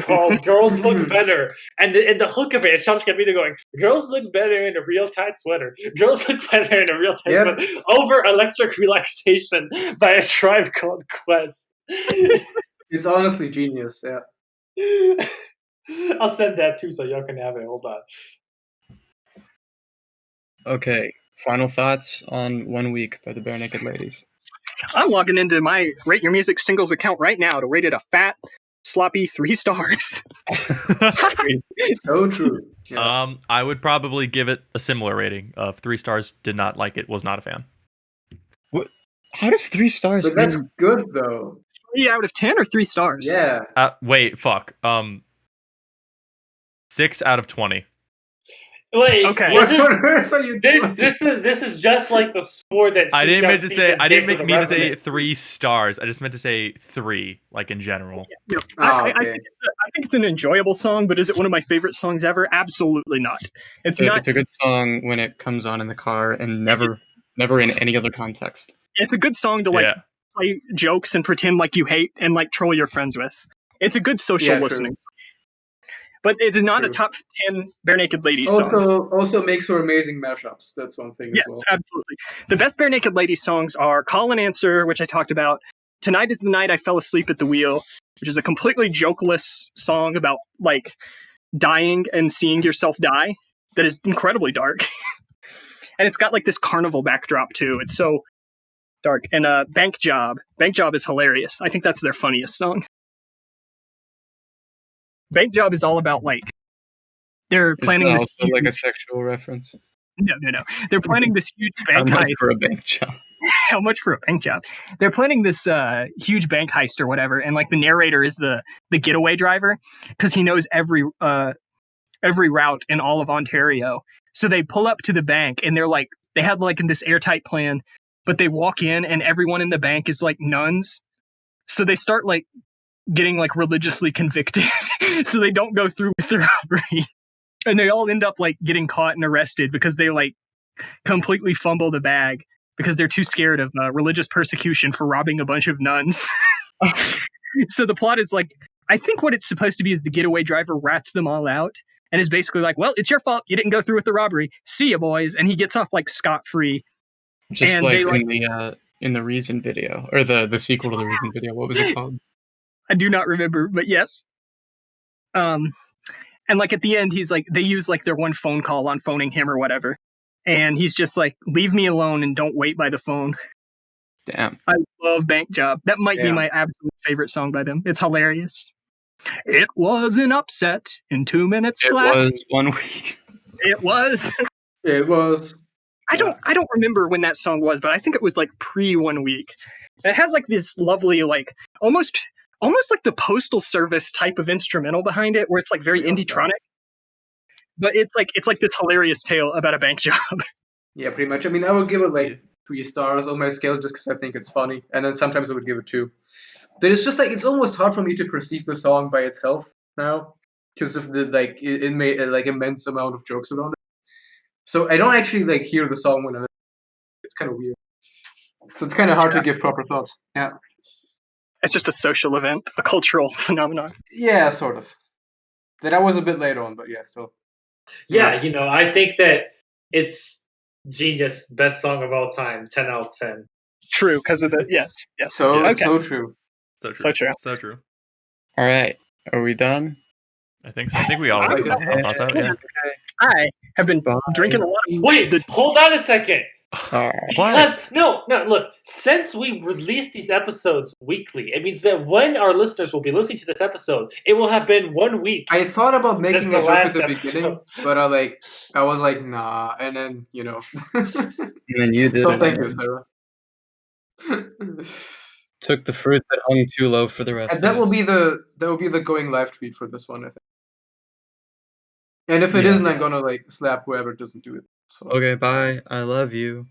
Called Girls Look Better. And the hook of it is Childish Gambino going, girls look better in a real tight sweater. Girls look better in a real tight sweater. Over Electric Relaxation by a Tribe Called Quest. It's honestly genius, yeah. I'll send that too so y'all can have it. Hold on. Okay, final thoughts on 1 Week by the Bare Naked Ladies. I'm logging into my Rate Your Music singles account right now to rate it a fat, sloppy 3 stars. So true. Yeah. I would probably give it a similar rating of 3 stars. Did not like it. Was not a fan. What? How does 3 stars? But that's good though. 3 out of 10 or 3 stars? Yeah. Wait, fuck. 6 out of 20. Wait, okay. This is just like the score that I didn't mean to say 3 stars. I just meant to say 3, like in general. Yeah. I think it's an enjoyable song, but is it one of my favorite songs ever? Absolutely not. It's not. It's a good song when it comes on in the car, and never in any other context. It's a good song to play jokes and pretend like you hate and like troll your friends with. It's a good social listening. But it is not a top 10 Bare Naked Ladies song. Also makes for amazing mashups. That's one thing as well. Yes, absolutely. The best Bare Naked Ladies songs are Call and Answer, which I talked about. Tonight is the Night I Fell Asleep at the Wheel, which is a completely jokeless song about like dying and seeing yourself die that is incredibly dark. And it's got like this carnival backdrop too. It's so dark. And Bank Job. Bank Job is hilarious. I think that's their funniest song. Bank Job is all about like they're planning this. Also like a sexual reference. No. They're planning this huge bank heist. How much for a bank job? How much for a bank job? They're planning this huge bank heist or whatever, and like the narrator is the getaway driver because he knows every route in all of Ontario. So they pull up to the bank and they're like they have like in this airtight plan, but they walk in and everyone in the bank is like nuns. So they start like getting like religiously convicted so they don't go through with the robbery, and they all end up like getting caught and arrested because they like completely fumble the bag because they're too scared of religious persecution for robbing a bunch of nuns. So the plot is like, I think what it's supposed to be is the getaway driver rats them all out and is basically like, well, it's your fault, you didn't go through with the robbery, see ya boys, and he gets off like scot-free. Just and like in the Reason video, or the sequel to the Reason video. What was it called? I do not remember, but yes. And like at the end, he's like, they use like their one phone call on phoning him or whatever. And he's just like, leave me alone and don't wait by the phone. Damn. I love Bank Job. That might be my absolute favorite song by them. It's hilarious. It was an upset in 2 minutes flat. It was 1 week. It was. It was. I don't remember when that song was, but I think it was like pre 1 week. And it has like this lovely, like almost like the Postal Service type of instrumental behind it, where it's like very indie-tronic. But it's like this hilarious tale about a bank job. Yeah, pretty much. I mean, I would give it like 3 stars on my scale just because I think it's funny, and then sometimes I would give it 2. But it's just like it's almost hard for me to perceive the song by itself now because of the it made like immense amount of jokes around it. So I don't actually like hear the song when it's kind of weird. So it's kind of hard to give proper thoughts. Yeah. It's just a social event, a cultural phenomenon. Yeah, sort of. That was a bit later on, but yeah, still. Yeah, I think that it's genius, best song of all time, 10 out of 10. True, because of the yes. So Yeah. so true. So true. So true. So true. All right, are we done? I think so. I think we all Okay. got our thoughts out. Yeah. I have been Bye. drinking a lot of Wait, hold on a second. All right. Because no, look. Since we release these episodes weekly, it means that when our listeners will be listening to this episode, it will have been 1 week. I thought about making the a joke at last the episode. beginning, but I was like, nah, and then And then you did So it. thank you, Sarah. Took the fruit that hung too low for the rest. And that of will us. be the going live tweet for this one, I think. And if it Yeah. not I'm gonna slap whoever doesn't do it. So Okay, bye. I love you.